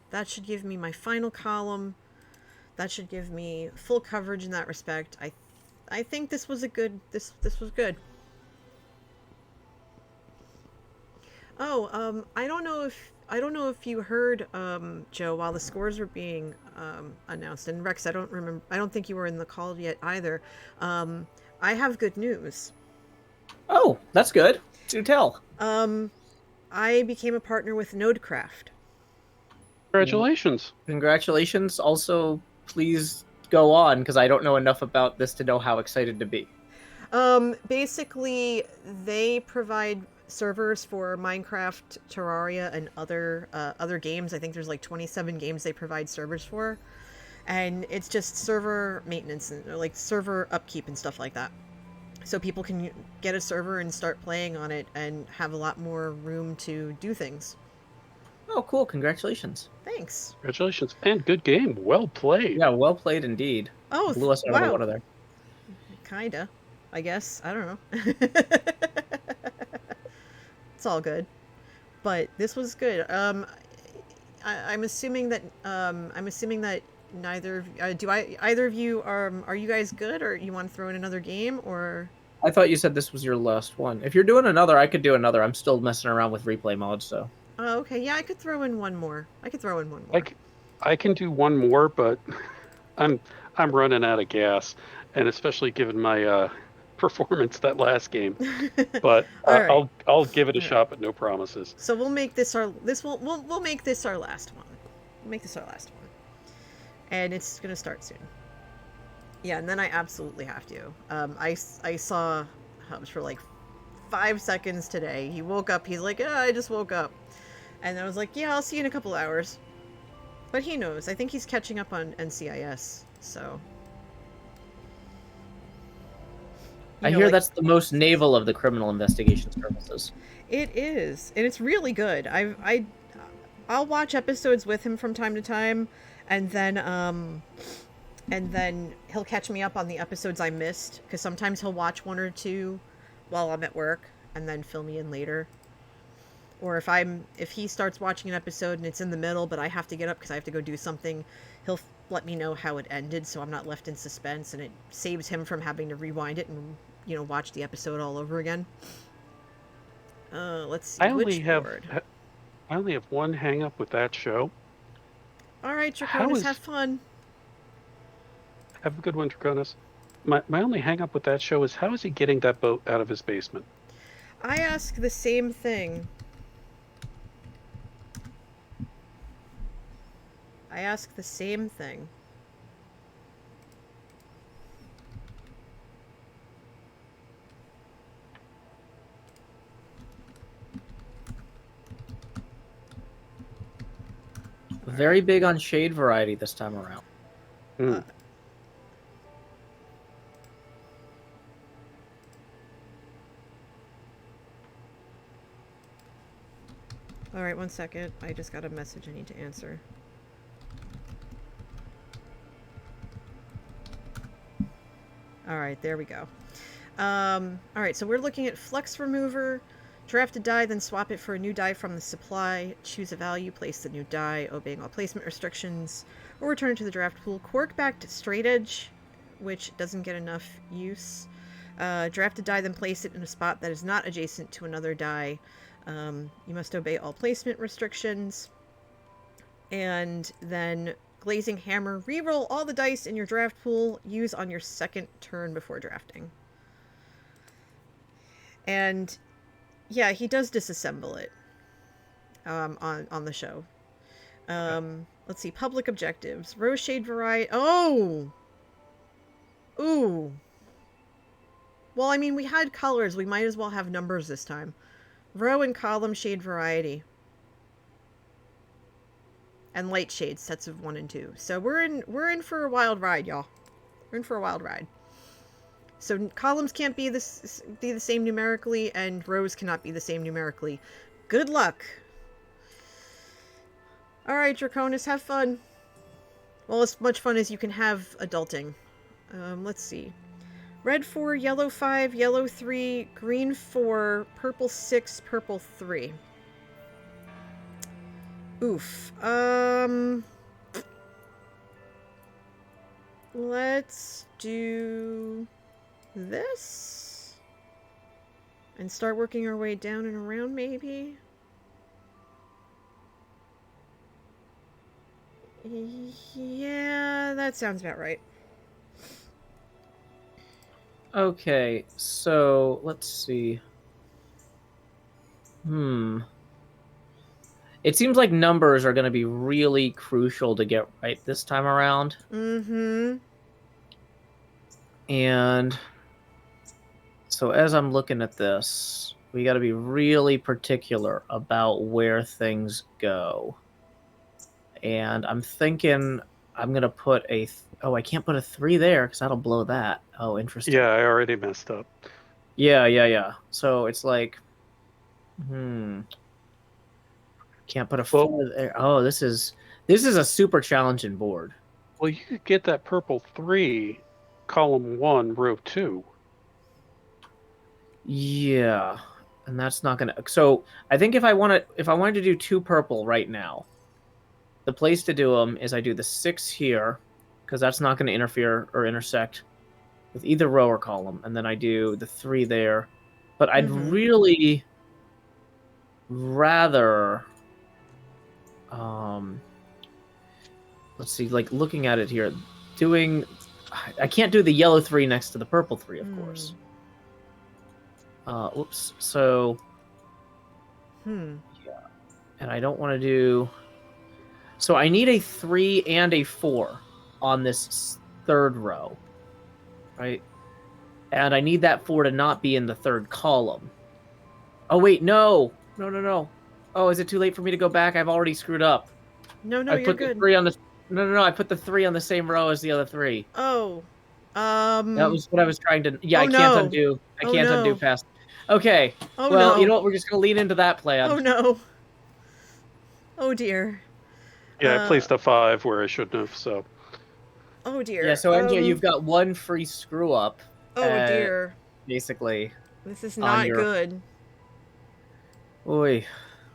That should give me my final column. That should give me full coverage in that respect. I think this was a good this was good. Oh, I don't know if you heard, Joe, while the scores were being announced, and Rex, I don't think you were in the call yet either. I have good news. Oh, that's good. Do tell. I became a partner with Nodecraft. Congratulations. Congratulations. Also, please go on, because I don't know enough about this to know how excited to be. Basically, they provide servers for Minecraft, Terraria, and other games. I think there's like 27 games they provide servers for, and it's just server maintenance and like server upkeep and stuff like that. So people can get a server and start playing on it and have a lot more room to do things. Oh, cool. Congratulations. Thanks. Congratulations. And good game. Well played. Yeah, well played indeed. Oh, Blew us out of the wow. water there. Kinda, I guess. I don't know. It's all good. But this was good. I'm assuming that neither either of you are you guys good, or you want to throw in another game, or I thought you said this was your last one. If you're doing another, I could do another. I'm still messing around with replay mods, so. oh, okay, yeah, I could throw in one more. I can do one more, but I'm running out of gas, and especially given my performance that last game. But All right. I'll give it a shot, but no promises. So we'll make this our we'll make this our last one. We'll make this our last one, and it's gonna start soon. Yeah, and then I absolutely have to. I saw Hubs for like 5 seconds today. He woke up. He's like, I just woke up, and I was like, yeah, I'll see you in a couple hours. But he knows. I think he's catching up on NCIS. So. I hear that's the most naval of the criminal investigation services. It is, and it's really good. I'll watch episodes with him from time to time, and then he'll catch me up on the episodes I missed, because sometimes he'll watch 1 or 2 while I'm at work and then fill me in later. Or if he starts watching an episode and it's in the middle, but I have to get up because I have to go do something, he'll let me know how it ended, so I'm not left in suspense, and it saves him from having to rewind it and watch the episode all over again. Let's see. I only have one hang up with that show. All right, Draconis, have fun. Have a good one, Draconis. My only hang up with that show is, how is he getting that boat out of his basement? I ask the same thing. Very big on shade variety this time around. Mm. All right, 1 second. I just got a message I need to answer. All right, there we go. All right, so we're looking at Flux Remover. Draft a die, then swap it for a new die from the supply. Choose a value, place the new die, obeying all placement restrictions, or return it to the draft pool. Cork-backed Straight Edge, which doesn't get enough use. Draft a die, then place it in a spot that is not adjacent to another die. You must obey all placement restrictions. And then Glazing Hammer. Reroll all the dice in your draft pool. Use on your second turn before drafting. And yeah, he does disassemble it on the show. Let's see. Public objectives. Row shade variety. Oh! Ooh. Well, I mean, we had colors. We might as well have numbers this time. Row and column shade variety. And light shades, sets of 1 and 2. So we're in for a wild ride, y'all. We're in for a wild ride. So columns can't be the same numerically, and rows cannot be the same numerically. Good luck. All right, Draconis, have fun. Well, as much fun as you can have adulting. Let's see. Red 4, yellow 5, yellow 3, green 4, purple 6, purple 3. Oof. Let's do this. And start working our way down and around, maybe? Yeah, that sounds about right. Okay, so let's see. It seems like numbers are going to be really crucial to get right this time around. Mm-hmm. And so as I'm looking at this, we got to be really particular about where things go. And I'm thinking I'm going to put a... Oh, I can't put a 3 there because that'll blow that. Oh, interesting. Yeah, I already messed up. Yeah. So it's like... Can't put a 4 there. Oh, this is a super challenging board. Well, you could get that purple 3, column 1, row 2. Yeah, and that's not gonna. So I think if I wanted to do 2 purple right now, the place to do them is I do the 6 here, because that's not going to interfere or intersect with either row or column, and then I do the 3 there. But I'd really rather. Let's see, like looking at it here, I can't do the yellow 3 next to the purple 3, of course. Whoops. So. Yeah, and I don't want to do. So I need a 3 and a 4 on this 3rd row, right? And I need that 4 to not be in the 3rd column. Oh wait, no. Oh, is it too late for me to go back? I've already screwed up. No, I you're put good. The 3 on the. No. I put the 3 on the same row as the other 3. Oh. That was what I was trying to. Yeah, Oh, I can't no. undo. I Oh, can't no. undo past. Okay. Oh, well, no. you know what? We're just gonna lean into that plan. Oh no. Oh dear. Yeah, I placed a 5 where I shouldn't have, so. Oh dear. Yeah, so MJ, you've got 1 free screw up. Oh dear. Basically. This is not good. Oy.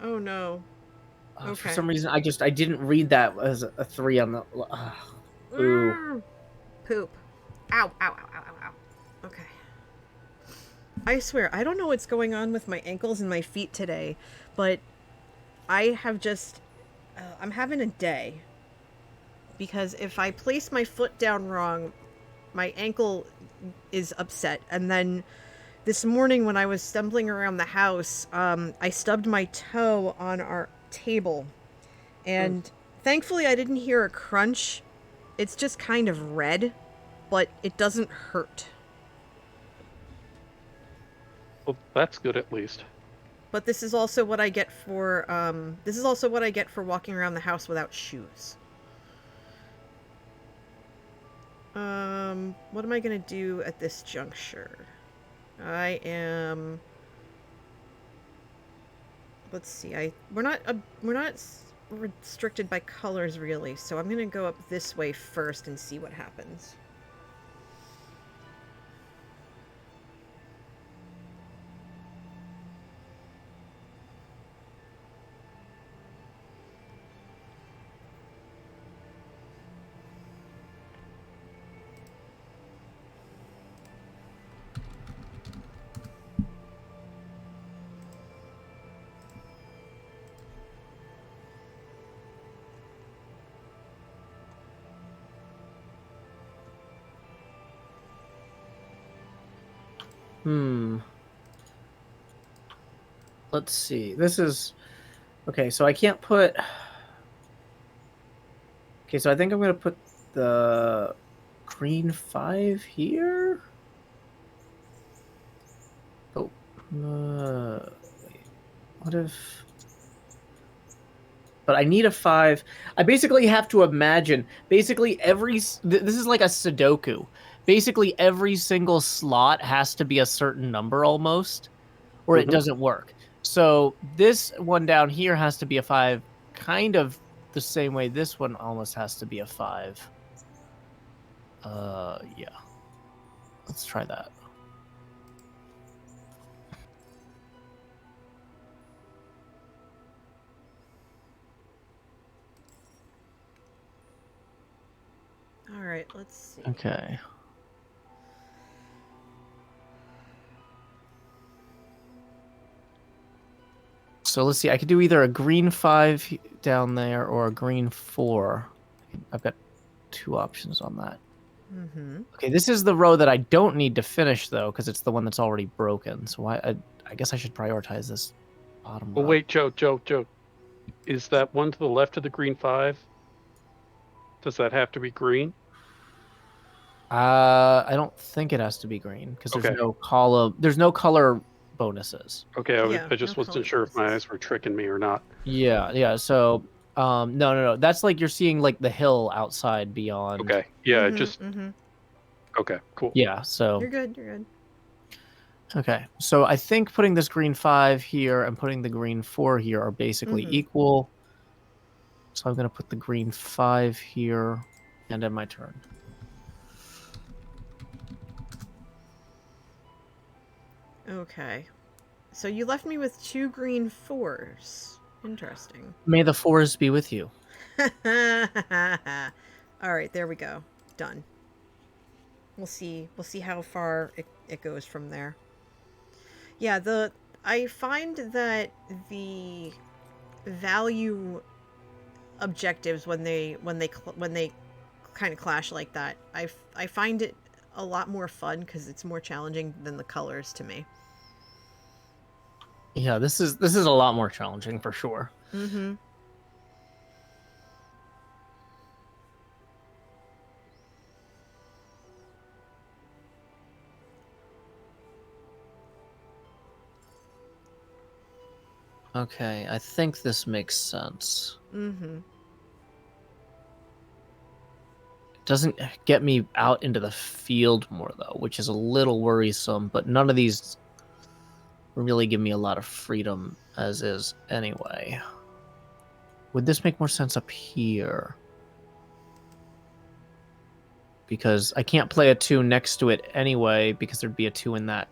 Oh no. Okay. For some reason, I didn't read that as a 3 on the. Ooh. Poop. Ow. Okay. I swear, I don't know what's going on with my ankles and my feet today, but I have just... I'm having a day. Because if I place my foot down wrong, my ankle is upset. And then this morning when I was stumbling around the house, I stubbed my toe on our table. And thankfully I didn't hear a crunch. It's just kind of red, but it doesn't hurt. Well, that's good at least. But this is also what I get for walking around the house without shoes. What am I gonna do at this juncture? I am. Let's see. We're not restricted by colors really, so I'm gonna go up this way first and see what happens. Let's see. This is... Okay, so I can't put... Okay, so I think I'm going to put the green 5 here? Oh. Wait. What if... But I need a 5. I basically have to imagine... Basically every... This is like a Sudoku. Basically every single slot has to be a certain number almost, or it doesn't work. So this one down here has to be a 5, kind of the same way this one almost has to be a 5. Yeah. Let's try that. All right, let's see. Okay. So let's see. I could do either a green 5 down there or a green 4. I've got 2 options on that. Okay, this is the row that I don't need to finish though, because it's the one that's already broken. So I guess I should prioritize this bottom Well, row. wait, Joe. Is that one to the left of the green 5? Does that have to be green? I don't think it has to be green because there's no column. There's no color bonuses. Okay, Yeah, I just no wasn't sure if my eyes were tricking me or not. Yeah. So, no. That's like you're seeing like the hill outside beyond. Okay, yeah, Okay, cool. Yeah. So You're good. Okay, so I think putting this green 5 here and putting the green 4 here are basically equal. So I'm going to put the green 5 here and end my turn. Okay. So you left me with 2 green 4s. Interesting. May the 4s be with you. All right, there we go. Done. We'll see how far it goes from there. Yeah, I find that the value objectives when they kind of clash like that, I find it a lot more fun because it's more challenging than the colors to me. Yeah, this is a lot more challenging for sure. Okay, I think this makes sense. It doesn't get me out into the field more, though, which is a little worrisome, but none of these really give me a lot of freedom as is anyway. Would this make more sense up here? Because I can't play a 2 next to it anyway, because there'd be a 2 in that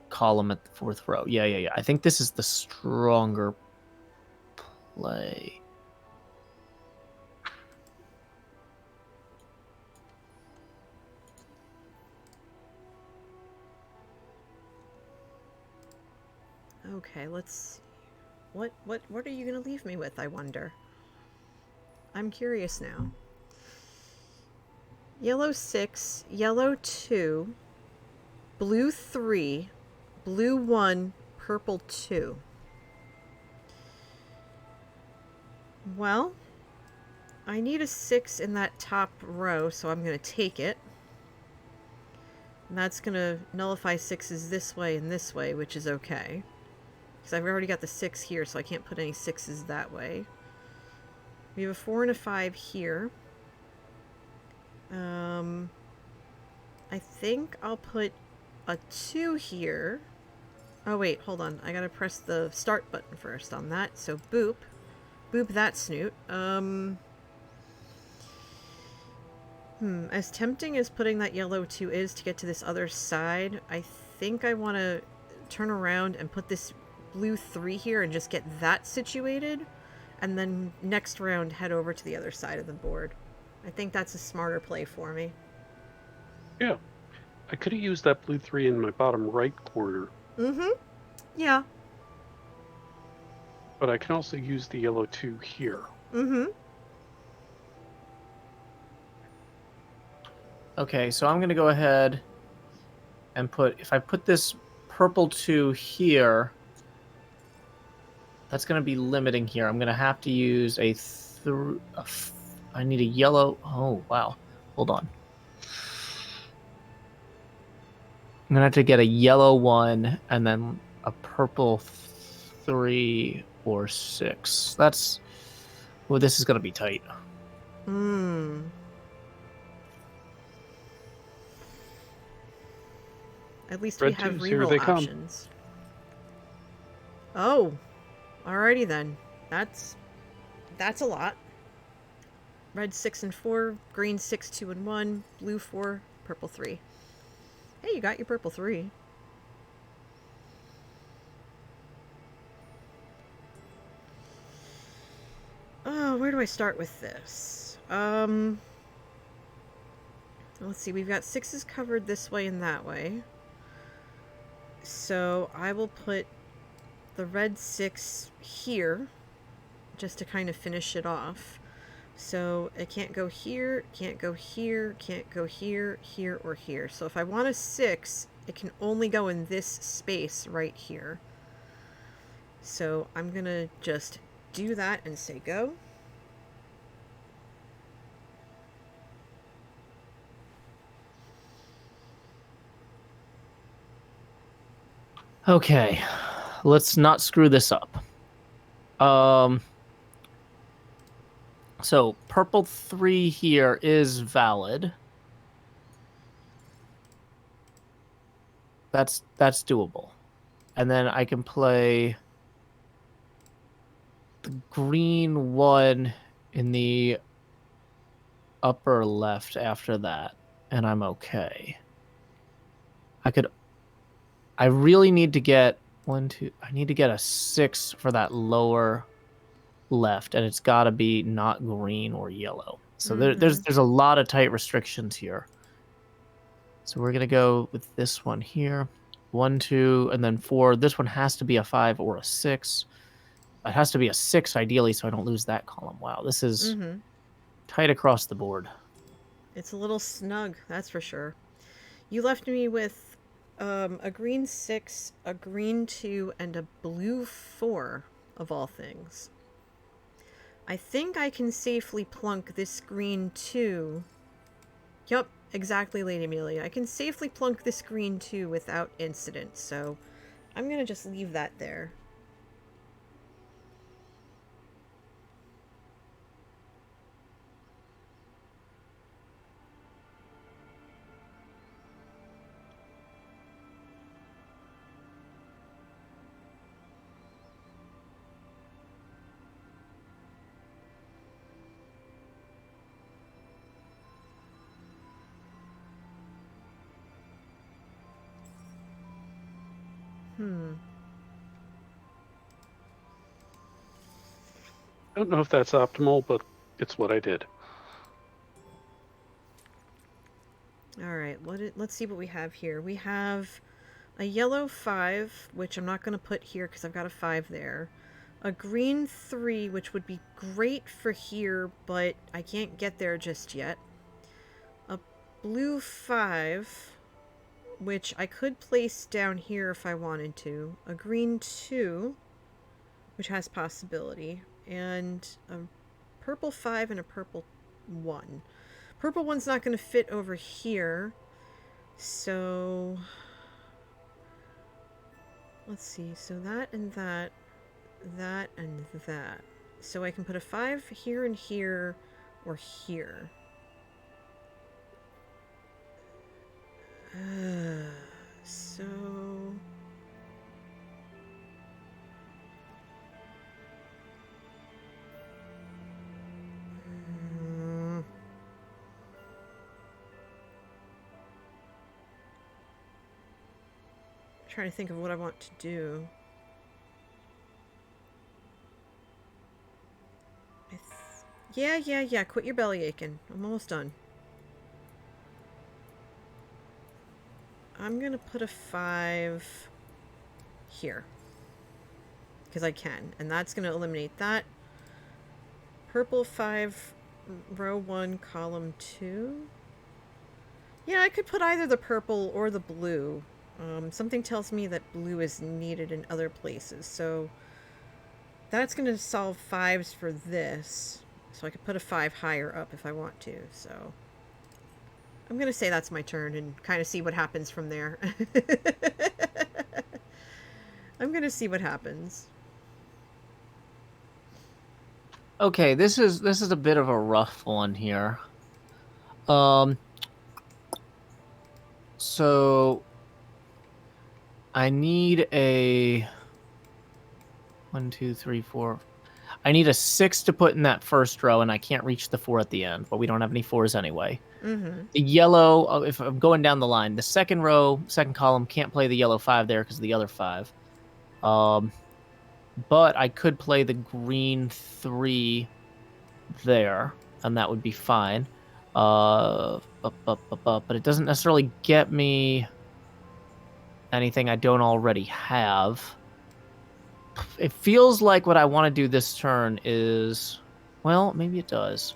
column at the 4th row. Yeah. I think this is the stronger play. Okay, let's see. What are you gonna leave me with, I wonder? I'm curious now. Yellow 6, yellow 2, blue 3, blue 1, purple 2. Well, I need a 6 in that top row, so I'm going to take it. And that's going to nullify 6s this way and this way, which is okay. Because I've already got the 6 here, so I can't put any 6s that way. We have a 4 and a 5 here. I think I'll put a 2 here. Oh wait, hold on. I gotta press the start button first on that. So boop. Boop that snoot. As tempting as putting that yellow 2 is to get to this other side, I think I want to turn around and put this blue 3 here and just get that situated. And then next round head over to the other side of the board. I think that's a smarter play for me. Yeah. I could have used that blue 3 in my bottom right corner. Mm-hmm. Yeah. But I can also use the yellow 2 here. Mm-hmm. Okay, so I'm going to go ahead and if I put this purple 2 here, that's going to be limiting here. I'm going to have to use I need a yellow. Oh, wow. Hold on. I'm going to have to get a yellow 1 and then a purple 3 or 6. Well, this is going to be tight. At least Red we have 2s, here reroll they come. options. Oh, alrighty then. That's a lot. Red 6 and 4, green 6, 2 and 1, blue 4, purple 3. Hey, you got your purple 3. Oh, where do I start with this? Let's see, we've got 6s covered this way and that way. So I will put the red 6 here, just to kind of finish it off. So it can't go here, can't go here, can't go here, here, or here. So if I want a 6, it can only go in this space right here. So I'm gonna just do that and say go. Okay, let's not screw this up. So purple 3 here is valid. That's doable. And then I can play the green 1 in the upper left after that, and I'm okay. I really need to get I need to get a 6 for that lower left, and it's got to be not green or yellow. So there's a lot of tight restrictions here. So we're gonna go with this one here, 1, 2, and then 4. This one has to be a 5 or a 6. It has to be a 6 ideally, so I don't lose that column. Wow, this is tight across the board. It's a little snug, that's for sure. You left me with a green 6, a green 2, and a blue 4, of all things. I think I can safely plunk this green 2. Yup, exactly, Lady Amelia. I can safely plunk this green 2 without incident, so I'm going to just leave that there. I don't know if that's optimal, but it's what I did. Alright, let's see what we have here. We have a yellow 5, which I'm not going to put here because I've got a 5 there. A green 3, which would be great for here, but I can't get there just yet. A blue 5, which I could place down here if I wanted to. A green 2, which has possibility. And a purple 5 and a purple 1. Purple 1's not going to fit over here. So let's see. So that and that, that and that. So I can put a 5 here and here, or here. So... trying to think of what I want to do. Yeah. Quit your belly aching. I'm almost done. I'm gonna put a 5 here. Because I can. And that's gonna eliminate that. Purple 5, row 1, column 2. Yeah, I could put either the purple or the blue. Something tells me that blue is needed in other places, so that's going to solve 5s for this. So I could put a 5 higher up if I want to, so I'm going to say that's my turn and kind of see what happens from there. I'm going to see what happens. Okay, this is a bit of a rough one here. So I need a 1, 2, 3, 4. I need a 6 to put in that first row, and I can't reach the 4 at the end, but we don't have any 4s anyway. Mm-hmm. The yellow, if I'm going down the line, the second row, second column, can't play the yellow 5 there because of the other 5. But I could play the green 3 there, and that would be fine. But it doesn't necessarily get me anything I don't already have. It feels like what I want to do this turn is... Well, maybe it does.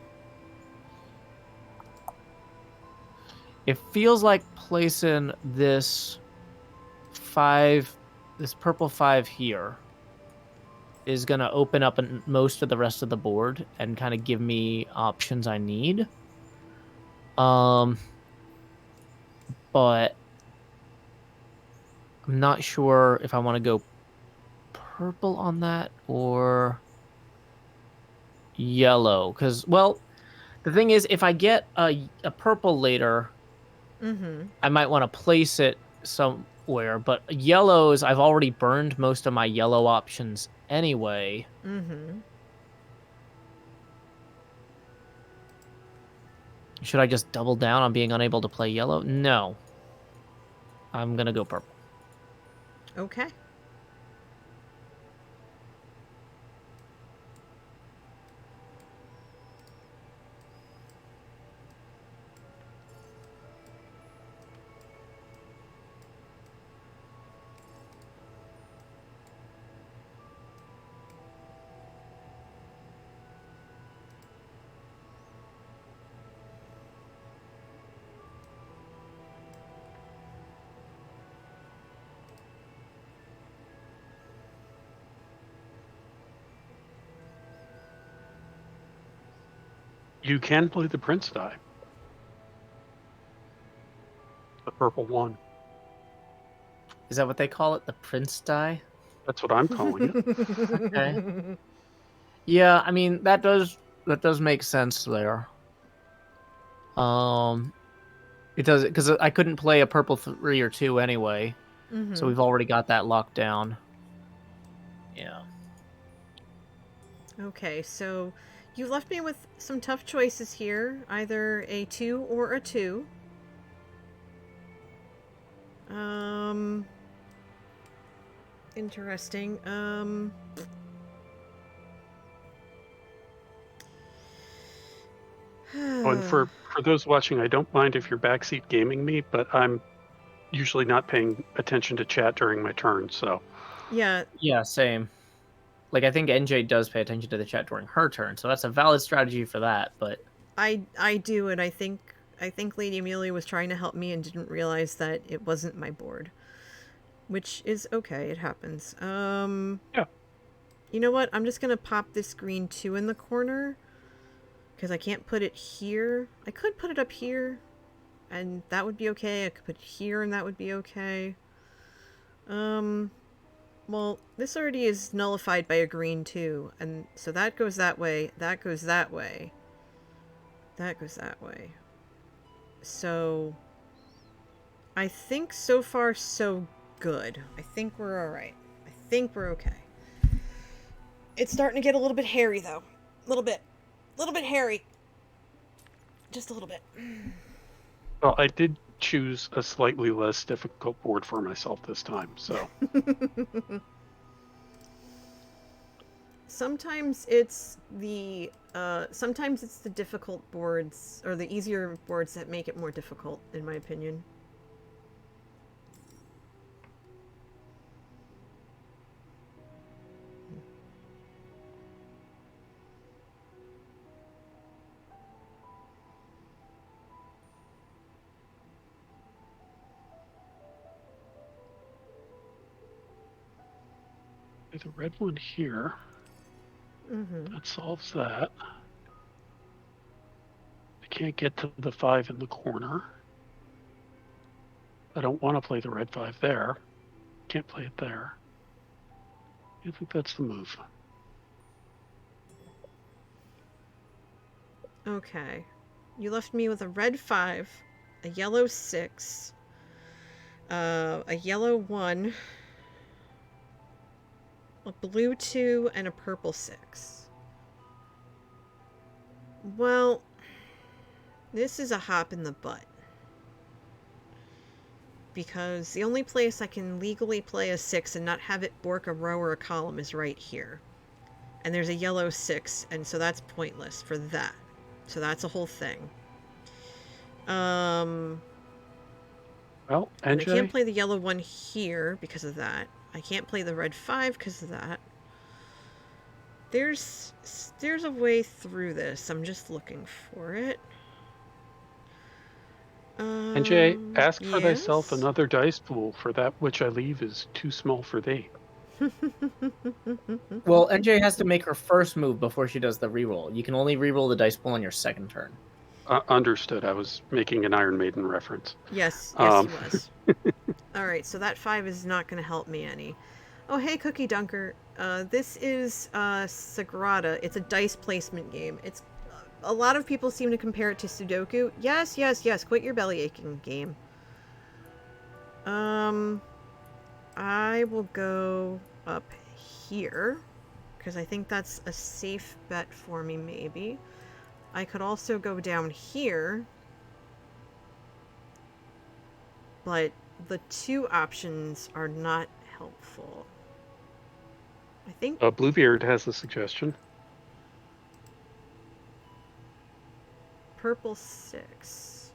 It feels like placing this 5, this purple 5 here is going to open up most of the rest of the board and kind of give me options I need. But I'm not sure if I want to go purple on that or yellow. Because, well, the thing is, if I get a purple later, I might want to place it somewhere. But yellows, I've already burned most of my yellow options anyway. Should I just double down on being unable to play yellow? No. I'm going to go purple. Okay. You can play the Prince die. The purple one. Is that what they call it? The Prince die? That's what I'm calling it. Okay. Yeah, I mean, that does make sense there. It does, because I couldn't play a purple 3 or 2 anyway. So we've already got that locked down. Yeah. Okay, so you left me with some tough choices here. Either a 2 or a 2. Interesting. Oh, and for those watching, I don't mind if you're backseat gaming me, but I'm usually not paying attention to chat during my turn, so... Yeah. Yeah, same. Like, I think NJ does pay attention to the chat during her turn, so that's a valid strategy for that, but... I do, and I think Lady Amelia was trying to help me and didn't realize that it wasn't my board. Which is okay, it happens. Yeah. You know what? I'm just gonna pop this green 2 in the corner. Because I can't put it here. I could put it up here. And that would be okay. I could put it here and that would be okay. Well, this already is nullified by a green too, and so that goes that way, that goes that way, that goes that way. So, I think so far so good. I think we're alright. I think we're okay. It's starting to get a little bit hairy though. A little bit. A little bit hairy. Just a little bit. Well, I did choose a slightly less difficult board for myself this time, so. Sometimes it's the difficult boards or the easier boards that make it more difficult, in my opinion. The red one here. Mm-hmm. That solves that. I can't get to the 5 in the corner. I don't want to play the red 5 there. Can't play it there. I think that's the move. Okay. You left me with a red 5, a yellow 6, a yellow 1, a blue 2, and a purple 6. Well, this is a hop in the butt. Because the only place I can legally play a 6 and not have it bork a row or a column is right here. And there's a yellow 6, and so that's pointless for that. So that's a whole thing. Well, And I can't NJ, play the yellow 1 here because of that. I can't play the red 5 because of that. There's a way through this. I'm just looking for it. NJ, ask for thyself Yes? another dice pool, for that which I leave is too small for thee. Well, NJ has to make her first move before she does the reroll. You can only reroll the dice pool on your second turn. Understood. I was making an Iron Maiden reference. Yes, he was. Alright, so that 5 is not going to help me any. Oh, hey, Cookie Dunker. This is Sagrada. It's a dice placement game. It's a lot of people seem to compare it to Sudoku. Yes, yes, yes. Quit your belly aching game. I will go up here because I think that's a safe bet for me, maybe. I could also go down here, but the 2 options are not helpful. I think Bluebeard has a suggestion. purple 6.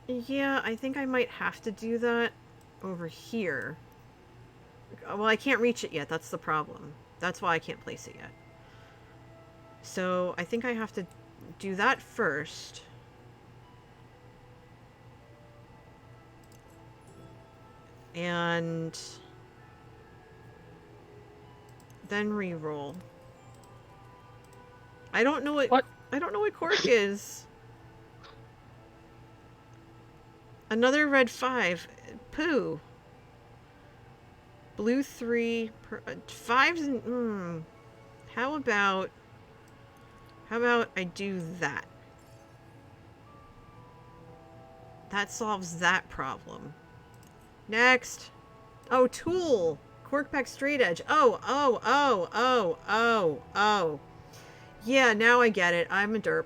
Yeah, I think I might have to do that over here. Well, I can't reach it yet. That's the problem. That's why I can't place it yet. So I think I have to do that first. And then re-roll. I don't know what I don't know what cork is. Another red 5. Poo. Blue 3. 5's. How about I do that? That solves that problem. Next. Oh, tool. Corkback straight edge. Oh. Yeah, now I get it. I'm a derp.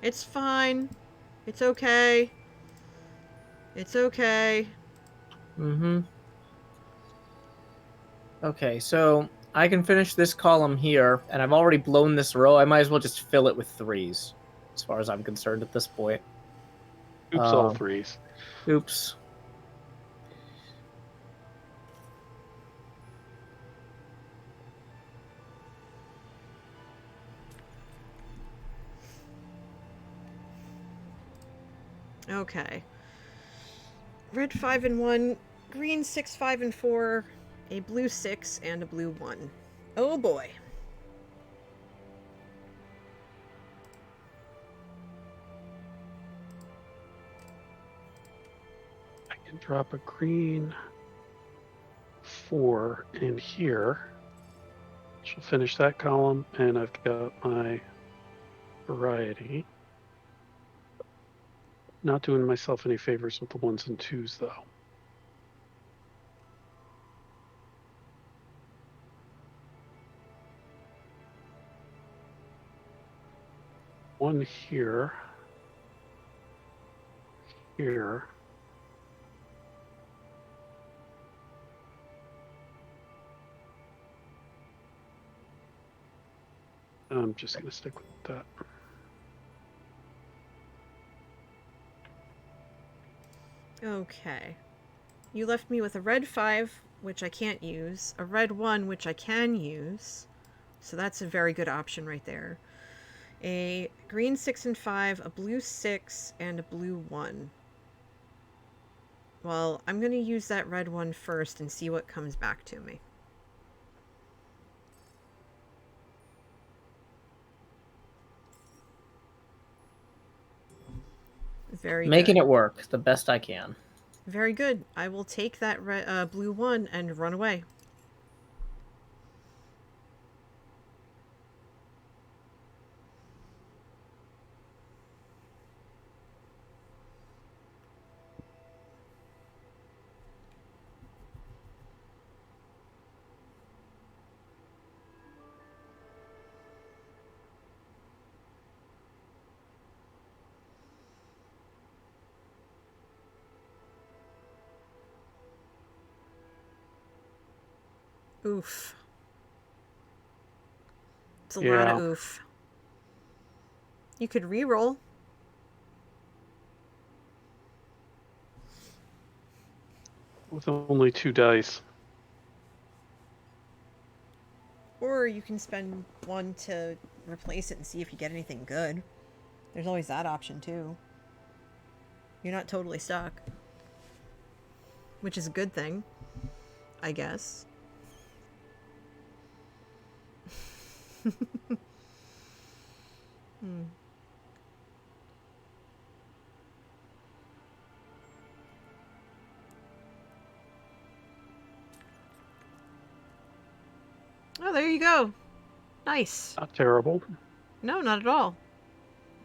It's fine. It's okay. It's okay. Mm-hmm. Okay, so I can finish this column here, and I've already blown this row. I might as well just fill it with 3s, as far as I'm concerned at this point. Oops, all 3s. Oops. Okay. Red 5 and 1, green 6, 5 and 4, a blue 6, and a blue 1. Oh boy. I can drop a green 4 in here. She'll finish that column, and I've got my variety. Not doing myself any favors with the 1s and 2s, though. One here. Here. I'm just going to stick with that. Okay. You left me with a red 5, which I can't use, a red 1, which I can use. So that's a very good option right there. A green 6 and 5, a blue 6, and a blue 1. Well, I'm going to use that red 1 first and see what comes back to me. Very Making good. it work the best I can. Very good. I will take that blue 1 and run away. Oof. It's a lot of oof. You could re-roll. With only 2 dice. Or you can spend 1 to replace it and see if you get anything good. There's always that option too. You're not totally stuck. Which is a good thing, I guess. Oh, there you go. Nice. Not terrible. No, not at all.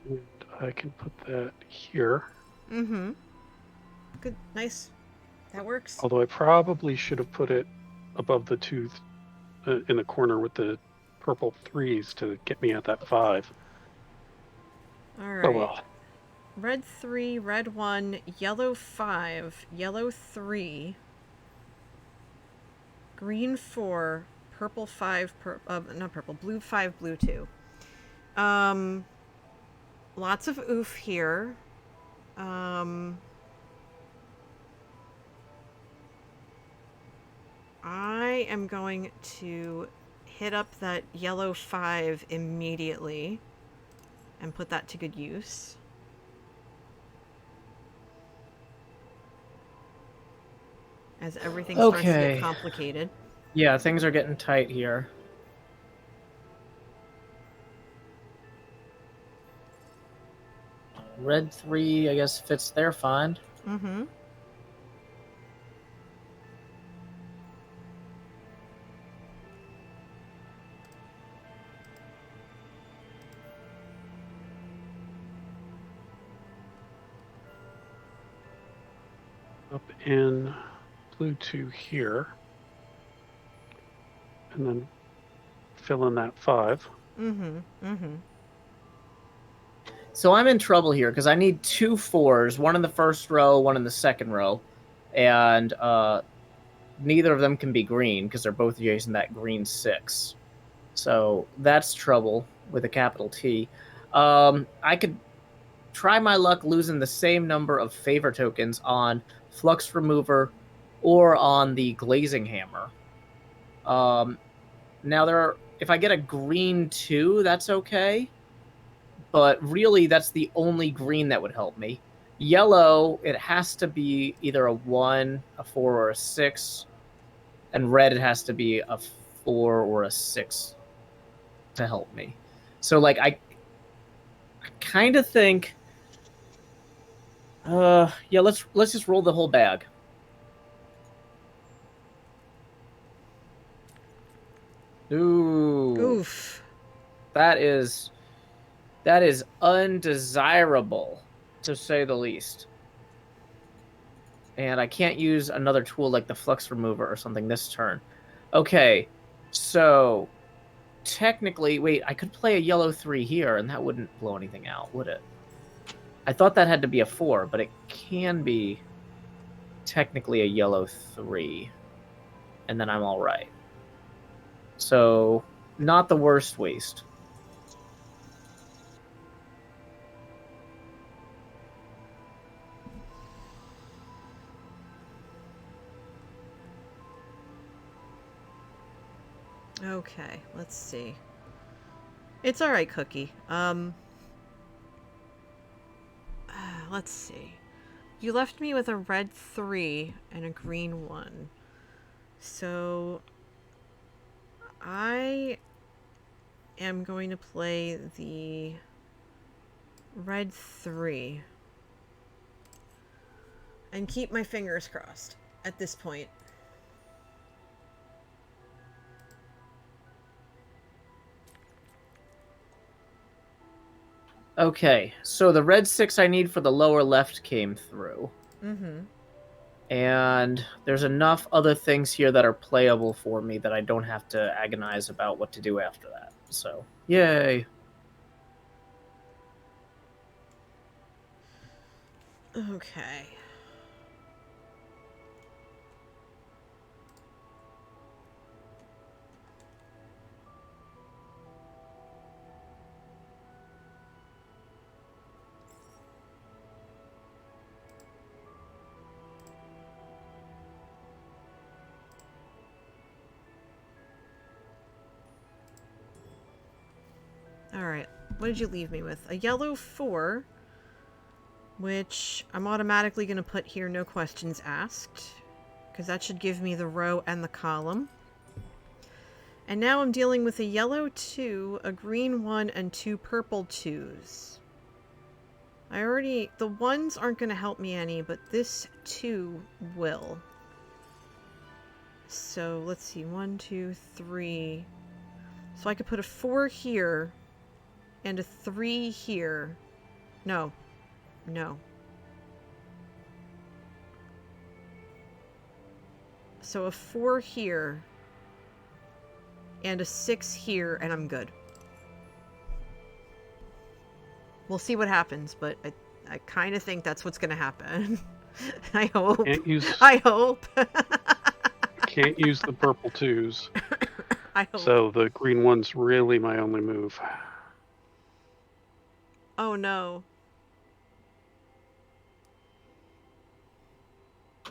And I can put that here. Mm-hmm. Good. Nice. That works. Although I probably should have put it above the 2 in the corner with the purple 3s to get me at that 5. All right. Oh well. Red 3, red 1, yellow 5, yellow 3, green 4, purple 5, not purple, blue 5, blue 2. Lots of oof here. I am going to hit up that yellow 5 immediately and put that to good use. As everything starts to get complicated. Yeah, things are getting tight here. Red 3, I guess, fits their find. Mm-hmm. Up in blue 2 here. And then fill in that 5. Mm-hmm. Mm-hmm. So I'm in trouble here because I need 2 4s, one in the first row, one in the second row. And neither of them can be green because they're both using that green 6. So that's trouble with a capital T. I could try my luck losing the same number of favor tokens on Flux Remover or on the Glazing Hammer. Now, if I get a green 2, that's okay. But really, that's the only green that would help me. Yellow, it has to be either a 1, a 4, or a 6. And red, it has to be a 4 or a 6 to help me. So, like, I kind of think... yeah, let's just roll the whole bag. Ooh. Oof. That is undesirable, to say the least. And I can't use another tool like the flux remover or something this turn. Okay, so technically, wait, I could play a yellow 3 here, and that wouldn't blow anything out, would it? I thought that had to be a 4, but it can be technically a yellow 3. And then I'm all right. So, not the worst waste. Okay, let's see. It's all right, Cookie. Let's see. You left me with a red 3 and a green 1. So I am going to play the red 3 and keep my fingers crossed at this point. Okay, so the red 6 I need for the lower left came through. Mm-hmm. And there's enough other things here that are playable for me that I don't have to agonize about what to do after that. So, yay. Okay. Alright, what did you leave me with? A yellow 4, which I'm automatically going to put here, no questions asked, because that should give me the row and the column. And now I'm dealing with a yellow 2, a green 1, and 2 purple 2s. The 1s aren't going to help me any, but this 2 will. So, let's see, 1, 2, 3. So I could put a 4 here, and a 3 here. No. So a 4 here, and a 6 here, and I'm good. We'll see what happens, but I kind of think that's what's going to happen. I hope. I hope. Can't use the purple 2s. I hope. So the green 1's really my only move. Oh no.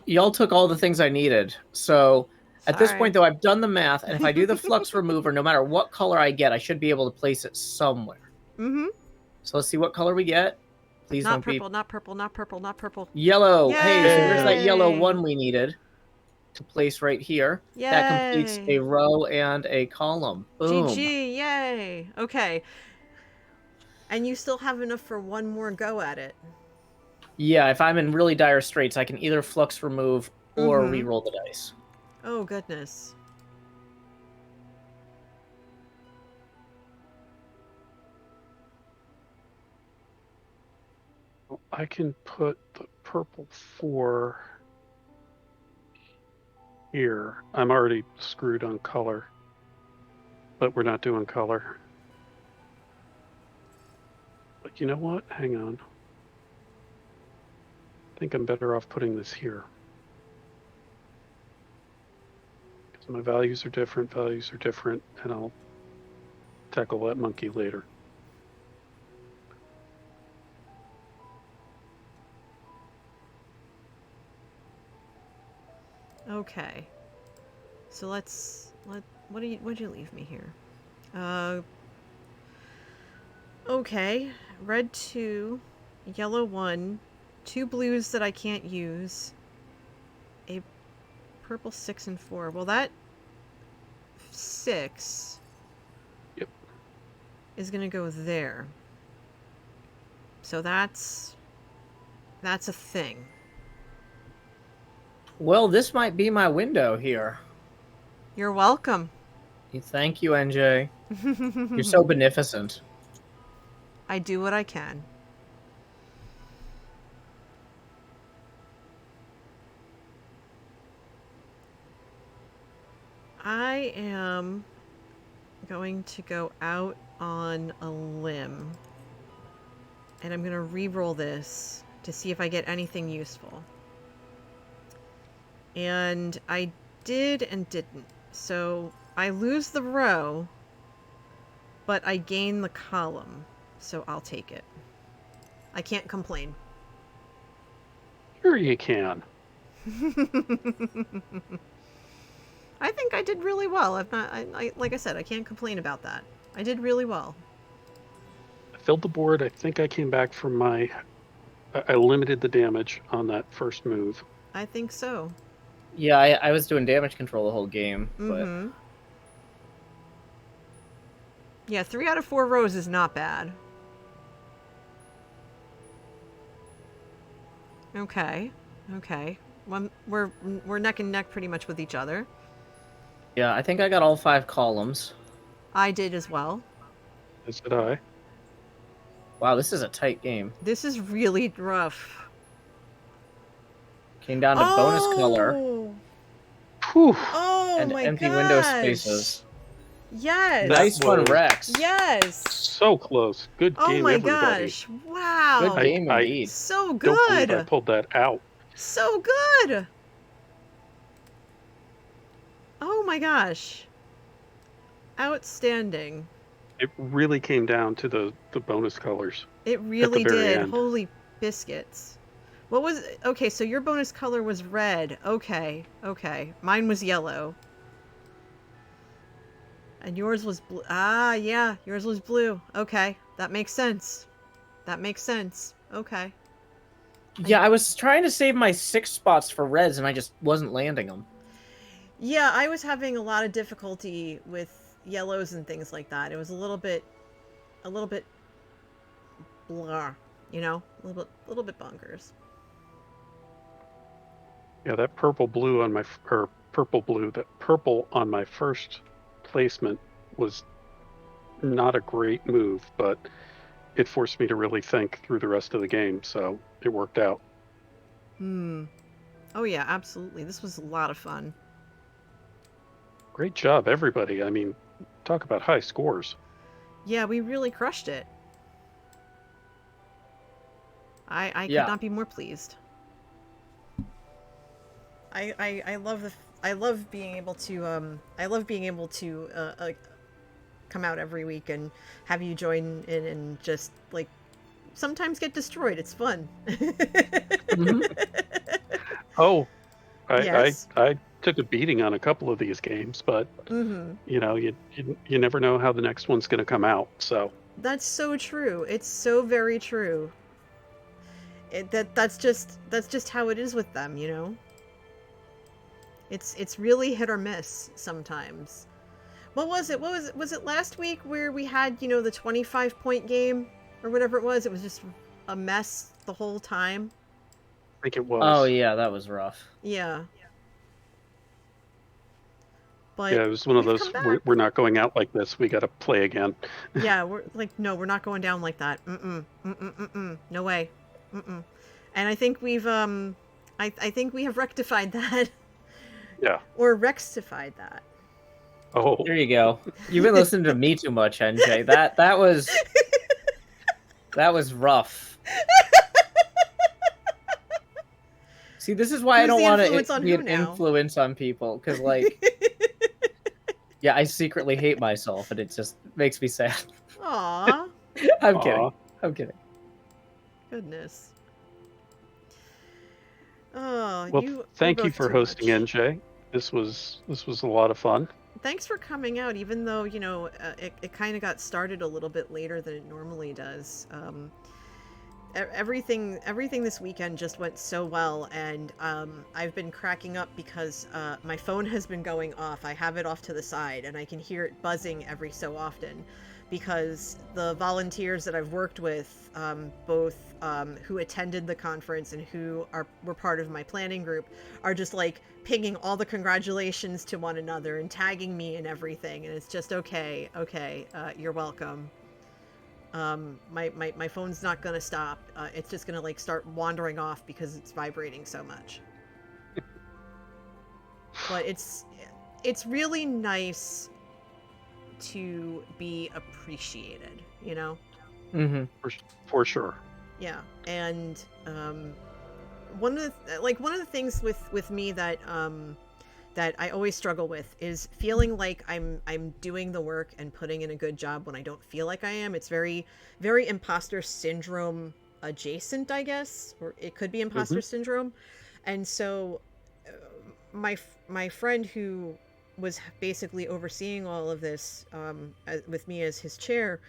Y'all took all the things I needed. So at this Sorry. point, though, I've done the math, and if I do the flux remover, no matter what color I get, I should be able to place it somewhere. Mm-hmm. So let's see what color we get. Please Not don't purple, be... not purple, not purple, not purple. Yellow. Yay! Hey, so there's that yellow 1 we needed to place right here. Yay! That completes a row and a column. Boom. GG, yay! Okay. And you still have enough for one more go at it. Yeah, if I'm in really dire straits, I can either flux remove or re-roll the dice. Oh, goodness. I can put the purple 4 here. I'm already screwed on color, but we're not doing color. But you know what? Hang on. I think I'm better off putting this here. Because my values are different, and I'll tackle that monkey later. Okay. So what'd you leave me here? Okay. Red 2, yellow 1, 2 blues that I can't use, a purple 6 and 4. Well, that 6 is gonna go there. So that's a thing. Well, this might be my window here. You're welcome. Thank you, NJ. You're so beneficent. I do what I can. I am going to go out on a limb. And I'm going to re-roll this to see if I get anything useful. And I did and didn't. So I lose the row, but I gain the column. So I'll take it. I can't complain. Sure you can. I think I did really well. Like I said, I can't complain about that. I did really well. I filled the board. I think I came back from I limited the damage on that first move. I think so. Yeah, I was doing damage control the whole game, but... Mm-hmm. Yeah, 3 out of 4 rows is not bad. Okay. Okay. We're neck and neck pretty much with each other. Yeah, I think I got all 5 columns. I did as well. As did I. Wow, this is a tight game. This is really rough. Came down to bonus color Whew. Oh and my empty gosh. window spaces. Yes. Nice one, was- Rex. Yes. So close. Good Oh game, my everybody. gosh. Wow. Good game indeed. So Don't believe I good. pulled that out. So good. Oh my gosh. Outstanding. It really came down to the bonus colors. It really very did. end. Holy biscuits. What was... Okay, so your bonus color was red. Okay. Okay. Mine was yellow. And yours was blue. Ah, yeah. Yours was blue. Okay. That makes sense. That makes sense. Okay. Yeah, I was trying to save my 6 spots for reds, and I just wasn't landing them. Yeah, I was having a lot of difficulty with yellows and things like that. It was a little bit blah, you know, a little bit bonkers. Yeah, that purple on my first placement was not a great move, but it forced me to really think through the rest of the game, so it worked out. Oh yeah, absolutely. This was a lot of fun. Great job, everybody. I mean, talk about high scores. Yeah, we really crushed it. I Yeah. could not be more pleased. I love being able to come out every week and have you join in and just like sometimes get destroyed. It's fun. Oh, Yes. I took a beating on a couple of these games, but you know, you never know how the next one's going to come out. So That's so true. It's so very true. That's just how it is with them, you know. It's really hit or miss sometimes. What was it? Was it last week where we had, you know, the 25-point game or whatever it was? It was just a mess the whole time. I think it was. Oh, yeah, that was rough. Yeah. But Yeah, it was one of we've those. come back. We're not going out like this. We got to play again. Yeah, we're like, no, we're not going down like that. No way. And I think we've I think we have rectified that. Yeah. Or rectified that. Oh, There you go. You've been listening to me too much, NJ. That was rough. See, this is why I Who's don't the want influence to on be who an now? influence on people, because, like, yeah, I secretly hate myself, and it just makes me sad. Aw, I'm Aw. kidding. I'm kidding. goodness. Oh, well, thank you both for too hosting, much. NJ. This was a lot of fun. Thanks for coming out, even though, you know, it kind of got started a little bit later than it normally does. everything this weekend just went so well, and I've been cracking up because my phone has been going off. I have it off to the side, and I can hear it buzzing every so often, because the volunteers that I've worked with, both who attended the conference and who were part of my planning group, are just like pinging all the congratulations to one another and tagging me and everything, and it's just okay, you're welcome. My phone's not gonna stop. It's just gonna like start wandering off because it's vibrating so much. But it's really nice to be appreciated, you know? Mm-hmm. For sure. Yeah, and one of the things with me that I always struggle with is feeling like I'm doing the work and putting in a good job when I don't feel like I am. It's very, very imposter syndrome adjacent, I guess, or it could be imposter syndrome. And so my friend who was basically overseeing all of this with me as his chair,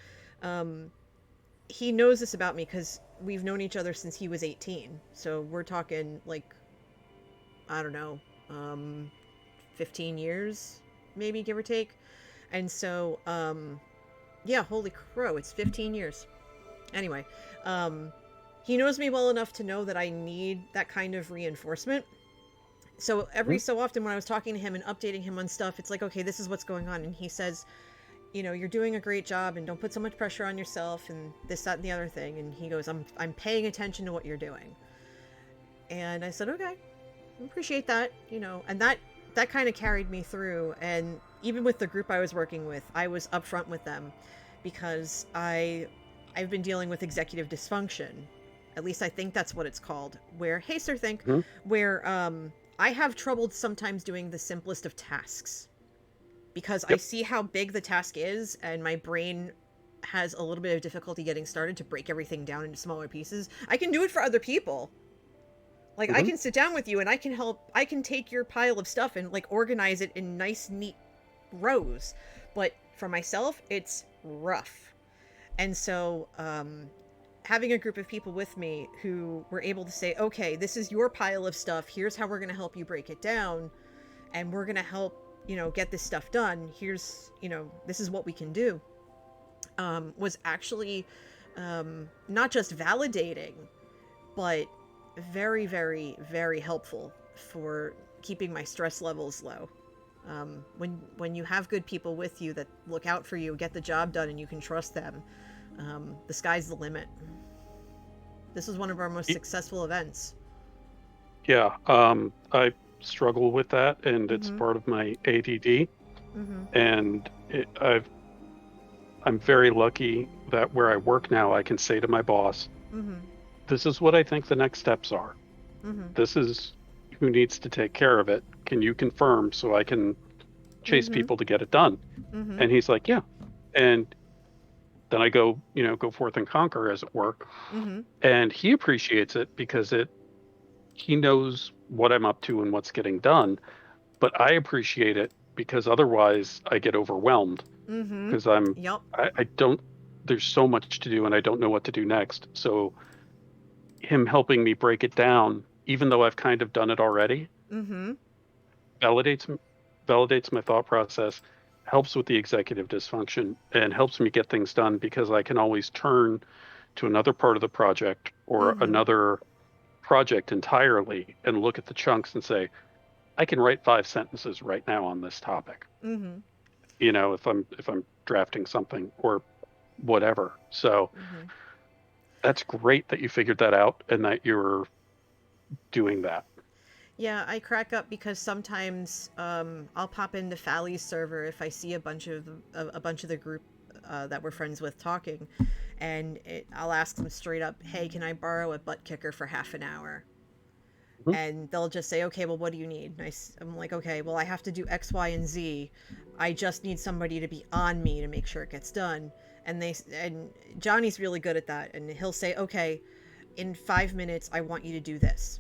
he knows this about me because we've known each other since he was 18. So we're talking like, I don't know, 15 years, maybe, give or take. And so, yeah, holy crow, it's 15 years. Anyway, he knows me well enough to know that I need that kind of reinforcement. So every so often when I was talking to him and updating him on stuff, it's like, okay, this is what's going on. And he says, you know, you're doing a great job and don't put so much pressure on yourself and this, that, and the other thing. And he goes, I'm paying attention to what you're doing. And I said, okay, I appreciate that, you know, and that kind of carried me through. And even with the group I was working with, I was upfront with them because I've been dealing with executive dysfunction. At least I think that's what it's called, where, hey, Sir Think, where I have trouble sometimes doing the simplest of tasks because I see how big the task is and my brain has a little bit of difficulty getting started to break everything down into smaller pieces. I can do it for other people. Like, I can sit down with you and I can help. I can take your pile of stuff and like organize it in nice, neat rows. But for myself, it's rough. And so, having a group of people with me who were able to say, okay, this is your pile of stuff. Here's how we're going to help you break it down. And we're going to help, you know, get this stuff done. Here's, you know, this is what we can do. Was actually not just validating, but very, very, very helpful for keeping my stress levels low. When you have good people with you that look out for you, get the job done, and you can trust them, the sky's the limit. This was one of our most successful events. Yeah, I struggle with that, and it's part of my ADD. And I'm very lucky that where I work now, I can say to my boss, this is what I think the next steps are. This is who needs to take care of it. Can you confirm so I can chase people to get it done? And he's like, yeah. And then I go forth and conquer, as it were. And he appreciates it because he knows what I'm up to and what's getting done. But I appreciate it because otherwise I get overwhelmed because I don't, there's so much to do and I don't know what to do next. So him helping me break it down, even though I've kind of done it already, validates my thought process, helps with the executive dysfunction, and helps me get things done because I can always turn to another part of the project or another project entirely and look at the chunks and say, I can write 5 sentences right now on this topic. You know, if I'm drafting something or whatever. So that's great that you figured that out and that you're doing that. Yeah, I crack up because sometimes I'll pop into Fally's server if I see a bunch of the group that we're friends with talking, and I'll ask them straight up, hey, can I borrow a butt kicker for half an hour? And they'll just say, okay, well, what do you need? I'm like, okay, well, I have to do X, Y, and Z. I just need somebody to be on me to make sure it gets done. And Johnny's really good at that. And he'll say, okay, in 5 minutes, I want you to do this.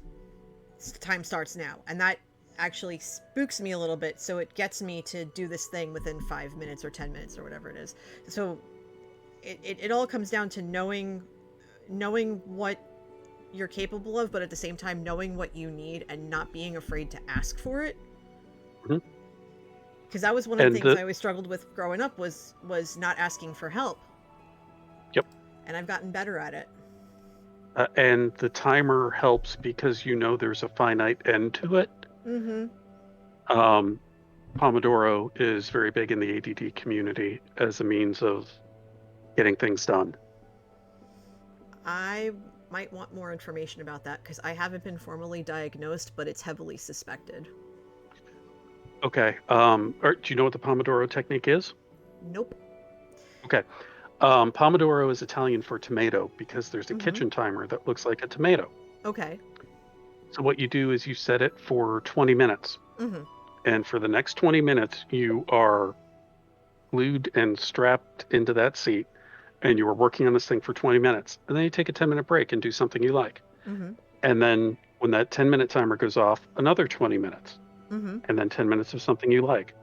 Time starts now. And that actually spooks me a little bit. So it gets me to do this thing within 5 minutes or 10 minutes or whatever it is. So it all comes down to knowing knowing what you're capable of, but at the same time knowing what you need and not being afraid to ask for it. Mhm. Because that was one of the And things I always struggled with growing up was not asking for help. Yep. And I've gotten better at it. And the timer helps because there's a finite end to it. Mm-hmm. Pomodoro is very big in the ADD community as a means of getting things done. I might want more information about that because I haven't been formally diagnosed, but it's heavily suspected. Okay. Do you know what the Pomodoro technique is? Nope. Okay. Pomodoro is Italian for tomato because there's a Mm-hmm. kitchen timer that looks like a tomato. Okay. So what you do is you set it for 20 minutes. Mm-hmm. And for the next 20 minutes, you are glued and strapped into that seat and you are working on this thing for 20 minutes. And then you take a 10-minute break and do something you like. Mm-hmm. And then when that 10-minute timer goes off, another 20 minutes. Mm-hmm. And then 10 minutes of something you like.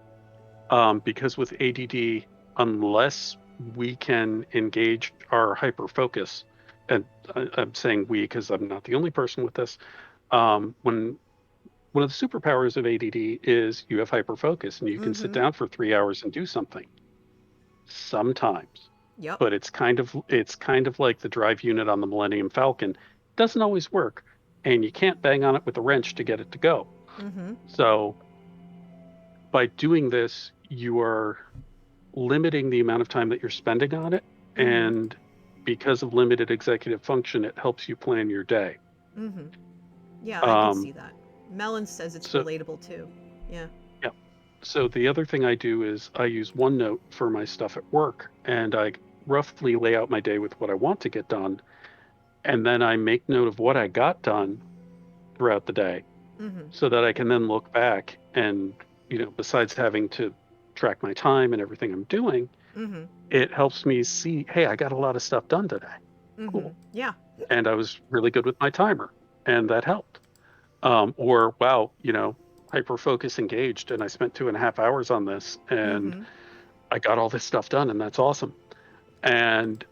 Because with ADD, unless we can engage our hyper focus, and I'm saying we because I'm not the only person with this, when one of the superpowers of ADD is you have hyper focus and you can sit Mm-hmm. down for 3 hours and do something sometimes. Yep. But it's kind of like the drive unit on the Millennium Falcon. It doesn't always work, and you can't bang on it with a wrench to get it to go. Mm-hmm. So by doing this, you are limiting the amount of time that you're spending on it. Mm-hmm. And because of limited executive function, it helps you plan your day. Mm-hmm. Yeah, I can see Um, that. Melon says it's so, relatable too. Yeah. yeah. So the other thing I do is I use OneNote for my stuff at work, and I roughly lay out my day with what I want to get done. And then I make note of what I got done throughout the day Mm-hmm. so that I can then look back and, besides having to track my time and everything I'm doing, Mm-hmm. it helps me see, hey, I got a lot of stuff done today. Mm-hmm. Cool. Yeah. And I was really good with my timer, and that helped. Or, wow, hyper focus engaged, and I spent 2.5 hours on this, and Mm-hmm. I got all this stuff done, and that's awesome. And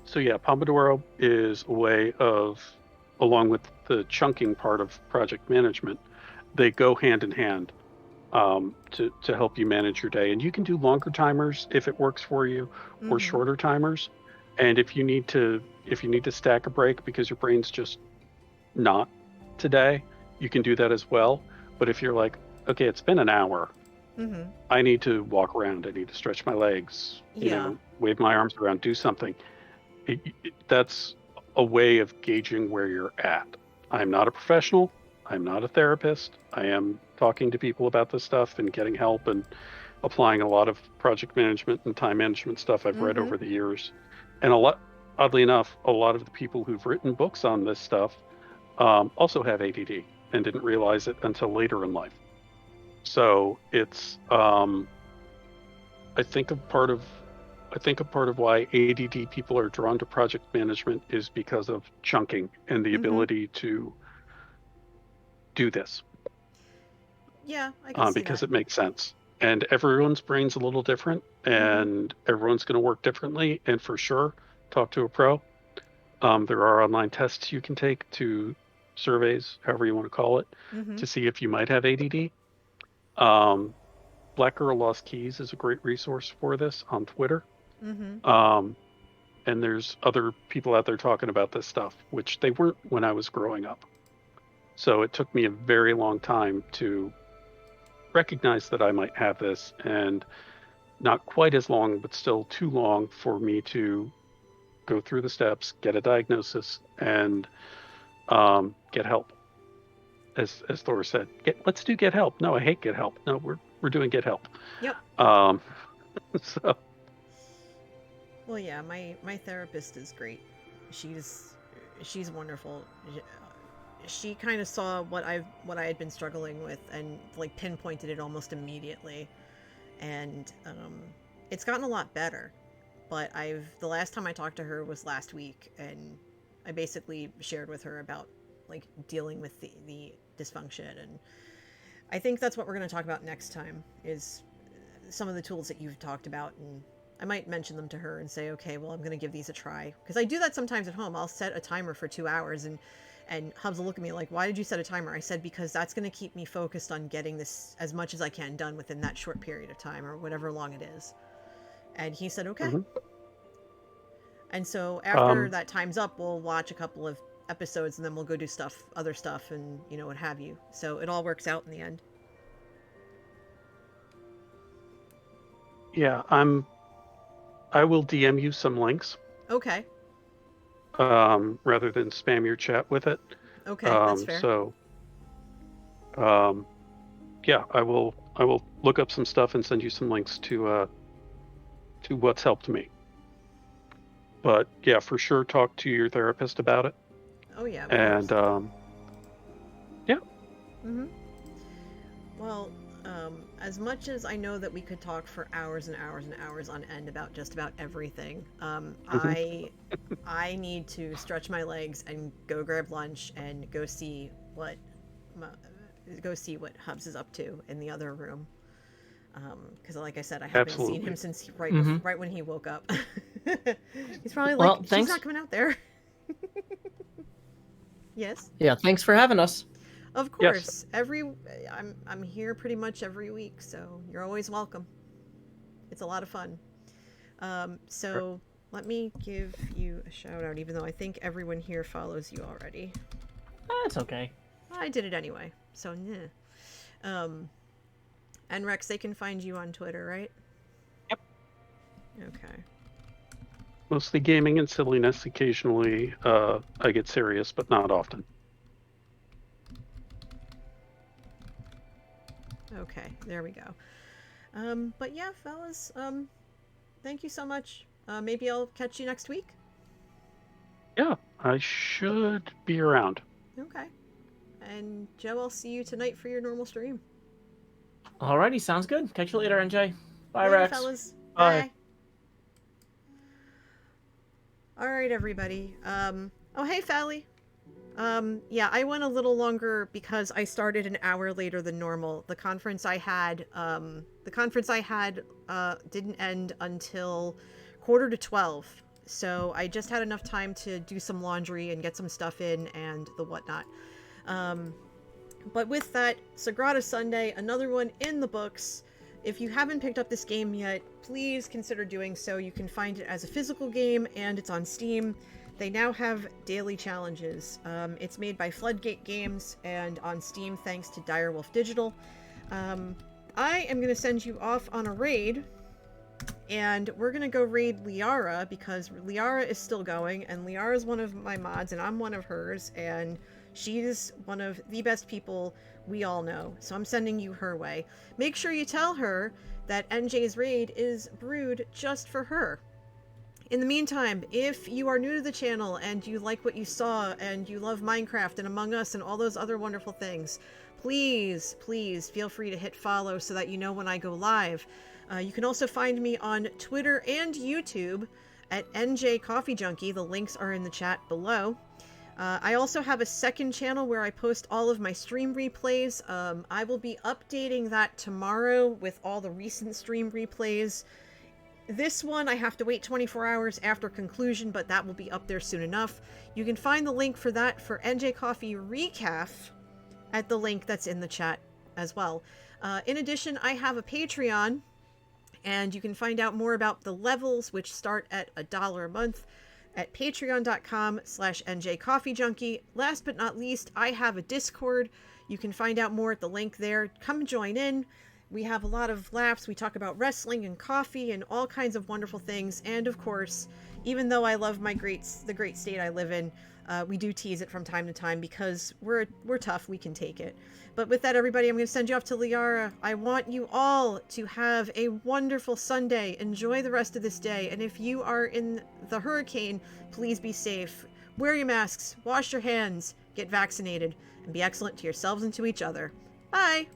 so, yeah, Pomodoro is a way of, along with the chunking part of project management, they go hand in hand to help you manage your day. And you can do longer timers if it works for you, or Mm-hmm. shorter timers. And if you need to stack a break because your brain's just not today, you can do that as well. But if you're like, okay, it's been an hour, Mm-hmm. I need to walk around, I need to stretch my legs, Yeah. wave my arms around, do something. That's a way of gauging where you're at. I'm not a professional. I'm not a therapist. I am talking to people about this stuff and getting help and applying a lot of project management and time management stuff I've read Mm-hmm. over the years. And oddly enough, a lot of the people who've written books on this stuff also have ADD and didn't realize it until later in life. So it's I think a part of why ADD people are drawn to project management is because of chunking and the Mm-hmm. ability to do this, Yeah, I can see because that. it makes sense. And everyone's brain's a little different, Mm-hmm. and everyone's going to work differently. And for sure, talk to a pro. There are online tests you can take, to surveys, however you want to call it, Mm-hmm. to see if you might have ADD. Um, Black Girl Lost Keys is a great resource for this on Twitter. Mm-hmm. Um, and there's other people out there talking about this stuff, which they weren't when I was growing up. So it took me a very long time to recognize that I might have this, and not quite as long, but still too long for me to go through the steps, get a diagnosis, and get help. As Thor said, let's do get help. No, I hate get help. No, we're doing get help. Yep. Um, so Well, yeah, my therapist is great. She's she's wonderful. She kind of saw what I had been struggling with and like pinpointed it almost immediately. And it's gotten a lot better. But the last time I talked to her was last week, and I basically shared with her about like dealing with the dysfunction, and I think that's what we're going to talk about next time is some of the tools that you've talked about and I might mention them to her and say, okay, well, I'm going to give these a try. Because I do that sometimes at home. I'll set a timer for 2 hours, and Hubs will look at me like, why did you set a timer? I said, because that's going to keep me focused on getting this as much as I can done within that short period of time, or whatever long it is. And he said, okay. And so after that time's up, we'll watch a couple of episodes, and then we'll go do other stuff, and, you know, what have you. So it all works out in the end. Yeah, I will DM you some links. Okay. Rather than spam your chat with it. Okay, that's fair. So, yeah, I will look up some stuff and send you some links to what's helped me. But yeah, for sure, talk to your therapist about it. Oh yeah. And yeah. Well, as much as I know that we could talk for hours and hours and hours on end about just about everything, I need to stretch my legs and go grab lunch and go see what Hubs is up to in the other room. Because, like I said, I haven't seen him since right when he woke up. He's probably like, she's not coming out there. Yes. Yeah. Thanks for having us. Of course. Yes. I'm here pretty much every week, so you're always welcome. It's a lot of fun. So let me give you a shout out, even though I think everyone here follows you already. That's okay. I did it anyway, so yeah. And Rex, they can find you on Twitter, right? Yep. Okay. Mostly gaming and silliness. Occasionally, I get serious, but not often. Okay, there we go. But yeah, fellas, thank you so much. Maybe I'll catch you next week. Yeah, I should be around. Okay. And Joe, I'll see you tonight for your normal stream. Alrighty, sounds good. Catch you later, NJ. Bye, Later, Rex. Fellas. Bye. All right, everybody. Oh, hey, Fally. Yeah, I went a little longer because I started an hour later than normal. The conference I had didn't end until 11:45. So I just had enough time to do some laundry and get some stuff in and the whatnot. But with that, Sagrada Sunday, another one in the books. If you haven't picked up this game yet, please consider doing so. You can find it as a physical game, and it's on Steam. They now have daily challenges. It's made by Floodgate Games, and on Steam thanks to Direwolf Digital. I am going to send you off on a raid, and we're going to go raid Liara, because Liara is still going, and Liara is one of my mods, and I'm one of hers, and she's one of the best people we all know. So I'm sending you her way. Make sure you tell her that NJ's raid is brewed just for her. In the meantime, if you are new to the channel and you like what you saw and you love Minecraft and Among Us and all those other wonderful things, please, please feel free to hit follow so that you know when I go live. You can also find me on Twitter and YouTube at NJ Coffee Junkie. The links are in the chat below. I also have a second channel where I post all of my stream replays. I will be updating that tomorrow with all the recent stream replays. This one I have to wait 24 hours after conclusion, but that will be up there soon enough. You can find the link for that for NJ Coffee Recap at the link that's in the chat as well. In addition, I have a Patreon, and you can find out more about the levels, which start at $1 a month, at patreon.com/NJCoffeeJunkie. Last but not least, I have a Discord. You can find out more at the link there. Come join in. We have a lot of laughs. We talk about wrestling and coffee and all kinds of wonderful things. And of course, even though I love the great state I live in, we do tease it from time to time because we're tough. We can take it. But with that, everybody, I'm going to send you off to Liara. I want you all to have a wonderful Sunday. Enjoy the rest of this day. And if you are in the hurricane, please be safe. Wear your masks, wash your hands, get vaccinated, and be excellent to yourselves and to each other. Bye!